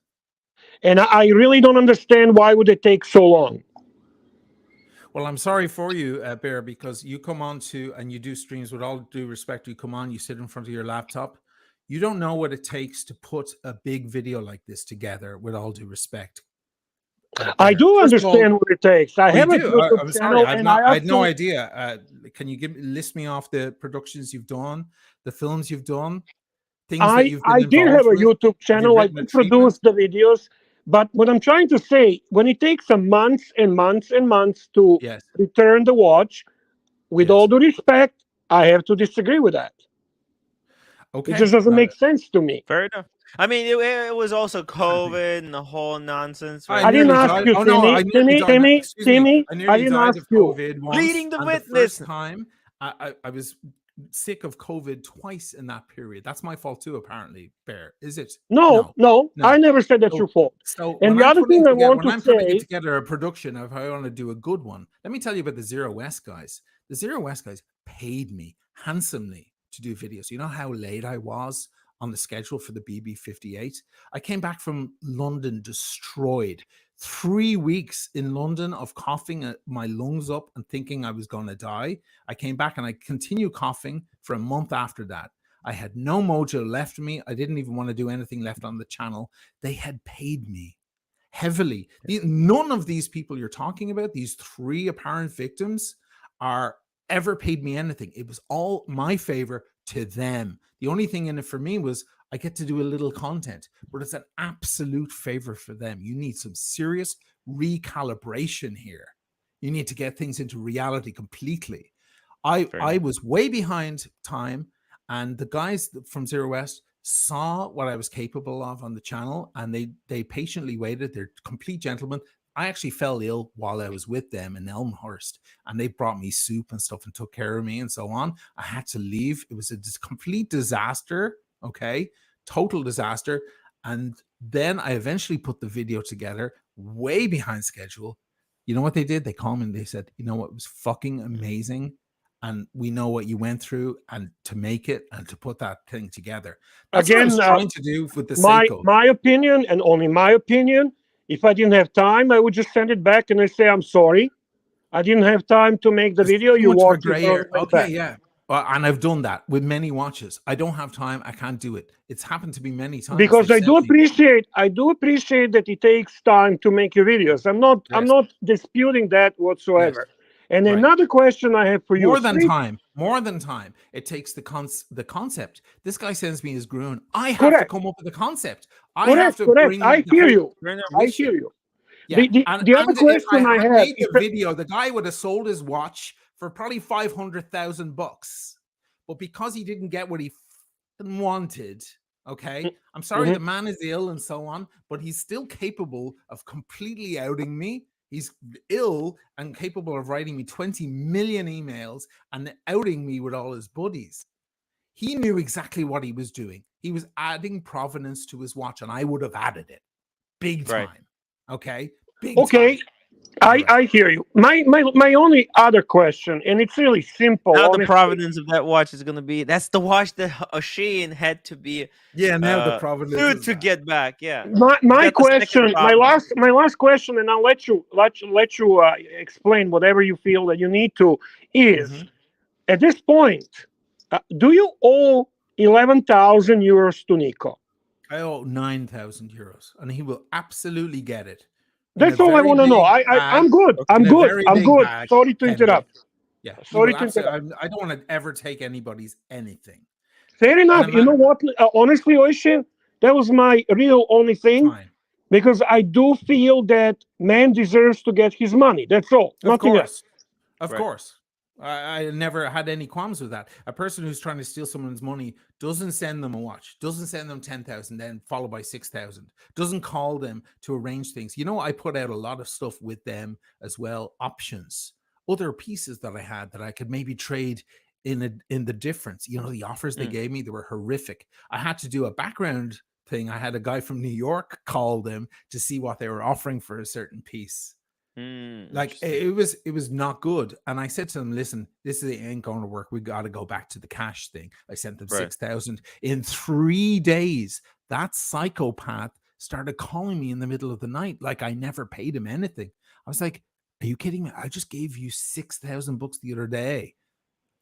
And I really don't understand why would it take so long. Well, I'm sorry for you, Bear, because you come on and you do streams. With all due respect, you come on, you sit in front of your laptop. You don't know what it takes to put a big video like this together, with all due respect. I do understand what it takes. I have a YouTube I'm channel, sorry, I had no idea. Can you list me off the productions you've done, the films you've done, things that you've been I did have a YouTube channel. I did produce the videos. But what I'm trying to say, when it takes months and months and months to return the watch, with all due respect, I have to disagree with that. Okay. It just doesn't make sense to me. Fair enough. I mean, it was also COVID and the whole nonsense. Right? I didn't ask you, Timmy. I didn't ask you. Leading the witness. The first time, I was sick of COVID twice in that period. That's my fault too, apparently. Bear, is it? No. I never said that's your fault. So, and the other thing I want to say, putting together a production, if I want to do a good one, let me tell you about the Zero West guys. The Zero West guys paid me handsomely to do videos. You know how late I was on the schedule for the BB58? I came back from London destroyed. 3 weeks in London of coughing my lungs up and thinking I was going to die. I came back and I continued coughing for a month after that. I had no mojo left me. I didn't even want to do anything left on the channel. They had paid me heavily. None of these people you're talking about, these 3 apparent victims, are ever paid me anything. It was all my favor to them. The only thing in it for me was I get to do a little content, but it's an absolute favor for them. You need some serious recalibration here. You need to get things into reality completely. I was way behind time, and the guys from Zero West saw what I was capable of on the channel, and they patiently waited. They're complete gentlemen. I actually fell ill while I was with them in Elmhurst, and they brought me soup and stuff and took care of me and so on. I had to leave. It was a complete disaster. Okay. Total disaster. And then I eventually put the video together way behind schedule. You know what they did? They called me and they said, you know what, it was fucking amazing. And we know what you went through, and to make it and to put that thing together. That's what I was trying to do with the Seiko. My opinion, and only my opinion, if I didn't have time, I would just send it back and I say, I'm sorry. I didn't have time to make the video. You walked it. Okay, yeah. And I've done that with many watches. I don't have time. I can't do it. It's happened to me many times. Because I do appreciate that it takes time to make your videos. I'm not disputing that whatsoever. Yes. And another question I have for you. More than time. It takes the concept. This guy sends me his Gruen. I have to come up with a concept. I hear you. Yeah. The other question I have. Made the video, the guy would have sold his watch for probably $500,000, but because he didn't get what he wanted, okay, I'm sorry, the man is ill and so on, but he's still capable of completely outing me. He's ill and capable of writing me 20 million emails and outing me with all his buddies. He knew exactly what he was doing. He was adding provenance to his watch, and I would have added it big time. Okay. Big time. I hear you. My only other question, and it's really simple. Now honestly. the provenance of that watch is gonna be that's the watch that Oisin had to be now the provenance sued is to that. get back. Yeah. My got the second question, provenance. my last question, and I'll let you explain whatever you feel that you need to. Is at this point, do you owe 11,000 euros to Nico? I owe 9,000 euros, and he will absolutely get it. That's all I want to know. I'm good. I'm good. I'm good. Sorry to interrupt. Yeah. Sorry to interrupt. I don't want to ever take anybody's anything. Fair enough. You know what? Honestly, Oisin, that was my real only thing. Fine. Because I do feel that man deserves to get his money. That's all. Nothing else. Of course. I never had any qualms with that. A person who's trying to steal someone's money doesn't send them a watch, doesn't send them 10,000, then followed by 6,000, doesn't call them to arrange things. You know, I put out a lot of stuff with them as well, options, other pieces that I had that I could maybe trade in the difference. You know, the offers they gave me, they were horrific. I had to do a background thing. I had a guy from New York call them to see what they were offering for a certain piece. Like it was not good. And I said to them, listen, this ain't going to work. We got to go back to the cash thing. I sent them 6,000 in 3 days. That psychopath started calling me in the middle of the night like I never paid him anything. I was like, are you kidding me? I just gave you 6,000 bucks the other day.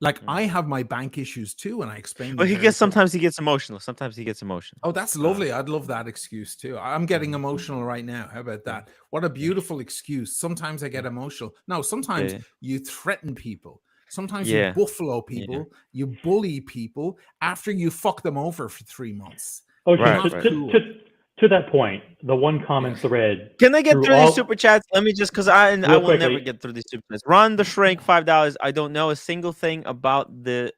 Like I have my bank issues too, and I explained. Well, sometimes he gets emotional. Sometimes he gets emotional. Oh, that's lovely. I'd love that excuse too. I'm getting emotional right now. How about that? What a beautiful excuse. Sometimes I get emotional. No, sometimes you threaten people. Sometimes you buffalo people. You bully people after you fuck them over for 3 months. To that point, the one comment thread. Can I get through these super chats? Let me just, because I will never get through these super chats. Ron the Shrink, $5. I don't know a single thing about the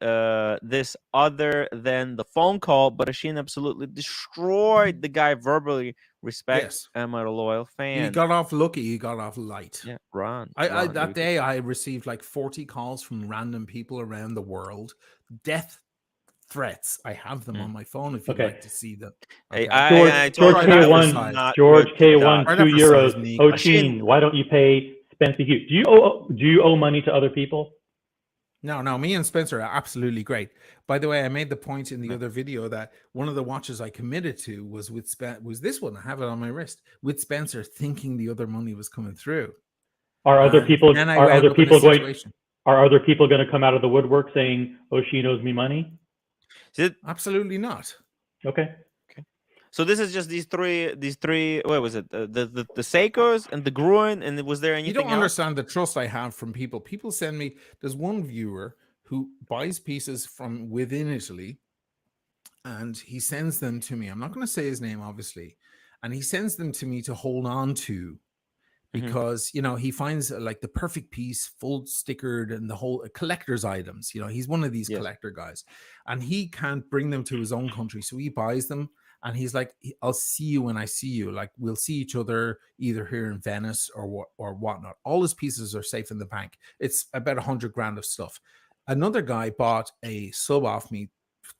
this other than the phone call, but Oisin absolutely destroyed the guy verbally. Respect. Yes. I'm a loyal fan. You got off lucky. You got off light. Yeah, Ron. That day I received like 40 calls from random people around the world. Death threats. I have them on my phone if you'd like to see them. Okay. George K1, George K1, €2. Oisin, why don't you pay Spencer Hughes? Do you owe money to other people? No, me and Spencer are absolutely great. By the way, I made the point in the other video that one of the watches I committed to was this one. I have it on my wrist with Spencer, thinking the other money was coming through. Are other people going to come out of the woodwork saying Oisin owes me money? Absolutely not. Okay. So this is just these three. What was it? The Seikos and the Gruen, and was there anything? You don't understand the trust I have from people. People send me. There's one viewer who buys pieces from within Italy, and he sends them to me. I'm not going to say his name, obviously, and he sends them to me to hold on to. Because he finds like the perfect piece, full stickered, and the whole collector's items. He's one of these collector guys, and he can't bring them to his own country, so he buys them. And he's like, "I'll see you when I see you. Like we'll see each other either here in Venice or whatnot." All his pieces are safe in the bank. It's about 100 grand of stuff. Another guy bought a sub off me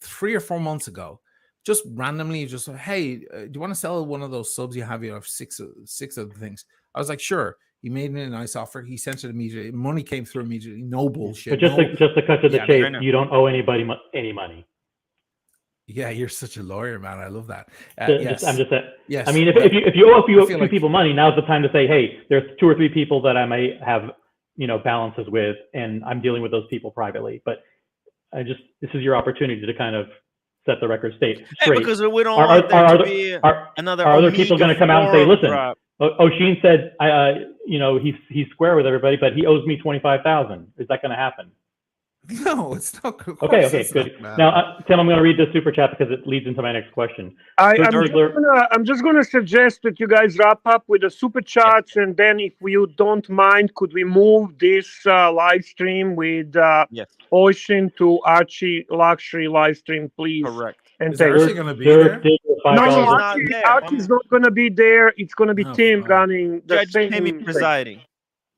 3 or 4 months ago. Just randomly, just hey, do you want to sell one of those subs you have? You have six of the things. I was like, sure. He made me a nice offer. He sent it immediately. Money came through immediately. No bullshit. But just to cut to the chase, you don't owe anybody any money. Yeah, you're such a lawyer, man. I love that. Yes. Yes. I mean, if you owe two people money, now's the time to say, hey, there's 2 or 3 people that I may have, balances with, and I'm dealing with those people privately. But this is your opportunity to kind of set the record straight. Because we don't want there to be another. Are other people going to come out and say, listen, Oisin said, he's square with everybody, but he owes me 25,000. Is that going to happen? No, it's not. Okay, good. Now, Tim, I'm going to read this super chat because it leads into my next question. I'm just going to suggest that you guys wrap up with the super chats, and then, if you don't mind, could we move this live stream with Oisin to Archie Luxury live stream, please? Correct. And is Archie going to be there? No, Archie's not going to be there. It's going to be Tim running the Judge Timmy presiding.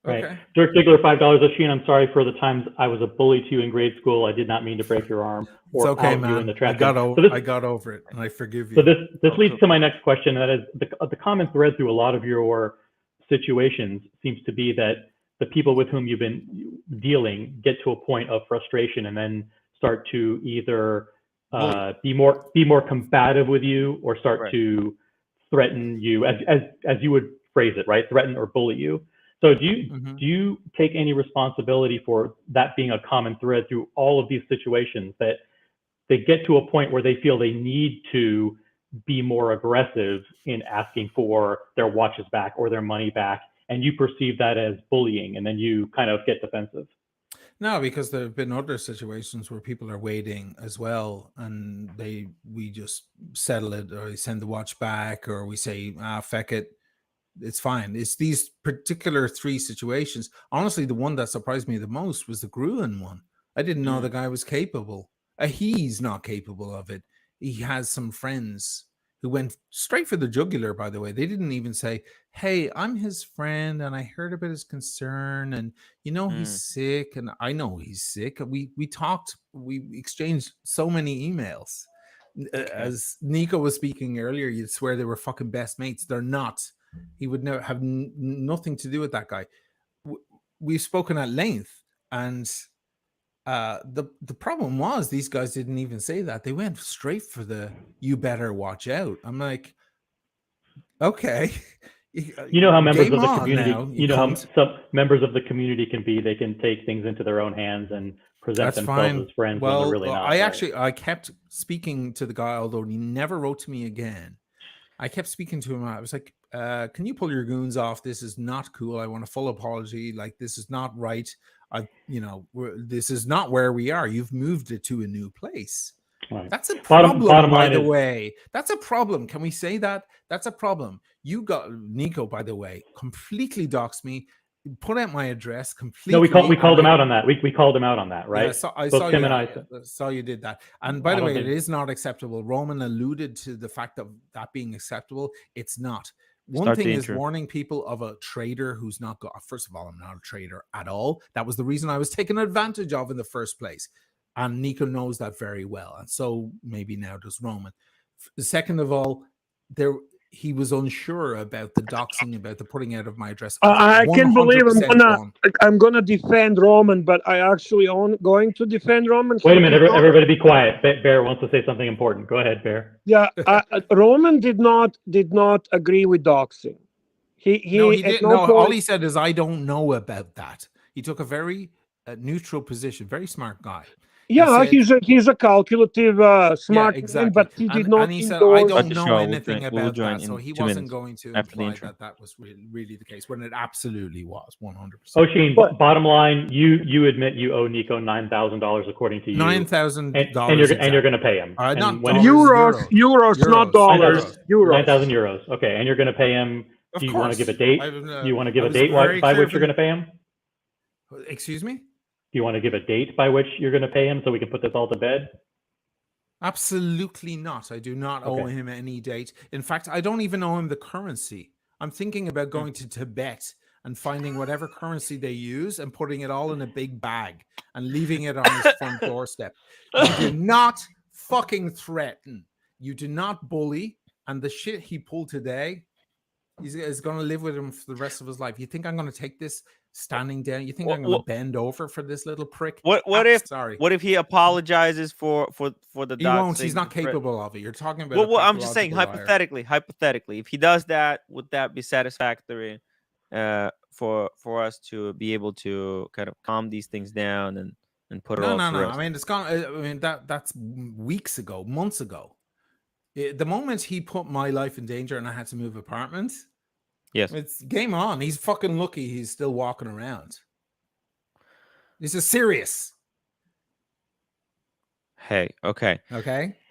Right. Okay. Dirk Diggler, $5. Oisin, I'm sorry for the times I was a bully to you in grade school. I did not mean to break your arm or it's okay, out man. you in the trash. I got over it, and I forgive you. So this leads to my next question. That is the comment thread through a lot of your situations seems to be that the people with whom you've been dealing get to a point of frustration and then start to either be more combative with you or start to threaten you, as you would phrase it, right? Threaten or bully you. So do you take any responsibility for that being a common thread through all of these situations, that they get to a point where they feel they need to be more aggressive in asking for their watches back or their money back, and you perceive that as bullying, and then you kind of get defensive? No, because there have been other situations where people are waiting as well, and we just settle it, or they send the watch back, or we say, feck it, it's fine. It's these particular 3 situations. Honestly, the one that surprised me the most was the Gruen one. I didn't know the guy was capable. He's not capable of it. He has some friends who went straight for the jugular, by the way. They didn't even say, hey, I'm his friend and I heard about his concern, and he's sick, and I know he's sick. We talked, we exchanged so many emails. As Nico was speaking earlier, you'd swear they were fucking best mates. They're not. He would never have nothing to do with that guy. We've spoken at length, and the problem was these guys didn't even say that. They went straight for the "you better watch out." I'm like, okay. You know how members of the community, how some members of the community can be. They can take things into their own hands and present themselves as friends when they're really not. I kept speaking to the guy, although he never wrote to me again. I kept speaking to him. I was like, can you pull your goons off? This is not cool. I want a full apology. Like, this is not right. This is not where we are. You've moved it to a new place. Right. That's a problem, by the way. That's a problem. Can we say that? That's a problem. You got Nico, by the way, completely doxed me, put out my address completely. No, we called him out on that. We called him out on that, right? Yeah, I saw you did that. And by the way, it is not acceptable. Roman alluded to the fact of that being acceptable. It's not. One thing is warning people of a trader who's not got. First of all, I'm not a trader at all. That was the reason I was taken advantage of in the first place. And Nico knows that very well. And so maybe now does Roman. Second of all, he was unsure about the doxing, about the putting out of my address. I can't believe I'm gonna defend Roman, but I actually going to defend Roman. Wait a minute, everybody be quiet. Bear wants to say something important. Go ahead, Bear. Yeah, Roman did not agree with doxing. He didn't. No, all he said is, I don't know about that. He took a very neutral position. Very smart guy. Yeah, he's a calculative, smart man, but he did not. And he said, I don't know anything about that, so he wasn't going to imply that was really the case, when it absolutely was 100%. Sheen, bottom line, you admit you owe Nico $9,000 according to you. $9,000, and you're going to pay him. Not euros, not dollars. Euros. 9,000 euros. Okay, and you're going to pay him. Do you want to give a date? Do you want to give a date by which you're going to pay him? Excuse me? Do you want to give a date by which you're going to pay him so we can put this all to bed? Absolutely not. I do not owe him any date. In fact, I don't even owe him the currency. I'm thinking about going to Tibet and finding whatever currency they use and putting it all in a big bag and leaving it on his front doorstep. You do not fucking threaten. You do not bully. And the shit he pulled today is going to live with him for the rest of his life. You think I'm going to take this standing down? You think I'm going to bend over for this little prick? What if he apologizes for the he won't. He's not capable of it. You're talking about well, I'm just saying hypothetically, if he does that, would that be satisfactory for us to be able to kind of calm these things down and put it all to rest? I mean, it's gone. I mean, that's weeks ago, months ago. The moment he put my life in danger and I had to move apartments, yes, it's game on. He's fucking lucky he's still walking around. This is serious. Hey, okay.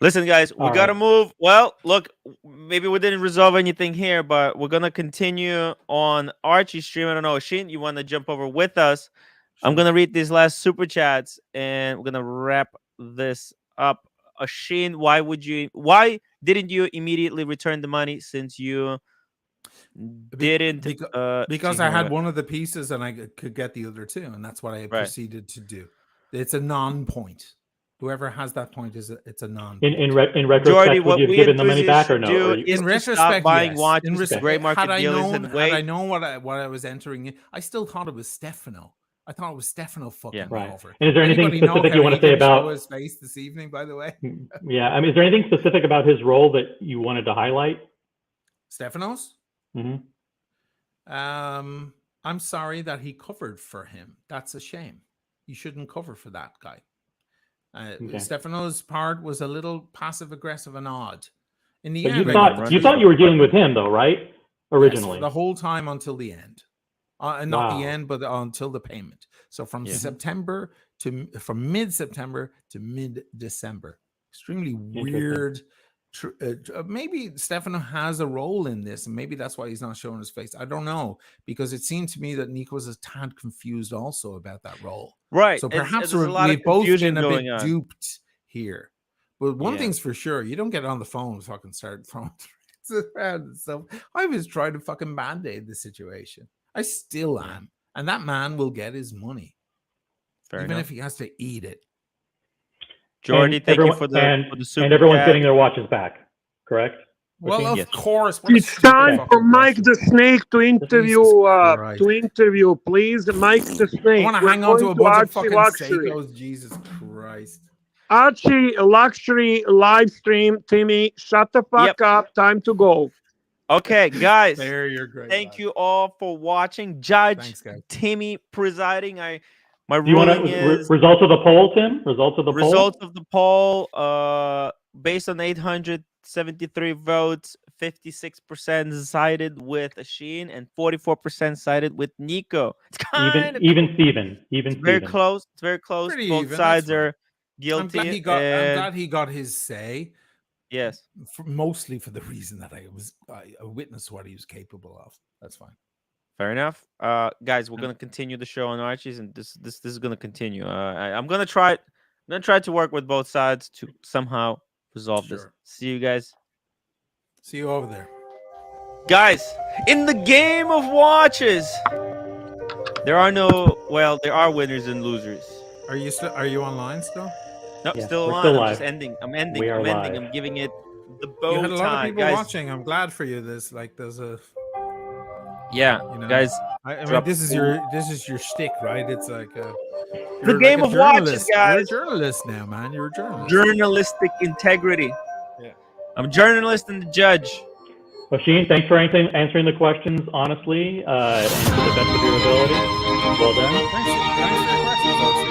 Listen, guys, we gotta move. Well, look, maybe we didn't resolve anything here, but we're gonna continue on Archie's stream. I don't know, Shin, you want to jump over with us? Sure. I'm gonna read these last super chats and we're gonna wrap this up. Shin, why didn't you immediately return the money since you didn't? Because I had one of the pieces and I could get the other two, and that's what I proceeded to do. It's a non-point. Whoever has that point it's a non. In retrospect, Jordy, would what you have we given the advise money you back or should no? do Or is In to stop retrospect, buying yes. watches In to respect, gray market had I dealers known, and wait. had I known what I was entering in, I still thought it was Stefano. I thought it was Stefano fucking Right. over. And is there anything Anybody know specific how you want he to say can show about his face this evening? By the way, Yeah, I mean, is there anything specific about his role that you wanted to highlight? Stefano's. I'm sorry that he covered for him. That's a shame. You shouldn't cover for that guy. Okay. Stefano's part was a little passive aggressive and odd. In the But end, you thought you were dealing with him though, right? Originally, yes, the whole time until the end. Not the Wow. end, but until the payment. So from from mid-September to mid-December. Extremely weird. Maybe Stefano has a role in this, and maybe that's why he's not showing his face. I don't know, because it seemed to me that Nico was a tad confused also about that role. Right. So perhaps there's a lot of we've both confusion been a going bit on. duped here. But one Yeah. thing's for sure, you don't get on the phone and fucking start throwing threats around and stuff. I was trying to fucking band-aid the situation. I still am. And that man will get his money. Fair even enough. if he has to eat it. Jordy, thank you for the super and everyone's chat. getting their watches back, correct? Well, of Yes. course. What a It's stupid time fucking for Mike question. the Snake to interview. Christ. Please, Mike the Snake. I want to We're hang on to going a bunch of Archie fucking Luxury. Seikos. Jesus Christ. Archie Luxury live stream. Timmy, shut the fuck up. Time to go. Okay, guys. There, you're great. Thank you all for watching. Judge Thanks, guys. Timmy presiding. My Do you want ruling is results of the poll, Tim? Results of the results poll? of the poll. Based on 873 votes, 56% sided with Sheen and 44% sided with Nico. It's kind of even Steven. very close. It's very close. Pretty Both even, sides that's fine. are guilty. I'm glad he got his say. Yes. Mostly for the reason that I witnessed what he was capable of. That's fine. Fair enough. Guys, we're gonna continue the show on Archie's, and this is gonna continue. I'm gonna try to work with both sides to somehow resolve this. See you guys. See you over there. Guys, in the game of watches, there are winners and losers. Are you online still? No, Yeah, still we're on. still I'm live. just ending. I'm ending. We are I'm ending. live. I'm giving it the bow You had a lot of tie, people guys. watching. I'm glad for you. There's a Yeah, guys. I mean, this is your shtick, right? It's like The game of watches, guys. You're a journalist now, man. You're a journalist. Journalistic integrity. Yeah. I'm a journalist and the judge. Well, Sheen, thanks for answering the questions honestly and to the best of your ability. Well done. Thanks for your questions, also.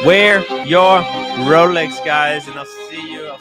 Wear your Rolex, guys, and I'll see you.